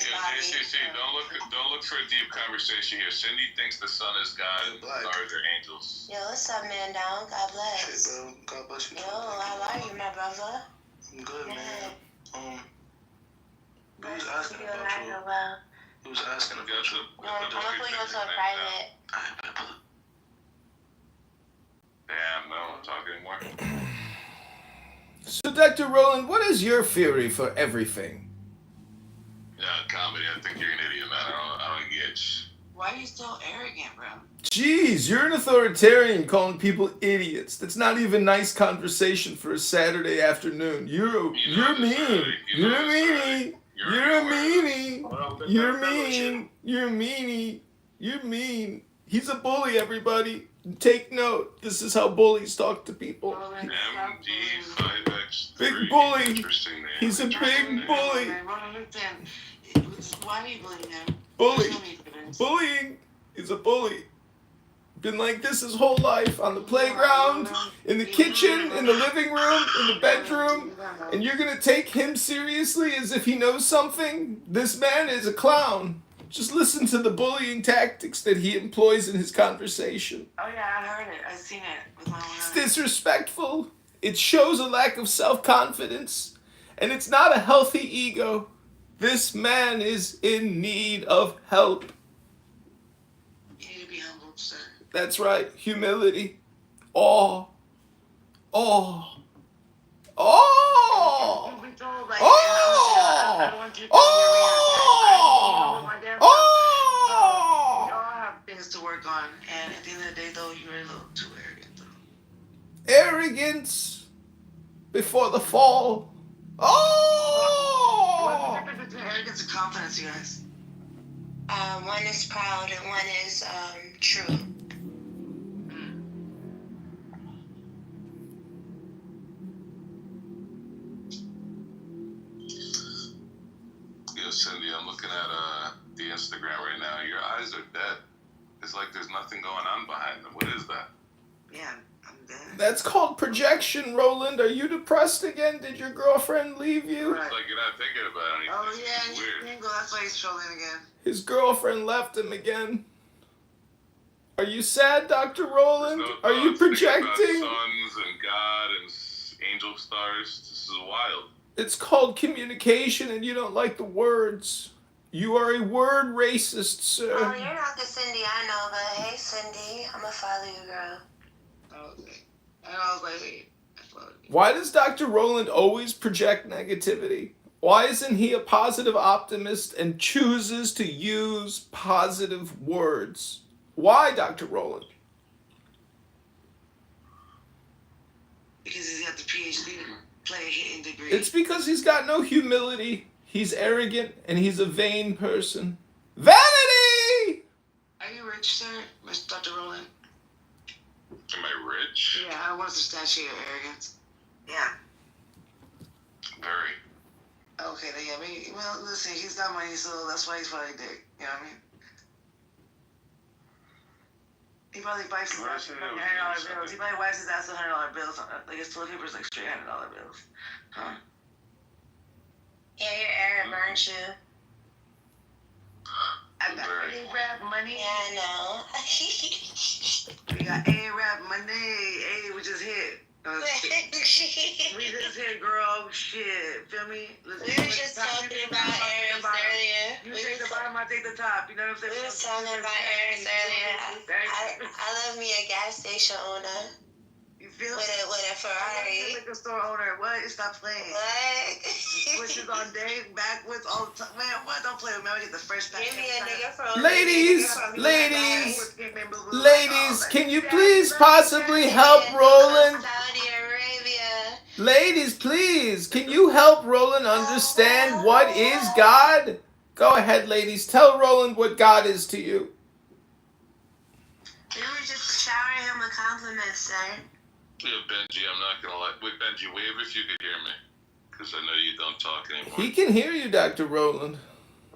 Don't look for a deep conversation here. Cindy thinks the sun is God and the stars are angels. Yo, what's up, man down? God bless. Hey, bro. God bless you. Yo, how are you, my brother? I'm good, man. Who was asking You about you? well? Who was asking about you? I'm gonna put you into a private. Damn, no, I don't talk anymore. So, Dr. Roland, what is your theory for everything? Yeah, comedy. I think you're an idiot, man. I don't get you. Why are you so arrogant, bro? Jeez, you're an authoritarian calling people idiots. That's not even nice conversation for a Saturday afternoon. You're mean. You're a meanie. You're meanie. You're mean. He's a bully, everybody. Take note. This is how bullies talk to people. MD5X3. Big bully. Interesting name. He's a big bully. Why are you bullying him? Bully. Bullying. He's a bully. Been like this his whole life, on the playground, in the kitchen, in the living room, in the bedroom, and you're gonna take him seriously as if he knows something? This man is a clown. Just listen to the bullying tactics that he employs in his conversation. Oh yeah, I heard it. I've seen it with my own eyes. It's disrespectful. It shows a lack of self-confidence, and it's not a healthy ego. This man is in need of help. You need to be humble, sir. That's right. Humility. Awe. Awe. Awe. You've been told, like, Oh! I want you to Oh! We all have things to work on, and at the end of the day, though, you're a little too arrogant, though. Arrogance before the fall. Oh! What's the difference between arrogance and confidence, you guys? One is proud and one is true. Yo, Cindy, I'm looking at the Instagram right now. Your eyes are dead. It's like there's nothing going on behind them. What is that? Yeah, I'm dead. That's called projection, Roland. Are you depressed again? Did your girlfriend leave you? It's like you're not thinking about anything. Oh yeah, It's weird. Single. That's why he's trolling again. His girlfriend left him again. Are you sad, Dr. Roland? Are you projecting? About suns and God and angel stars. This is wild. It's called communication, and you don't like the words. You are a word racist, sir. Oh, you're not the Cindy I know, but hey, Cindy, I'm gonna follow you, girl. And I was like, wait, I followed you. Why does Dr. Roland always project negativity? Why isn't he a positive optimist and chooses to use positive words? Why, Dr. Roland? Because he's got the PhD to play a hidden degree. It's because he's got no humility. He's arrogant, and he's a vain person. Vanity! Are you rich, sir, Mr. Dr. Roland? Am I rich? Yeah, I want to statue of arrogance. Yeah. Very. Okay, then yeah, maybe, well, listen, he's got money, so that's why he's probably dick. You know what I mean? He probably buys his ass with $100 bills. He probably wipes his ass with $100 bills. Like his toilet paper's like straight $100 bills. Huh? Yeah, your arrogant, aren't you? I got A-Rap money. Yeah, I know. We got A-Rap money. A, we just hit. We just hit, girl. Shit. Feel me? We were just talking about errands earlier. You take the bottom, I take the top. You know what I'm saying? We were talking about errands earlier. I love me a gas station owner. You feel with a Ferrari. Liquor store owner. What? Stop playing. What? Switches on day, backwards all the time. Man, what? Don't play with me. I get the fresh pack. Give me a nigga from Ladies, can you please possibly help Roland? Saudi Arabia. Ladies, please, can you help Roland understand what is God? Go ahead, ladies. Tell Roland what God is to you. We were just showering him with compliments, sir. Yeah, Benji, I'm not gonna lie. Wait, Benji, wave if you could hear me, because I know you don't talk anymore. He can hear you, Dr. Roland.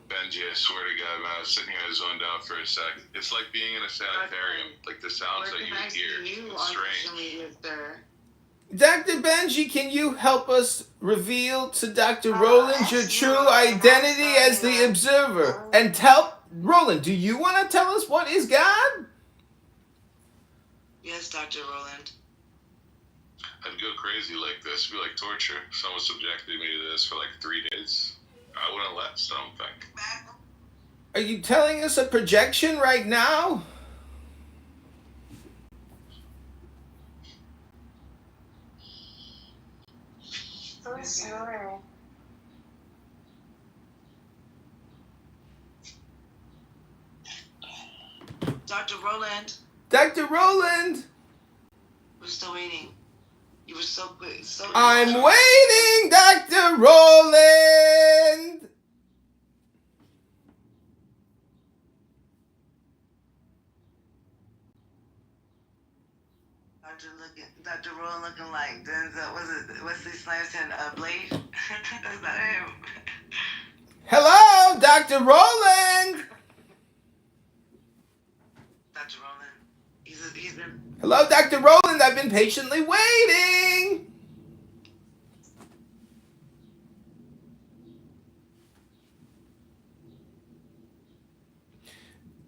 Benji, I swear to God, man, I was sitting here, I zoned out for a sec. It's like being in a sanitarium. Like the sounds that you would hear. It's strange. Dr. Benji, can you help us reveal to Dr. Roland your true identity as the observer? And tell Roland, do you want to tell us what is God? Yes, Dr. Roland. I'd go crazy like this. It'd be like torture. Someone subjected me to this for like 3 days. I wouldn't last, I don't think. Are you telling us a projection right now? Who's snoring? Dr. Roland. Dr. Roland! We're still waiting. You were so quick. I'm waiting, Dr. Roland! Dr. Roland looking like Denzel. Was it Wesley Snipes and Blade? That's not him. Hello, Dr. Roland! Dr. Roland. He's been. Hello, Dr. Roland. I've been patiently waiting.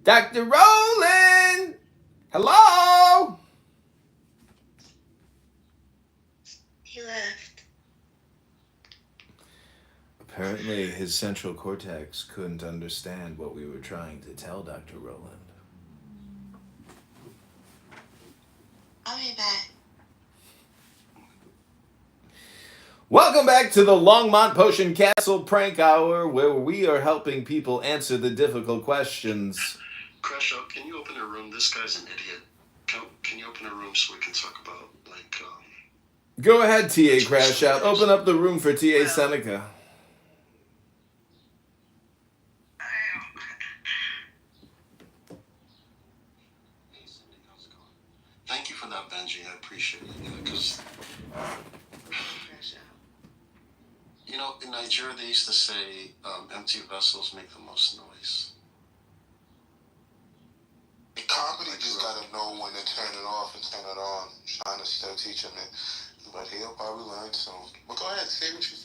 Dr. Roland! Hello? He left. Apparently, his central cortex couldn't understand what we were trying to tell Dr. Roland. I'll be back. Welcome back to the Longmont Potion Castle Prank Hour, where we are helping people answer the difficult questions. Crash Out, can you open a room? This guy's an idiot. Can you open a room so we can talk about, Go ahead, T.A. Crash Out. Open up the room for T.A. Seneca. Thank you for that, Benji. I appreciate it. Because, you know, in Nigeria, they used to say empty vessels make the most noise. Comedy just gotta know when to turn it off off and turn it on. Trying to still teach him it. But he'll probably learn soon. But go ahead, say what you...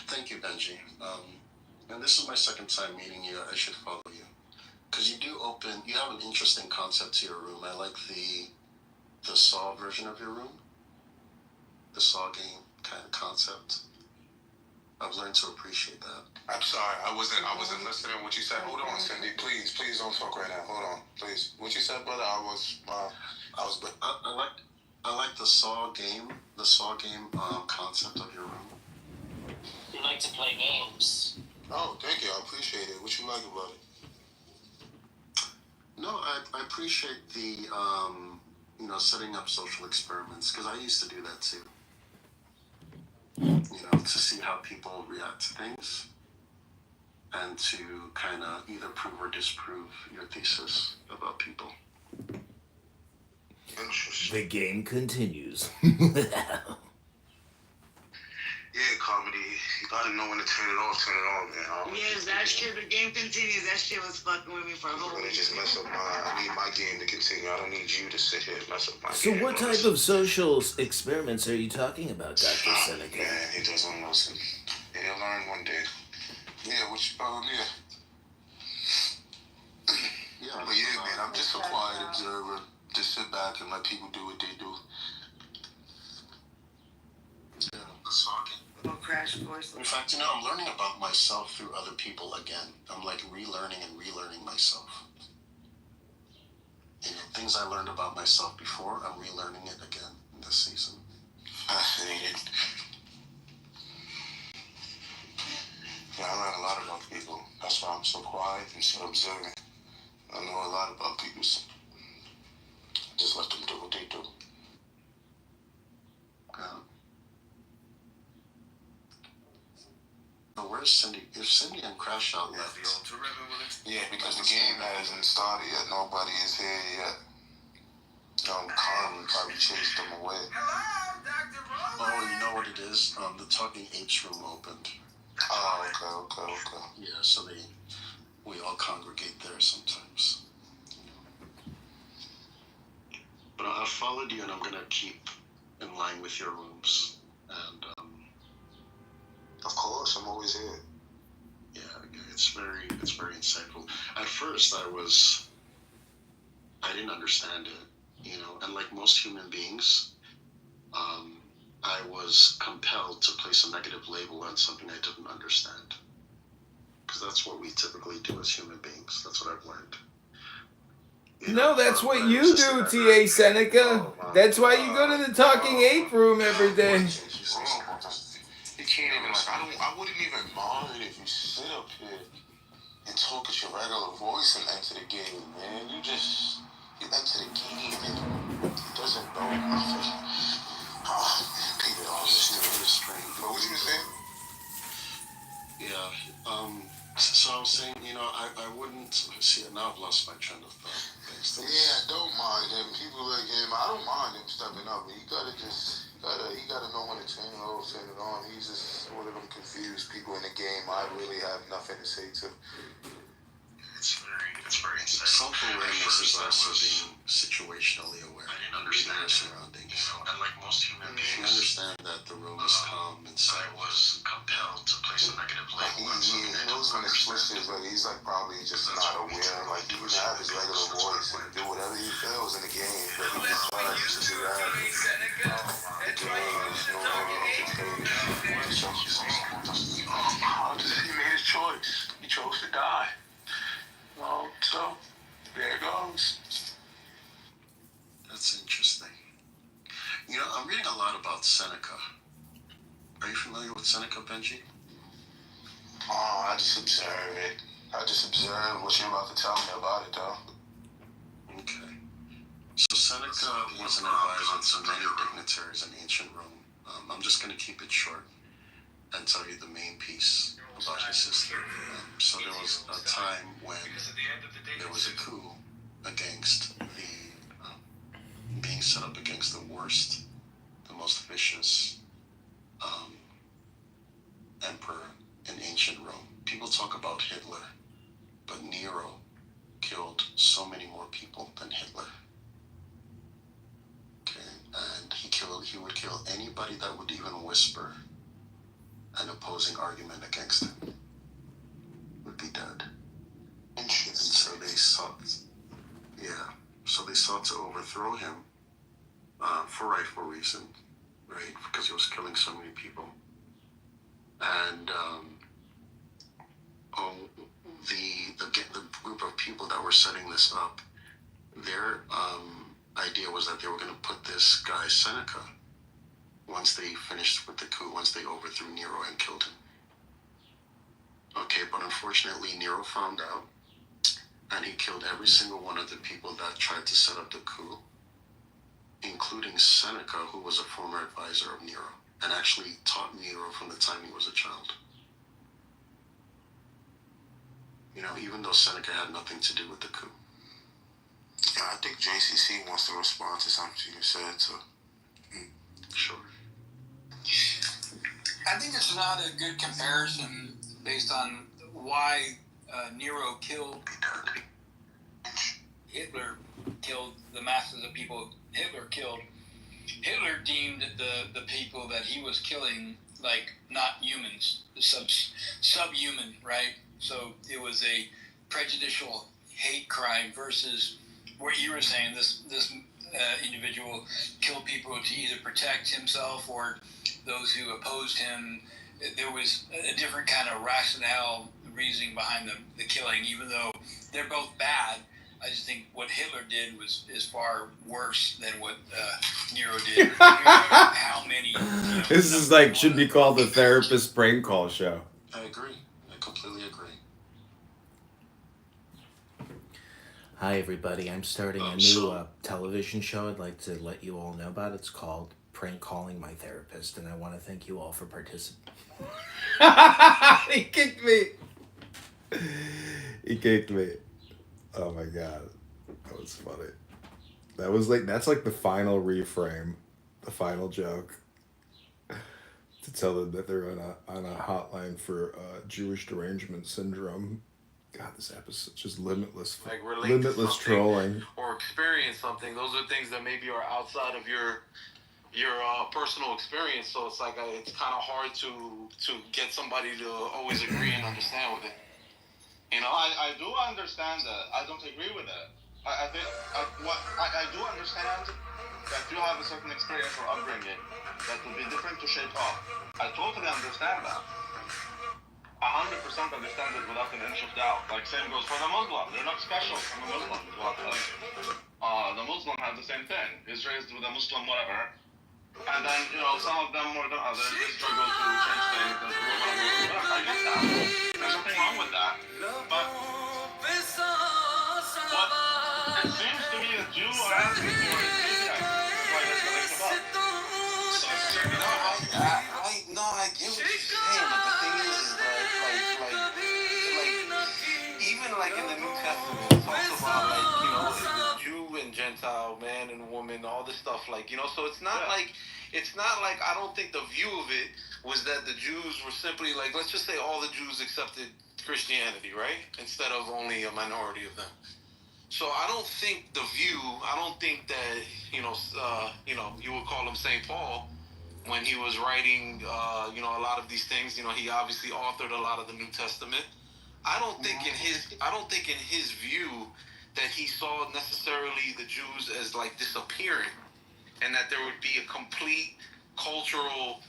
Thank you, Benji. And this is my second time meeting you. I should follow you. Because you have an interesting concept to your room. I like the Saw version of your room. The Saw game kind of concept. I've learned to appreciate that. I'm sorry, I wasn't listening to what you said. Hold on, Cindy, please don't talk right now. Hold on, please. What you said, brother? I like the Saw game concept of your room. You like to play games. Oh, thank you. I appreciate it. What you like about it? No, I appreciate the setting up social experiments, because I used to do that too. To see how people react to things, and to kind of either prove or disprove your thesis about people. The game continues. Yeah, comedy. You gotta know when to turn it off, man. Yes, that's true. The game continues. That shit was fucking with me for a whole week. Just mess up I need my game to continue. I don't need you to sit here and mess up my So game. what type of social experiments are you talking about, Dr. Seneca? Man, he doesn't listen. And he'll learn one day. Yeah, but yeah, man, I'm just a quiet observer. Just sit back and let people do what they do. Yeah, the Saw game. Crash course. In fact, I'm learning about myself through other people again. I'm like relearning myself. Things I learned about myself before, I'm relearning it again in this season. Fascinated. Yeah, I learn a lot about people. That's why I'm so quiet and so observant. I know a lot about people. Just let them do what they do. Where's Cindy? If Cindy and Crash Out left. Yeah, because the game hasn't started yet. Nobody is here yet. Carmen probably chased them away. Oh, you know what it is? The Talking Apes room opened. Oh, okay. Yeah, so we all congregate there sometimes. But I've followed you, and I'm gonna keep in line with your rooms. And of course, I'm always here. Yeah, it's very insightful. At first, I didn't understand it, and like most human beings, I was compelled to place a negative label on something I didn't understand. Because that's what we typically do as human beings. That's what I've learned. No, that's what you do, T.A. Seneca. That's why you go to the Talking Ape room every day. You can't even, I wouldn't even mind if you sit up here and talk at your regular voice and enter the game, man. You enter the game and it doesn't know nothing. People don't understand. What was you saying? Yeah, so I was saying, I wouldn't, see, now I've lost my trend of thought. Yeah, I don't mind him. People like him, I don't mind him stepping up, but he gotta know when to turn it off, turn it on. He's just one of them confused people in the game I really have nothing to say to. It's very insightful. Self-awareness is also being situationally aware. I didn't understand your surroundings. And like most human beings, you understand that the room is calm and so I was compelled to place a negative label on something I knows when it's switches, but he's probably just not aware. Like he can have his regular voice and do whatever he feels in the game, but he just tries to do that. The game is no longer entertaining. He made his choice. He chose to die. So there it goes. That's interesting. I'm reading a lot about Seneca. Are you familiar with Seneca, Benji? Oh, I just observe it. I just observe what you're about to tell me about it, though. Okay. So Seneca was an advisor to many dignitaries in ancient Rome. I'm just going to keep it short and tell you the main piece about his history. So there was a time when there was a coup against being set up against the worst, the most vicious emperor in ancient Rome. People talk about Hitler, but Nero killed so many more people than Hitler. he would kill anybody that would even whisper an opposing argument against him. Would be dead. And so they sought to overthrow him for rightful reason, right? Because he was killing so many people. And the group of people that were setting this up, their idea was that they were going to put this guy Seneca, once they finished with the coup, once they overthrew Nero and killed him. Okay, but unfortunately Nero found out, and he killed every single one of the people that tried to set up the coup, including Seneca, who was a former advisor of Nero, and actually taught Nero from the time he was a child. You know, even though Seneca had nothing to do with the coup. Yeah, I think JCC wants to respond to something you said, so. Sure. I think it's not a good comparison based on why Nero killed Hitler, killed the masses of people Hitler killed. Hitler deemed the people that he was killing like not humans, subhuman, right? So it was a prejudicial hate crime versus what you were saying. This individual killed people to either protect himself or those who opposed him. There was a different kind of rationale, reasoning behind the killing, even though they're both bad. I just think what Hitler did is far worse than what Nero did. How many? This is like should be called the therapist prank call show. I agree. I completely agree. Hi everybody, I'm starting a new television show I'd like to let you all know about. It's called Prank Calling My Therapist, and I want to thank you all for participating. He kicked me. He kicked me. Oh my god. That was funny. That's like the final reframe, the final joke. To tell them that they're on a hotline for Jewish derangement syndrome. God, this episode just limitless trolling. Or experience something. Those are things that maybe are outside of your personal experience. So it's like it's kind of hard to get somebody to always agree and understand with it. You know, I do understand that. I don't agree with that. I think I do understand that you have a certain experience or upbringing that will be different to shape up. I totally understand that. 100% understand it without an inch of doubt. Like same goes for the Muslim. They're not special from the Muslim. The Muslim have the same thing. He's raised with a Muslim whatever. And then, you know, some of them more than others, they struggle to change things and whatever. I get that. There's nothing wrong with that. But what it seems to me that you are asking for is Judaism. That's why that's what it's about. I get what you're saying, but the thing is that, even like in the New Testament, it talks about the Jew and Gentile, man and woman, all this stuff, so it's not like I don't think the view of it was that the Jews were simply let's just say all the Jews accepted Christianity, right? Instead of only a minority of them. So I don't think that, you would call him St. Paul, when he was writing, a lot of these things, he obviously authored a lot of the New Testament. I don't think in his view that he saw necessarily the Jews as disappearing, and that there would be a complete cultural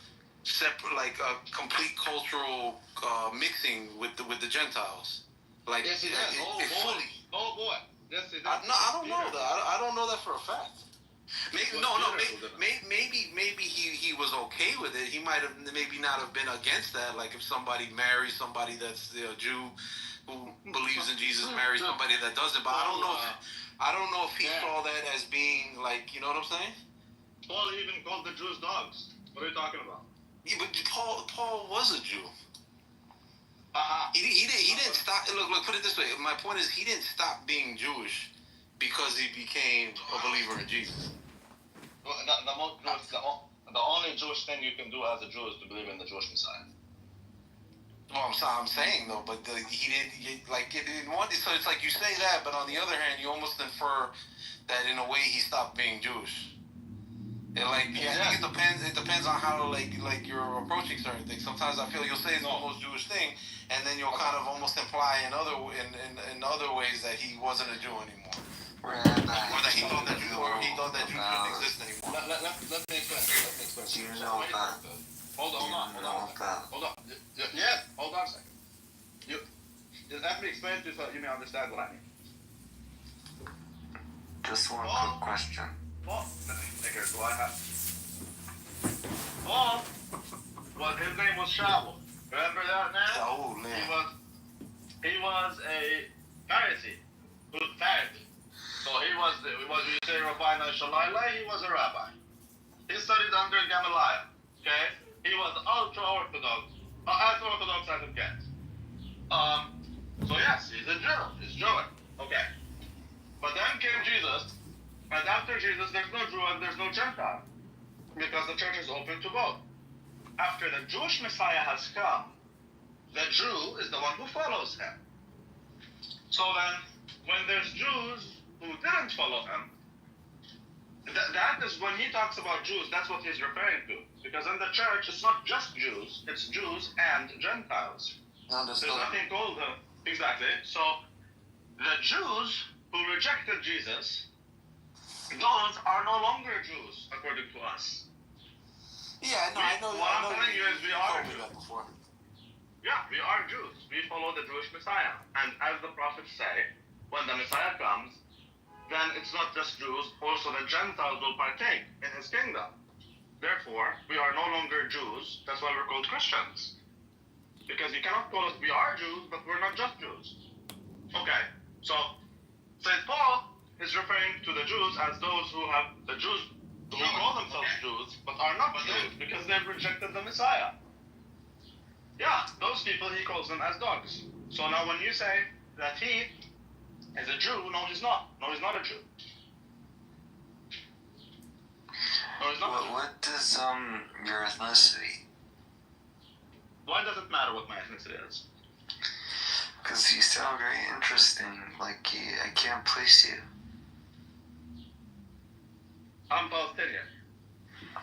mixing with the Gentiles. Yes, he does. Oh boy. Yes, he does. I don't know that. I don't know that for a fact. Maybe he was okay with it. He might have maybe not have been against that. Like if somebody marries somebody that's a Jew who believes in Jesus, marries somebody that doesn't. But I don't know if he saw that as being you know what I'm saying? Paul even called the Jews dogs. What are you talking about? Yeah, but Paul was a Jew. He didn't stop. Look. Put it this way. My point is, he didn't stop being Jewish because he became a believer in Jesus. Well, the only Jewish thing you can do as a Jew is to believe in the Jewish Messiah. Well, I'm saying though, but he didn't want. So it's like you say that, but on the other hand, you almost infer that in a way he stopped being Jewish. I think it depends. It depends on how like you're approaching certain things. Sometimes I feel you'll say it's the most Jewish thing, and then you'll kind of almost imply in other ways that he wasn't a Jew anymore, or that he thought that Jews didn't exist anymore. Let me explain. Do you know that? Hold on a second. Let me explain to you so you may understand what I mean. Just one quick question. Paul, do I have? Paul, well, his name was Shaul. Remember that now? Shaul, man. He was a Pharisee. Good Pharisee. So he was you say Rabbi Shalalai, he was a rabbi. He studied under Gamaliel. Okay? He was ultra-Orthodox. As Orthodox as it gets. So yes, he's a Jew. He's Jewish. Okay. But then came Jesus, and after Jesus, there's no Jew and there's no Gentile, because the church is open to both. After the Jewish Messiah has come, the Jew is the one who follows him. So then, when there's Jews who didn't follow him, that is when he talks about Jews, that's what he's referring to. Because in the church, it's not just Jews, it's Jews and Gentiles. There's nothing called them. Exactly. So, the Jews who rejected Jesus, those are no longer Jews, according to us. Yeah, no, I know. What I'm telling you is we are Jews. Yeah, we are Jews. We follow the Jewish Messiah. And as the prophets say, when the Messiah comes, then it's not just Jews, also the Gentiles will partake in his kingdom. Therefore, we are no longer Jews. That's why we're called Christians. Because you cannot call us, we are Jews, but we're not just Jews. Okay, so St. Paul is referring to the Jews as those who have, the Jews who call themselves Jews, but are not Jews because they've rejected the Messiah. Yeah, those people he calls them as dogs. So now when you say that he is a Jew, no he's not. No, he's not a Jew. No, he's not. What does your ethnicity? Why does it matter what my ethnicity is? Because you sound very interesting. Like, I can't place you. I'm Palestinian.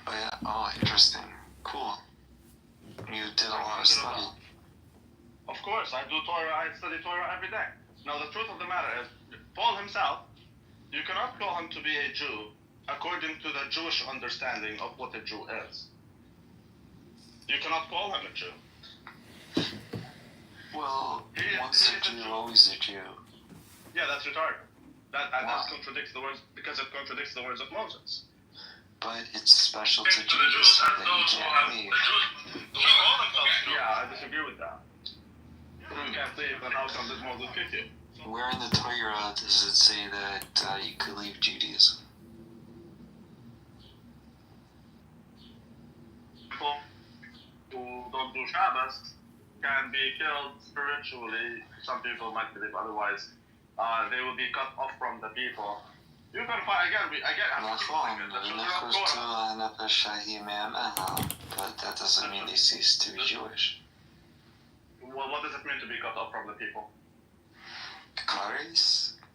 Oh, yeah. Oh, interesting. Cool. You did a lot of study. Of course, I do Torah. I study Torah every day. Now, the truth of the matter is, Paul himself, you cannot call him to be a Jew according to the Jewish understanding of what a Jew is. You cannot call him a Jew. Well, once a Jew, always a Jew. Yeah, that's retarded. That contradicts the words, because it contradicts the words of Moses. But it's special to Jews so that you can't leave. Yeah, I disagree with that. You can't leave, then how come this Moses kicked you? Where in the Torah does it say that you could leave Judaism? People who don't do Shabbos can be killed spiritually. Some people might believe otherwise. They will be cut off from the people. You can find but that doesn't mean they cease to be Jewish. Well, what does it mean to be cut off from the people?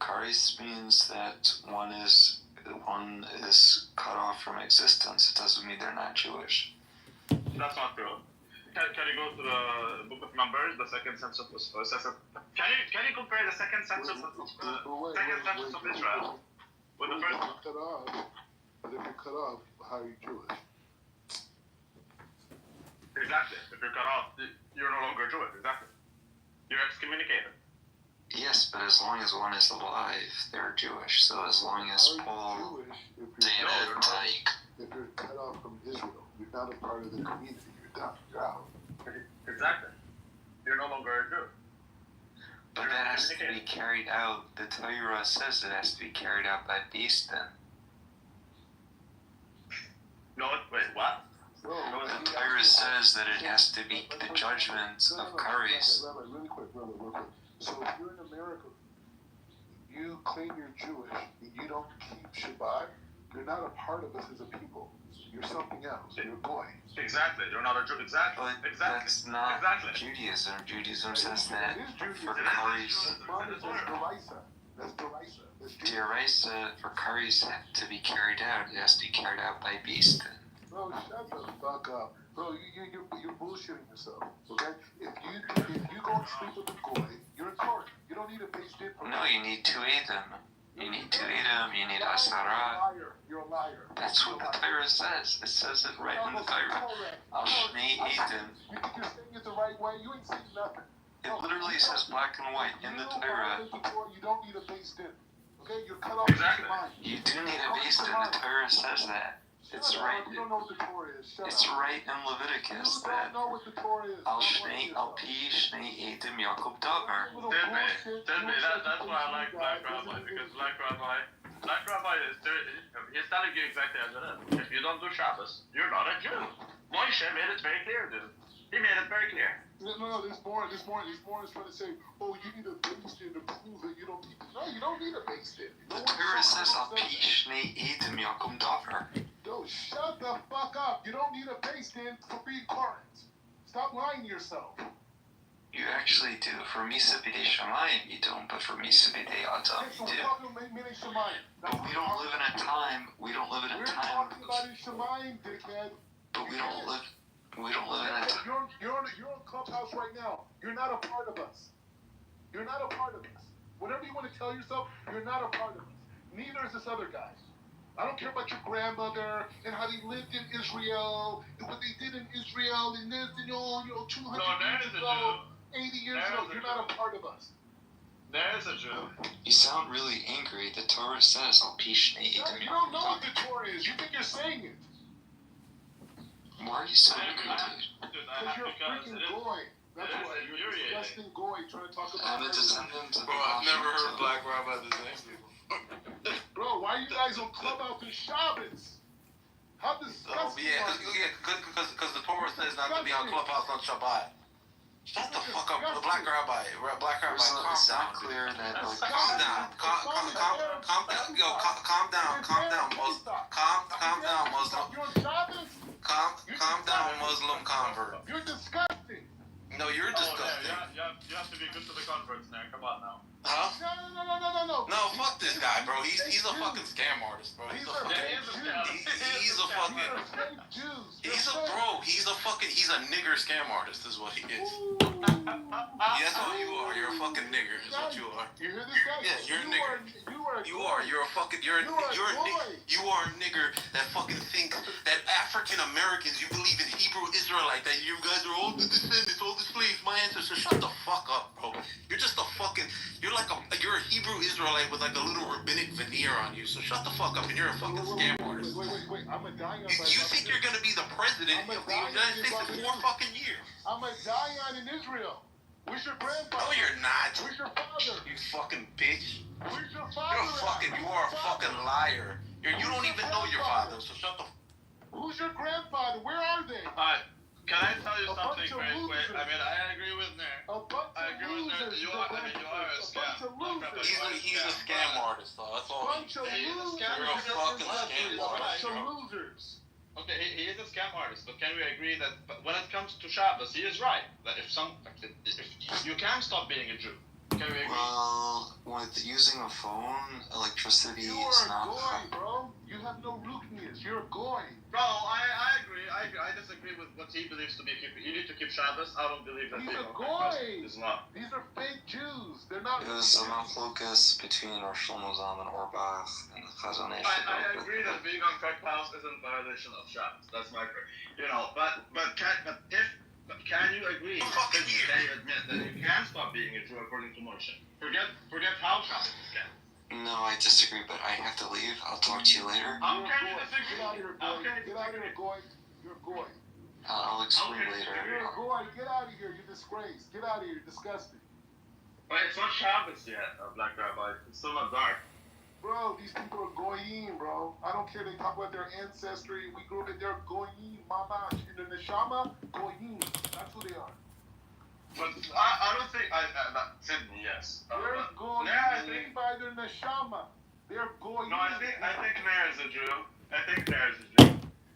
Karis means that one is cut off from existence. It doesn't mean they're not Jewish. That's not true. Can you go to the book of Numbers, the second census? Can you compare the second census of Israel with the first? But if you're cut off, how are you Jewish? Exactly. If you're cut off, you're no longer Jewish. Exactly. You're excommunicated. Yes, but as long as one is alive, they're Jewish. So as long as Paul saying if you're cut off from Israel, you're not a part of the community. You're done. You're out. Exactly. You're no longer a Jew. But that has to be carried out. The Torah says it has to be carried out by beast then. No, wait, what? The Torah says that it has to be the judgment of Karis. Rabbi, really quick. So if you're in America, you claim you're Jewish and you don't keep Shabbat, you're not a part of us as a people. You're something else. You're a boy. Exactly. You're not a Jew. Exactly. But that's not Judaism. Judaism says that for Karis. That's derisa. Derisa for curries to be carried out, it has to be carried out by beast. Bro, shut the fuck up. Bro, you're bullshitting yourself, okay? If you go and sleep with a goy, you're a Torah. You don't need a beis din for No, you need to eat them. You need to eat them, you need asara. You're a liar. That's what the Torah says. It says it right in the Torah. Al-Shnei Edom. You think you're saying it the right way? You ain't saying nothing. It literally says black and white in the Torah. You don't need a beis din. Okay? You're cut off Exactly. your mind. You do need a beast in the Torah says that. It's right. You don't know what the Torah is. It's right in Leviticus You don't know what the Torah is. Al-Shnei Al-Pi Shnei Edom Yaakov Davar. That's why I like Black Rabbi, because Black Rabbi is he's telling you exactly as it is. If you don't do Shabbos, you're not a Jew. Moshe made it very clear, dude. He made it very clear. No, there's more is trying to say, oh, you need a beis din to prove that you don't need it. No, you don't need a beis din. The Torah says Al-Pi Shnei Edom Yaakov Davar. Yo, shut the fuck up. You don't need a beis din for being current. Stop lying to yourself. You actually do. For Misa B'dei Shamayim, you don't, but for Misa B'dei Adam, you do. But we don't live in a time. We're talking about in Shemayim, dickhead. But we don't live in a time. You're on Clubhouse right now. You're not a part of us. You're not a part of us. Whatever you want to tell yourself, you're not a part of us. Neither is this other guy. I don't care about your grandmother and how they lived in Israel and what they did in Israel and this and 200 years ago, 80 years ago. You're not a part of us. There's a Jew. You sound really angry. The Torah says Al-Pi Shnei Edom You don't know Yaakov what the Torah is. You think you're saying it. Davar. Why are you so angry, dude? Because you're a freaking goy. That's why. You're a disgusting goy trying to talk about I'm a descendant of Bro, I've never heard Black Rabbi this angry. Bro, why are you guys on Clubhouse and Shabbos? How disgusting Because the Torah says not to be on Clubhouse on Shabbat. Shut the fuck up, Black Rabbi. Black Rabbi, calm down. Clear that, Calm down. Calm down, Muslim. Calm down, Muslim. Calm down, Muslim convert. You're disgusting. No, you're disgusting. You have to be good to the converts now. Come on now. Huh? No. No, fuck this guy, bro. He's a fucking scam artist, bro. He's a nigger scam artist is what he is. That's what you are. You're a fucking nigger is what you are. You hear this guy? Yeah, you're a nigger. You're a nigger that fucking think that African Americans, you believe in Hebrew Israelite, that you guys are all the descendants, all the slaves, my ancestors. Shut the fuck up, bro. You're just a fucking, you're a Hebrew Israelite with like a little rabbinic veneer on you. So shut the fuck up and you're a fucking scam artist. Wait. I'm a dying on You think you're gonna be the president of the United States in 4 fucking years? I'm a dying in Israel. Where's your grandfather? No, you're not. Where's your father? You fucking bitch. Where's your father? You are a fucking liar. You don't even know your father, so shut the Who's your grandfather? Where are they? Alright, can I tell you something very quick? I mean, I agree with Nair. I agree with Nair. You are a scam. He's a scam artist, though. That's all. You're a fucking scam artist. Losers. Okay, he is a scam artist, but can we agree that when it comes to Shabbos, he is right. That if you can stop being a Jew. Can we agree? Well, with using a phone, electricity is not. You are a goy, bro. You have no rootness. You're a goy. Bro, I agree. I disagree with what he believes to be. You need to keep Shabbos. I don't believe that. These are goy. Islam. These are fake Jews. They're not. It was a machlokas between Rosh Shlomo Zalman Auerbach and the Chazon Ish. I agree that being on Clubhouse is in violation of Shabbos. That's my point. Can you agree? Can you admit that you can stop being a Jew according to Moshe? Forget how Shabbos is kept. No, I disagree, but I have to leave. I'll talk to you later. How can you disagree? Get out of here, goy. Get out of here, goy. You're a goy. I'll explain later. You're a goy. Get out of here. You're disgraced. Get out of here. You're disgusting. Wait, it's not Shabbos yet, Black Rabbi. It's still not dark. Bro, these people are goyim, bro. I don't care. They talk about their ancestry. We grew up in their goyim, mama. In the neshama, goyim. That's who they are. But I don't think Sydney, yes. They're goyim by their neshama. They're goyim. No, I think Nair is a Jew.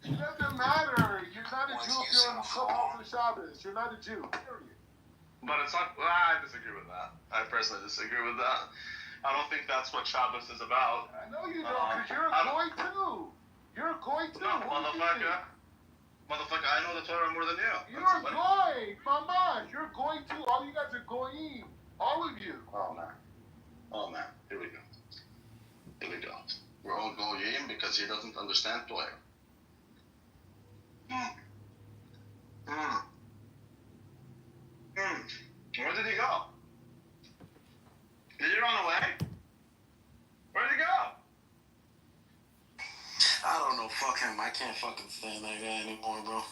It doesn't matter. You're not a Jew if you're on Clubhouse and Shabbos. You're not a Jew. Period. But it's not. I disagree with that. I personally disagree with that. I don't think that's what Shabbos is about. I know you don't, because you're a goy too. You're a goy too. No, motherfucker. Motherfucker, I know the Torah more than you. You're a goy, mamash. You're a goy too. All you guys are goyim. All of you. Oh man. Here we go. We're all goyim because he doesn't understand Torah. Where did he go? Did he run away? Where did he go? I don't know, fuck him. I can't fucking stand that guy anymore, bro.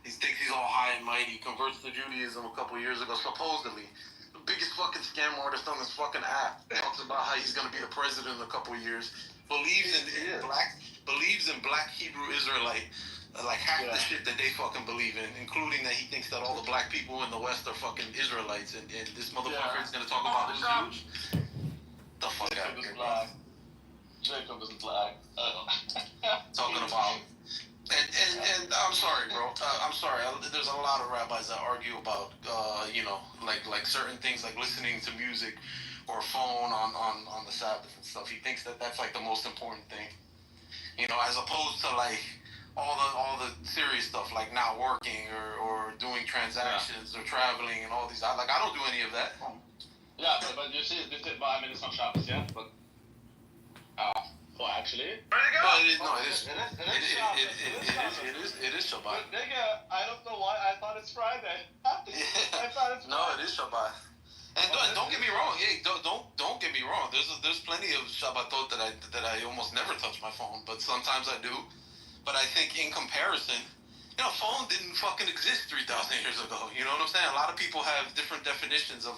He thinks he's all high and mighty. He converts to Judaism a couple years ago, supposedly. The biggest fucking scam artist on this fucking app. Talks about how he's gonna be the president in a couple years. Believes in black Hebrew Israelite. Like half the shit that they fucking believe in, including that he thinks that all the black people in the West are fucking Israelites, and this motherfucker is gonna talk about the Jews. The fuck out of here, bro. Jacob is black. Talking about, and I'm sorry, bro. I'm sorry. There's a lot of rabbis that argue about, like certain things, like listening to music or phone on the Sabbath and stuff. He thinks that that's like the most important thing, as opposed to like all the serious stuff, like not working or doing transactions or traveling and all these. I don't do any of that. Yeah, but you see, it's not Shabbos yet, but actually, it is Shabbat. But nigga, I don't know why I thought it's Friday. I thought it's Friday. No, it is Shabbat. And don't get me wrong. Hey, don't get me wrong. There's plenty of Shabbatot that I almost never touch my phone, but sometimes I do. But I think in comparison, phone didn't fucking exist 3,000 years ago. You know what I'm saying? A lot of people have different definitions of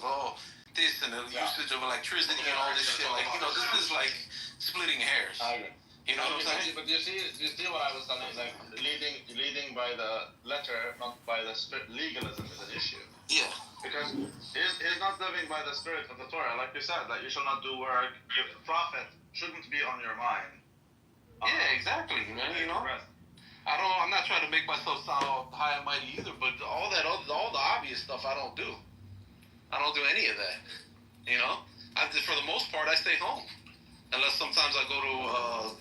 this and the usage of electricity and all this shit. Like, this is like splitting hairs. I agree. You know what I'm saying? But you see what I was telling you, like leading by the letter, not by the spirit. Legalism is an issue. Yeah. Because he's not living by the spirit of the Torah, like you said, that you shall not do work. The profit shouldn't be on your mind. Yeah, exactly, man. I'm not trying to make myself sound all high and mighty either, but all the obvious stuff I don't do. I don't do any of that. For the most part, I stay home. Unless sometimes I go to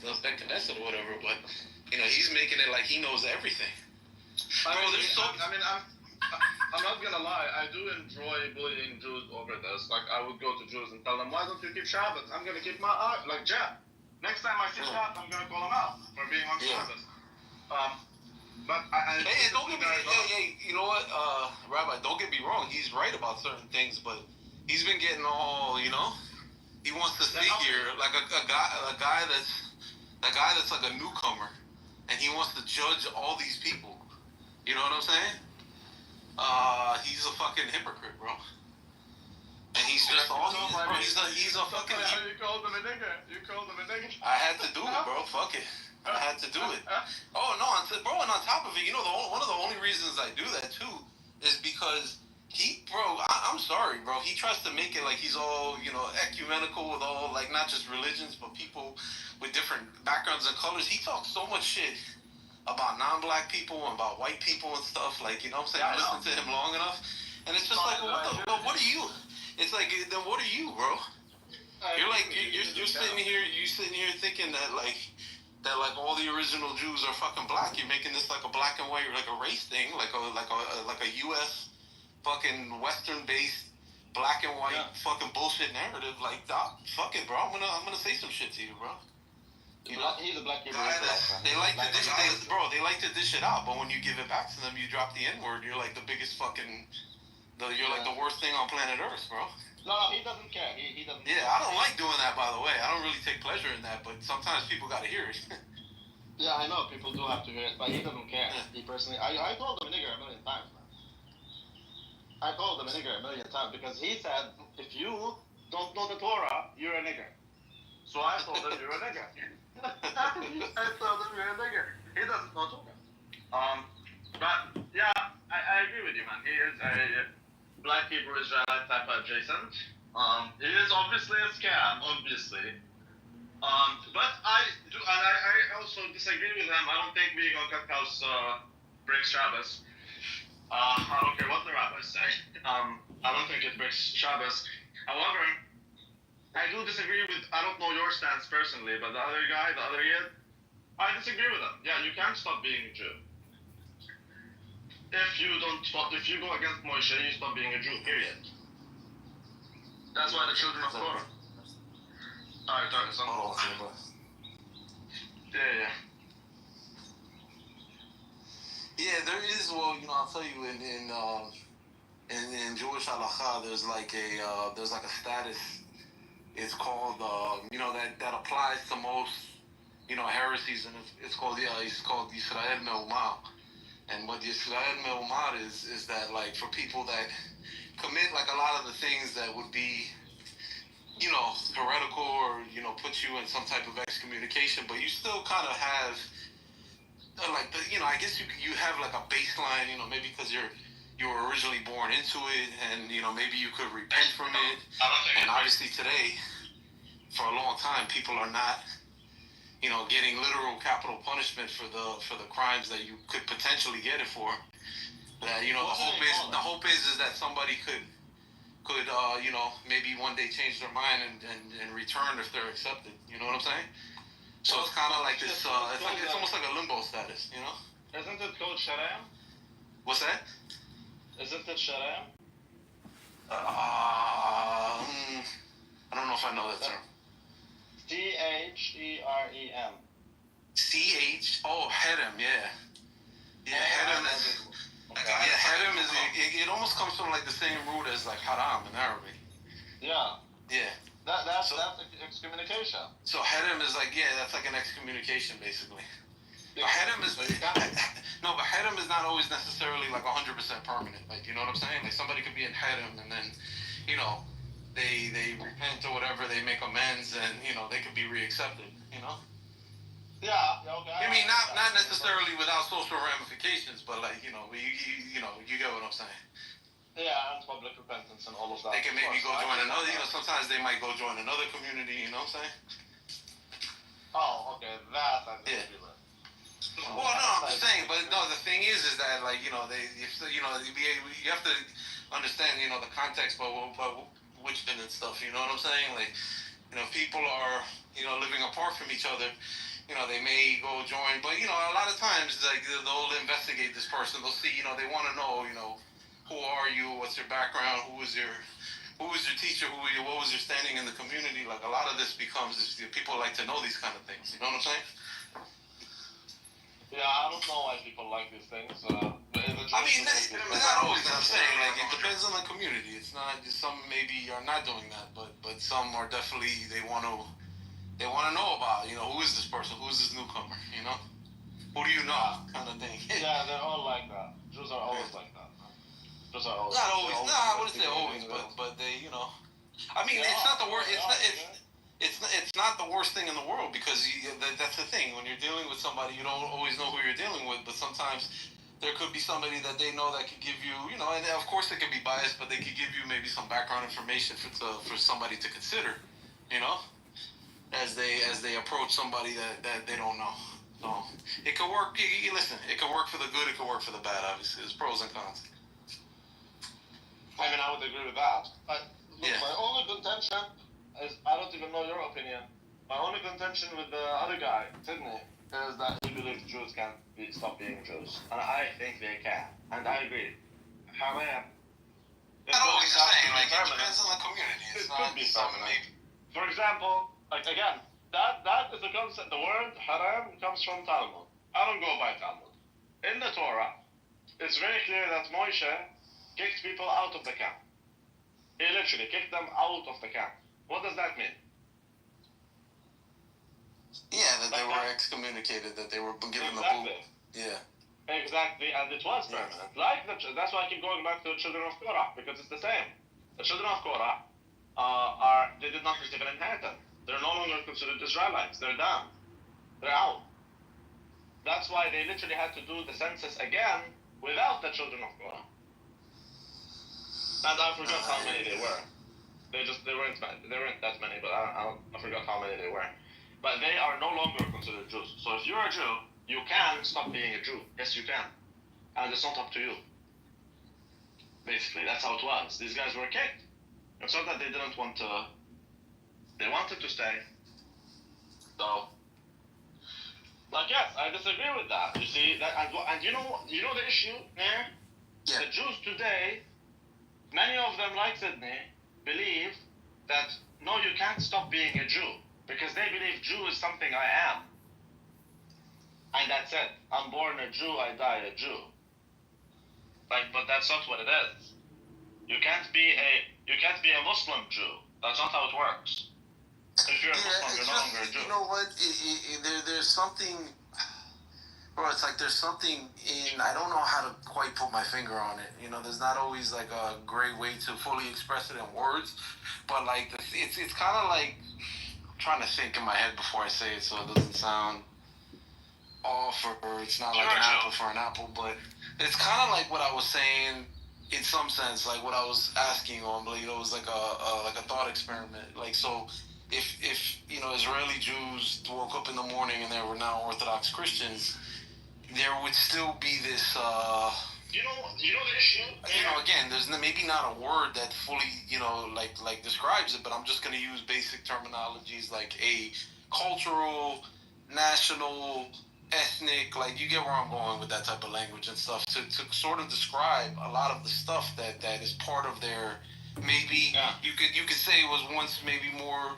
the Ben Knesset or whatever, but, he's making it like he knows everything. I'm not gonna lie, I do enjoy bullying Jews over this. Like, I would go to Jews and tell them, why don't you keep Shabbat? I'm gonna keep my eye, like Jeff. Next time I see Shabbat, I'm gonna call him out for being on Shabbat. But don't get me. Hey, you know what, Rabbi? Don't get me wrong. He's right about certain things, but he's been getting all, He wants to stay here like a guy that's like a newcomer, and he wants to judge all these people. You know what I'm saying? He's a fucking hypocrite, bro. And he's just all he's a fucking. You called him a nigger. I had to do it, bro. Fuck it. I had to do it. Oh no, bro. And on top of it, one of the only reasons I do that too is because I'm sorry, bro. He tries to make it like he's all ecumenical with all like not just religions but people with different backgrounds and colors. He talks so much shit about non-black people and about white people and stuff. Like what I'm saying, I listen to him long enough, and it's just like, what are you? It's like, then what are you, bro? You're sitting here thinking that like all the original Jews are fucking black. You're making this like a black and white, like a race thing, like a U.S. fucking Western-based black and white fucking bullshit narrative. Like, fuck it, bro. I'm gonna say some shit to you, bro. He's a black Hebrew. They like to dish it out, but when you give it back to them, you drop the N-word. You're like the biggest fucking. You're like the worst thing on planet Earth, bro. No, he doesn't care. He doesn't. Yeah, I don't like doing that, by the way. I don't really take pleasure in that, but sometimes people gotta hear it. Yeah, I know people do have to hear it, but he doesn't care. He personally, I told him a nigger a million times, man. I told him a nigger a million times because he said, if you don't know the Torah, you're a nigger. So I told him you're a nigger. I told him you're a nigger. He doesn't know Torah. But yeah, I agree with you, man. He is a black Hebrew Israelite type of adjacent. It is obviously a scam, obviously. But I do, and I also disagree with him. I don't think being on Cut House breaks Shabbos. I don't care what the rabbis say. I don't think it breaks Shabbos. However, I do disagree with, I don't know your stance personally, but the other guy, the other kid, I disagree with him. Yeah, you can't stop being a Jew. If you go against Moshe, you stop being a Jew, period. That's why the children of Korah. Alright, son. Yeah. Yeah, there is. Well, I'll tell you in Jewish halacha, there's like a status. It's called that applies to most heresies, and it's called Yisrael Me'umah. And what Yisrael Me'umah is that, like, for people that commit like a lot of the things that would be heretical or put you in some type of excommunication, but you still kind of have like I guess you have like a baseline, maybe because you were originally born into it, and maybe you could repent from it. And obviously today, for a long time, people are not getting literal capital punishment for the crimes that you could potentially get it for. That the hope is that somebody could maybe one day change their mind and return if they're accepted. You know what I'm saying? So it's kind of like this. It's almost like a limbo status. Isn't it called Sharam? What's that? Isn't it Sharam? I don't know if I know that term. Cherem. Herem, yeah. Yeah, Herem is. Yeah, Herem is. It almost comes from like the same root as like haram in Arabic. Yeah. Yeah. That's excommunication. So Herem is like, that's like an excommunication basically. But Herem is no, but Herem is not always necessarily like 100% permanent. Like, you know what I'm saying? Like somebody could be in Herem and then, they repent or whatever, they make amends, and they could be reaccepted. Yeah. Okay. I mean, not necessarily without social ramifications, but like you get what I'm saying. Yeah, and public repentance and all of that. They can maybe go join another. Sometimes they might go join another community. You know what I'm saying? Oh, okay. That I disagree with. Well, no, I'm just saying. But no, the thing is that like you have to understand the context by which and stuff. You know what I'm saying? Like people are living apart from each other. They may go join, but a lot of times like they'll investigate this person. They'll see. They want to know. Who are you? What's your background? Who was your teacher? What was your standing in the community? Like a lot of this becomes people like to know these kind of things. You know what I'm saying? Yeah, I don't know why people like these things. I mean, not always. I'm saying like it depends on the community. It's not just some maybe are not doing that, but some are definitely they want to know about. Who is this person? Who is this newcomer? Who do you know? Kind of thing. Yeah, they're all like that. Jews are always like that. Not always. No, I wouldn't say always, but they, I mean, it's not the worst. It's not the worst thing in the world because that's the thing. When you're dealing with somebody, you don't always know who you're dealing with. But sometimes there could be somebody that they know that could give you, and of course they could be biased, but they could give you maybe some background information for somebody to consider, as they approach somebody that they don't know. So it could work. Listen, it could work for the good. It could work for the bad. Obviously, there's pros and cons. I mean, I would agree with that. But look, my only contention is, I don't even know your opinion. My only contention with the other guy, Sydney, is that he believes Jews can't stop being Jews. And I think they can. And I agree. However, not always the same. Like, it depends on the community. It could be permanent. For example, like again, that is the concept. The word haram comes from Talmud. I don't go by Talmud. In the Torah, it's very clear that Moshe kicked people out of the camp. He literally kicked them out of the camp. What does that mean? Yeah, that they were excommunicated, that they were given the boot. Yeah. Exactly, and it was permanent. That's why I keep going back to the children of Korah, because it's the same. The children of Korah they did not receive an inheritance. They're no longer considered Israelites. They're done. They're out. That's why they literally had to do the census again without the children of Korah. And I forgot how many they were. They weren't that many, but I forgot how many they were. But they are no longer considered Jews. So if you're a Jew, you can stop being a Jew. Yes, you can. And it's not up to you. Basically, that's how it was. These guys were kicked. It's not that they didn't want to They wanted to stay. So, like, yes, I disagree with that. You see, that, and you know the issue there? Yeah. The Jews today, many of them, like Sydney, believe that, no, you can't stop being a Jew. Because they believe Jew is something I am. And that's it. I'm born a Jew, I die a Jew. Like, but that's not what it is. You can't be a Muslim Jew. That's not how it works. If you're a Muslim, you're no longer a Jew. You know what? There's something, bro. It's like there's something in. I don't know how to quite put my finger on it. You know, there's not always like a great way to fully express it in words. But like, it's kind of like I'm trying to think in my head before I say it, so it doesn't sound off or it's not like an apple for an apple. But it's kind of like what I was saying. In some sense, like what I was asking on, but it was like a thought experiment. Like, so if you know Israeli Jews woke up in the morning and they were now Orthodox Christians, there would still be this. You know the issue. You know, again, there's maybe not a word that fully like describes it, but I'm just gonna use basic terminologies like a cultural, national, ethnic, like you get where I'm going with that type of language and stuff to sort of describe a lot of the stuff that is part of their maybe you could say it was once maybe more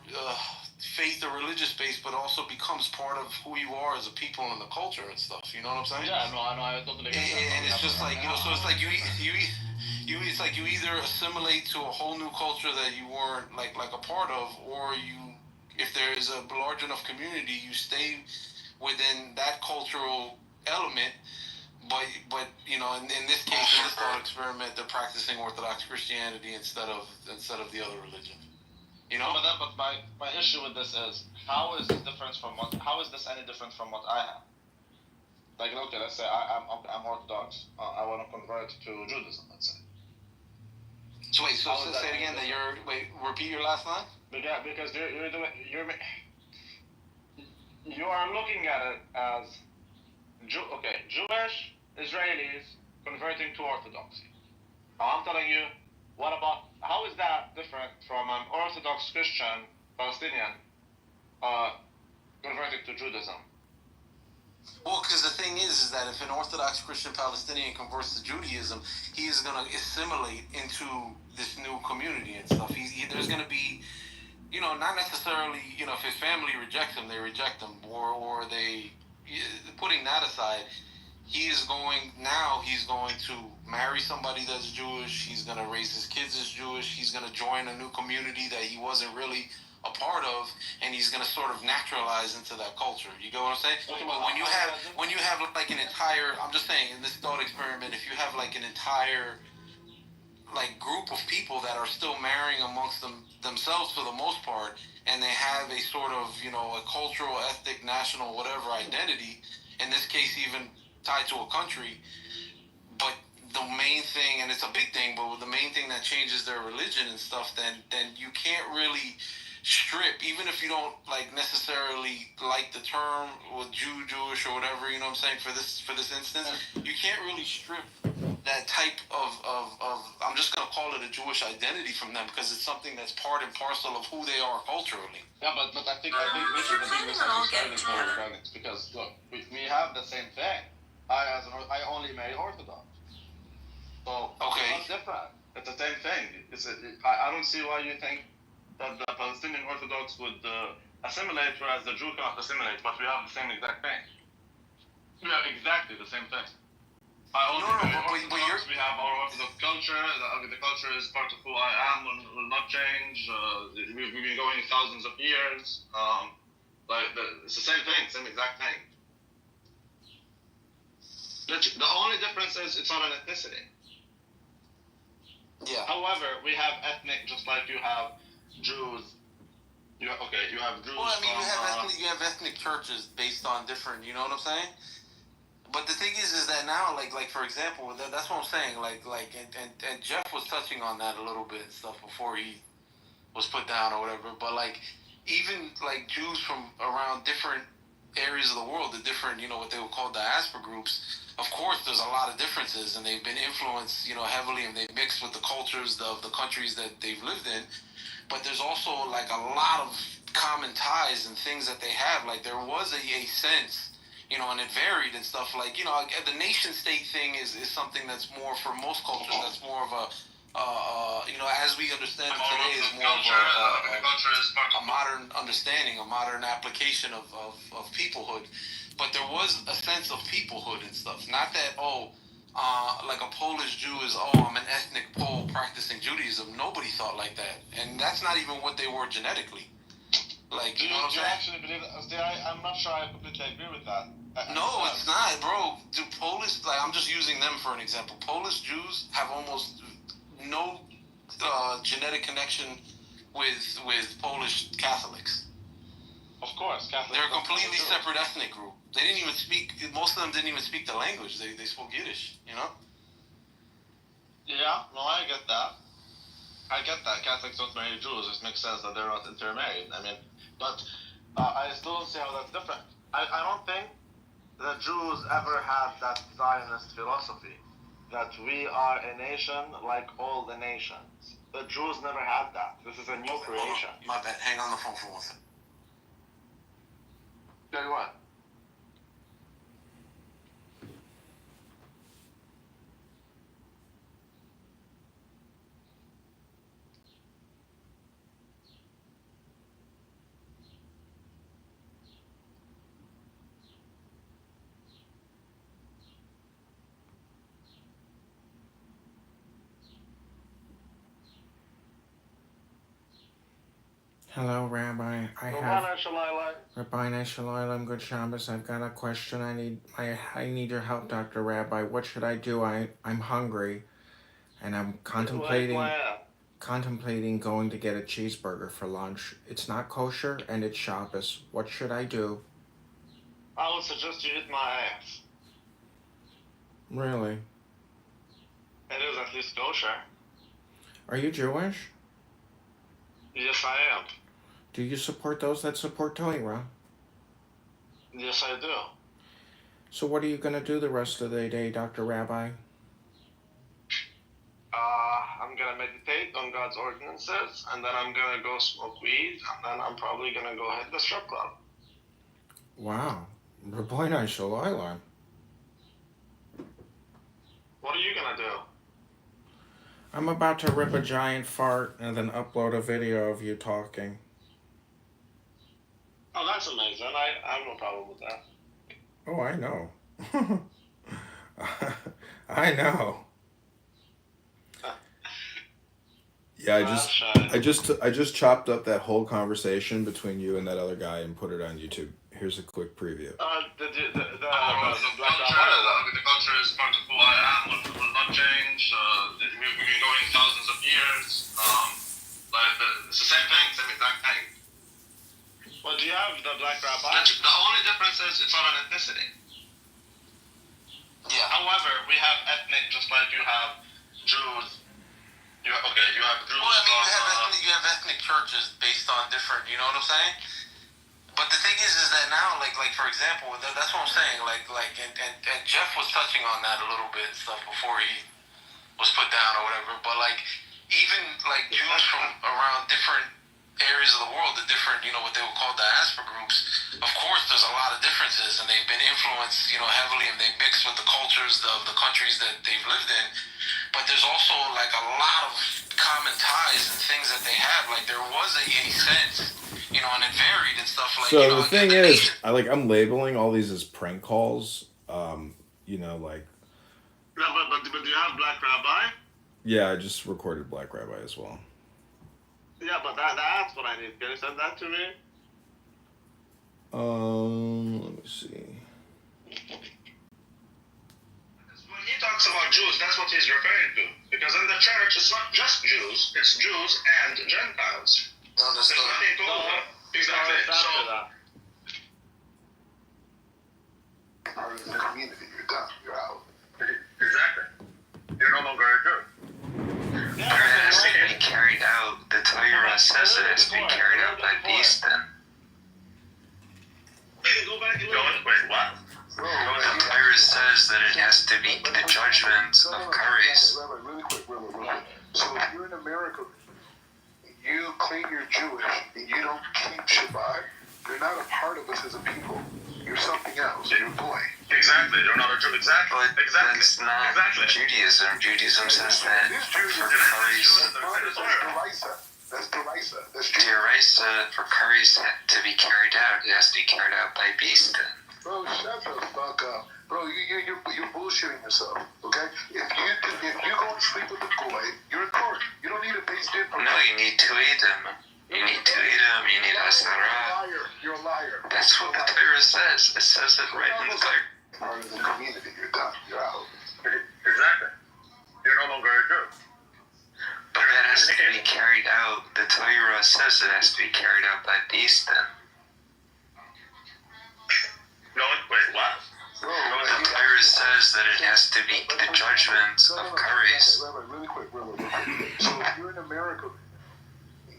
faith or religious based, but also becomes part of who you are as a people and the culture and stuff. You know what I'm saying? Yeah, no, I totally agree. And it's just like so it's like you it's like you either assimilate to a whole new culture that you weren't like a part of, or you, if there is a large enough community, you stay within that cultural element, but you know, in this case, in this thought experiment, they're practicing Orthodox Christianity instead of the other religion. You know. But my issue with this is how is this any different from what I have? Like, okay, let's say I'm Orthodox. I want to convert to Judaism. Let's say. So wait, so say it again. Repeat your last line. Yeah, because you are looking at it as Jewish Israelis converting to Orthodoxy. Now I'm telling you, how is that different from an Orthodox Christian Palestinian converting to Judaism? Well, because the thing is that if an Orthodox Christian Palestinian converts to Judaism, he is going to assimilate into this new community and stuff. There's going to be, you know, not necessarily, you know, if his family rejects him, they reject him, or they, putting that aside, he's going to marry somebody that's Jewish, he's going to raise his kids as Jewish, he's going to join a new community that he wasn't really a part of, and he's going to sort of naturalize into that culture. You get what I'm saying? Okay, but when you have like an entire, I'm just saying, in this thought experiment, if you have like an entire like group of people that are still marrying amongst themselves for the most part, and they have a sort of, you know, a cultural, ethnic, national, whatever identity, in this case even tied to a country, but the main thing, and it's a big thing, but the main thing that changes their religion and stuff, then you can't really strip, even if you don't like necessarily like the term or Jewish or whatever, you know what I'm saying, for this instance, you can't really strip that type of I'm just gonna call it a Jewish identity from them, because it's something that's part and parcel of who they are culturally. Yeah, but I think this is the big misunderstanding for Organics, because look, we have the same thing. I only marry Orthodox. So it's different. It's the same thing. I don't see why you think that the Palestinian Orthodox would assimilate, whereas the Jew cannot assimilate, but we have the same exact thing. Yeah, exactly the same thing. We have our Orthodox culture. The culture is part of who I am, will not change. We've been going thousands of years. It's the same thing, same exact thing. The only difference is it's not an ethnicity. Yeah. However, we have ethnic, just like you have Jews. You have Jews. Well, I mean, you have ethnic churches based on different. You know what I'm saying? But the thing is that now, like for example, that's what I'm saying. And Jeff was touching on that a little bit and stuff before he was put down or whatever. But like, even like Jews from around different areas of the world, the different, you know, what they would call diaspora groups. Of course, there's a lot of differences, and they've been influenced, you know, heavily, and they've mixed with the cultures of the countries that they've lived in. but there's also like a lot of common ties and things that they have. Like there was a sense, you know, and it varied and stuff. Like, you know, the nation state thing is something that's more, for most cultures, that's more of a you know, as we understand it today, is more of a modern understanding, a modern application of peoplehood. But there was a sense of peoplehood and stuff. Not that, like a Polish Jew is, I'm an ethnic Pole practicing Judaism. Nobody thought like that. And that's not even what they were genetically. Like, you know what I'm saying? Actually believe that? I'm not sure I completely agree with that. No, it's not, bro. The Polish, like, I'm just using them for an example. Polish Jews have almost no genetic connection with Polish Catholics. Of course, Catholics. They're a completely separate ethnic group. They didn't even speak. Most of them didn't even speak the language. They spoke Yiddish. You know. Yeah, no, I get that. Catholics don't marry Jews. It makes sense that they're not intermarried. I mean, but I still don't see how that's different. I don't think the Jews ever had that Zionist philosophy that we are a nation like all the nations. The Jews never had that. This is a new creation. My bad. Hang on the phone for 1 second. Tell you what. Hello, Rabbi. Rabbi Shalom, good Shabbos. I've got a question. I need your help, Dr. Rabbi. What should I do? I'm hungry, and I'm contemplating going to get a cheeseburger for lunch. It's not kosher, and it's Shabbos. What should I do? I would suggest you eat my ass. Really? It is at least kosher. Are you Jewish? Yes, I am. Do you support those that support Torah? Yes, I do. So what are you going to do the rest of the day, Dr. Rabbi? I'm going to meditate on God's ordinances, and then I'm going to go smoke weed, and then I'm probably going to go hit the strip club. Wow. Rabbi Shalom. What are you going to do? I'm about to rip a giant fart and then upload a video of you talking. Oh, that's amazing. I have no problem with that. Oh, I know. I know. Yeah, I just chopped up that whole conversation between you and that other guy and put it on YouTube. Here's a quick preview. The culture is part of who I am. Will not change. We've been going thousands of years. It's the same thing, same exact thing. Well, do you have the black rabbi? The only difference is it's not an ethnicity. Yeah. However, we have ethnic, just like you have Jews. You have Jews. Well, I mean, you have ethnic churches based on different. You know what I'm saying? But the thing is that now, like for example, that's what I'm saying. And Jeff was touching on that a little bit and stuff before he was put down or whatever. But even Jews from around different areas of the world, the different, what they would call diaspora groups, of course there's a lot of differences, and they've been influenced, heavily, and they mix with the cultures of the countries that they've lived in. But there's also a lot of common ties and things that they have. There was a sense, and it varied and stuff. So the thing is, I'm labeling all these as prank calls. Yeah, but do you have Black Rabbi? Yeah, I just recorded Black Rabbi as well. Yeah, but that's what I need. Can you send that to me? Let me see. When he talks about Jews, that's what he's referring to. Because in the church, it's not just Jews. It's Jews and Gentiles. No, there's nothing over. Exactly. How does that mean that you're done? You're out. Exactly. You're no longer a Jew. It has to be carried out. The Torah says it has to be carried out by beast then. Go back and wait, what? The Torah says that it has to be the judgment of Kares. Really quick. So if you're in America, you claim you're Jewish and you don't keep Shabbat, you're not a part of us as a people. You're something else. You're a boy. Exactly. You're not a Jew. Exactly. But that's not Judaism. Judaism says that for curries, That's derisa. derisa, for curries to be carried out, it has to be carried out by beast. Bro, shut the fuck up. Bro, you're bullshitting yourself, okay? If you go and sleep with a boy, you're in court. You don't need a base din. No, you need to eat them. You need to eat them. You need asara. You're a liar. That's what the Torah says. It says it right in the Torah. Part of the community. You're done. You're out. Exactly. You're no longer a Jew. But that has to be carried out. The Torah says it has to be carried out by beast then. No, wait, what? The Torah says that it has to be the judgment of curries. Really quick. So if you're in America,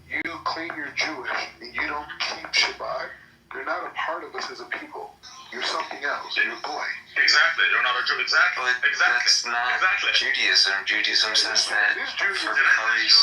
you claim you're Jewish and you don't keep Shabbat, you're not a part of us as a people. You're something else. You're a boy. Exactly. You're not a Jew. Exactly. That's not Judaism. Judaism says that for curries.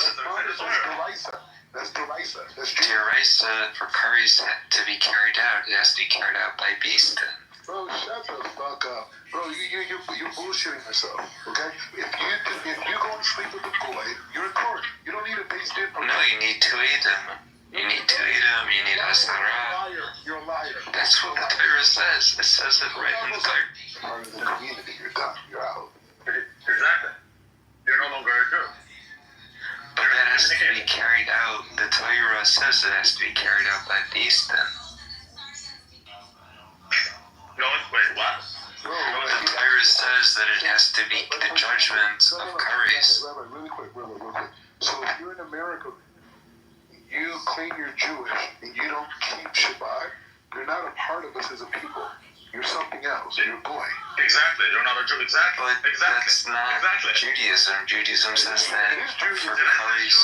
That's derisa. Derisa, for curries to be carried out, it has to be carried out by beast. Bro, shut the fuck up. Bro, you're bullshitting yourself, okay? If you go and sleep with a boy, you're in court. You don't need a base din. No, you need to eat them. You need to eat them. You need asara. You're a liar. That's what the Torah says. It says it right in the Torah. Part of the community. You're done. You're out. Exactly. You're no longer a Jew. But that has to be carried out. The Torah says it has to be carried out by beast then. No, wait, what? The Torah says that it has to be the judgment of curries. Really quick. So if you're in America, you claim you're Jewish and you don't keep Shabbat, you're not a part of us as a people. You're something else. You're a boy. Exactly. You're not a Jew. Exactly. That's not Judaism. Judaism says that for curries.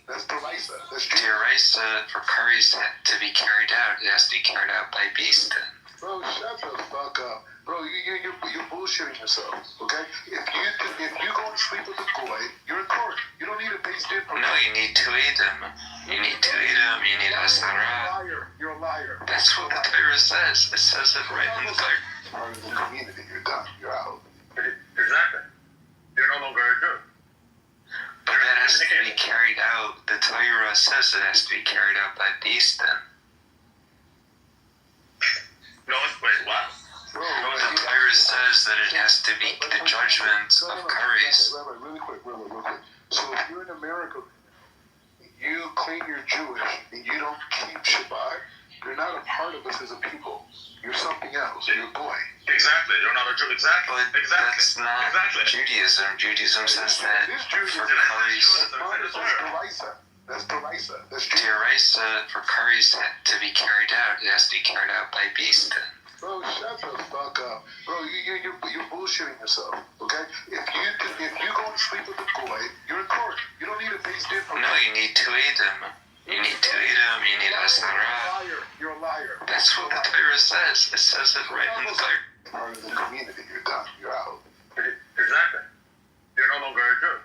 That's derisa. Derisa, for curries to be carried out, it has to be carried out by beast. Bro, shut the fuck up. Bro, you're bullshitting yourself, okay? If you go and sleep with a boy, you're in court. You don't need a base din. No, you need to eat them. You need to eat them. You need asara. You're a liar. That's what the Torah says. It says it right in the Torah. Part of the community. You're done. You're out. Exactly. You're no longer a Jew. But that has to be carried out. The Torah says it has to be carried out by beast then. No, wait, what? The Torah says that it has to be the judgment of curries. Really quick. So if you're in America, you claim you're Jewish and you don't keep Shabbat, you're not a part of us as a people. You're something else. You're a boy. Exactly. You're not a Jew. Exactly. That's not Judaism. Judaism says that for curries. That's derisa. Derisa, for curries to be carried out, it has to be carried out by beast. Bro, shut the fuck up. Bro, you're bullshitting yourself, okay? If you go and sleep with a boy, you're in court. You don't need a base din. No, you need to eat them. You need to eat them. You need asara. You're a liar. That's what the Torah says. It says it right in the Torah. Part of the community. You're done. You're out. Exactly. You're no longer a Jew.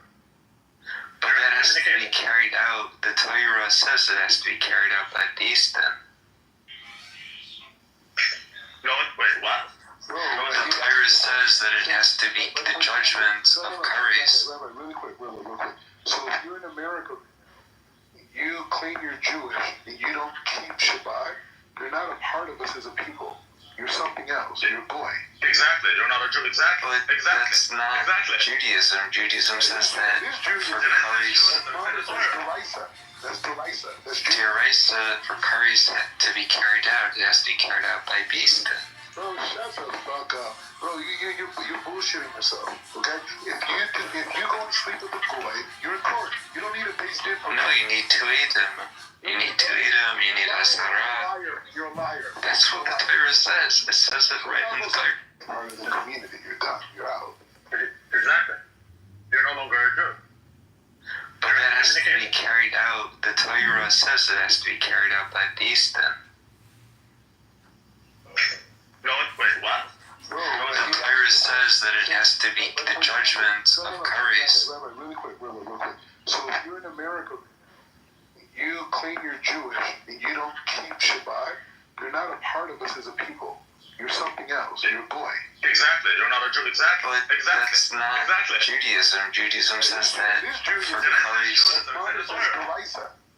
But that has to be carried out. The Torah says it has to be carried out by beast then. No, wait, what? The Torah says that it has to be the judgment of curries. Really quick. So if you're in America, you claim you're Jewish and you don't keep Shabbat, you're not a part of us as a people. You're something else. You're a boy. Exactly. You're not a Jew. Exactly. That's not Judaism. Judaism says that for curries. That's derisa. Derisa, for curries to be carried out, it has to be carried out by beast. Bro, shut the fuck up. Bro, you're bullshitting yourself, okay? If you go and sleep with a boy, you're in court. You don't need a base din. No, you need to eat them. You need to eat them. You need asara. You're a liar. That's what the Torah says. It says it right in the Torah. Part of the community. You're done. You're out. Exactly. You're no longer a Jew. But that has to be carried out. The Torah says it has to be carried out by beast then. No, wait, what? The Torah says that it has to be the judgment of curries. Really quick. So if you're in America, as a people. You're something else. You're a boy. Exactly. You're not a Jew. Exactly. But that's not Judaism. Judaism says that for Curry's...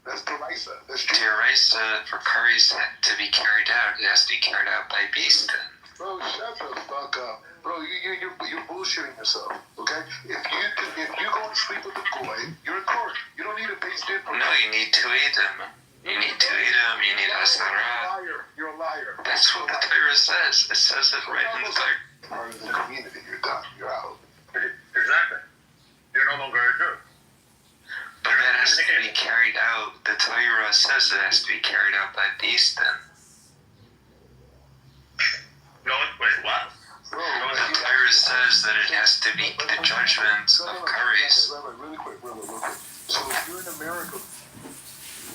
That's Derisa. Derisa, for Curry's to be carried out, it has to be carried out by beast. Bro, shut the fuck up. Bro, you're bullshitting yourself, okay? If you go and sleep with a boy, you're a court. You don't need a beast in. No, you need to eat him. You need to eat him. You need Asara. You're a liar. That's what the Torah says. It says it right in the Torah. Part of the community. You're done. You're out. Exactly. You're no longer a Jew. But that has to be carried out. The Torah says it has to be carried out by beast then. No, wait, what? The Torah says that it has to be the judgment of Curry's. Really quick. So if you're in America,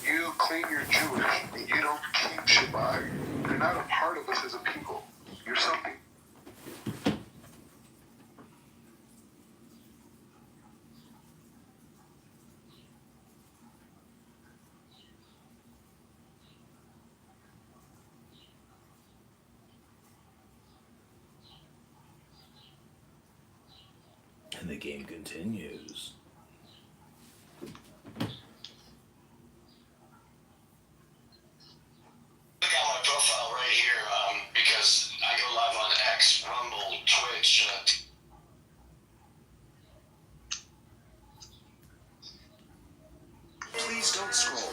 you claim you're Jewish, and you don't keep Shabbat. You're not a part of us as a people. You're something. And the game continues. Check out my profile right here because I go live on X, Rumble, Twitch. Please don't scroll.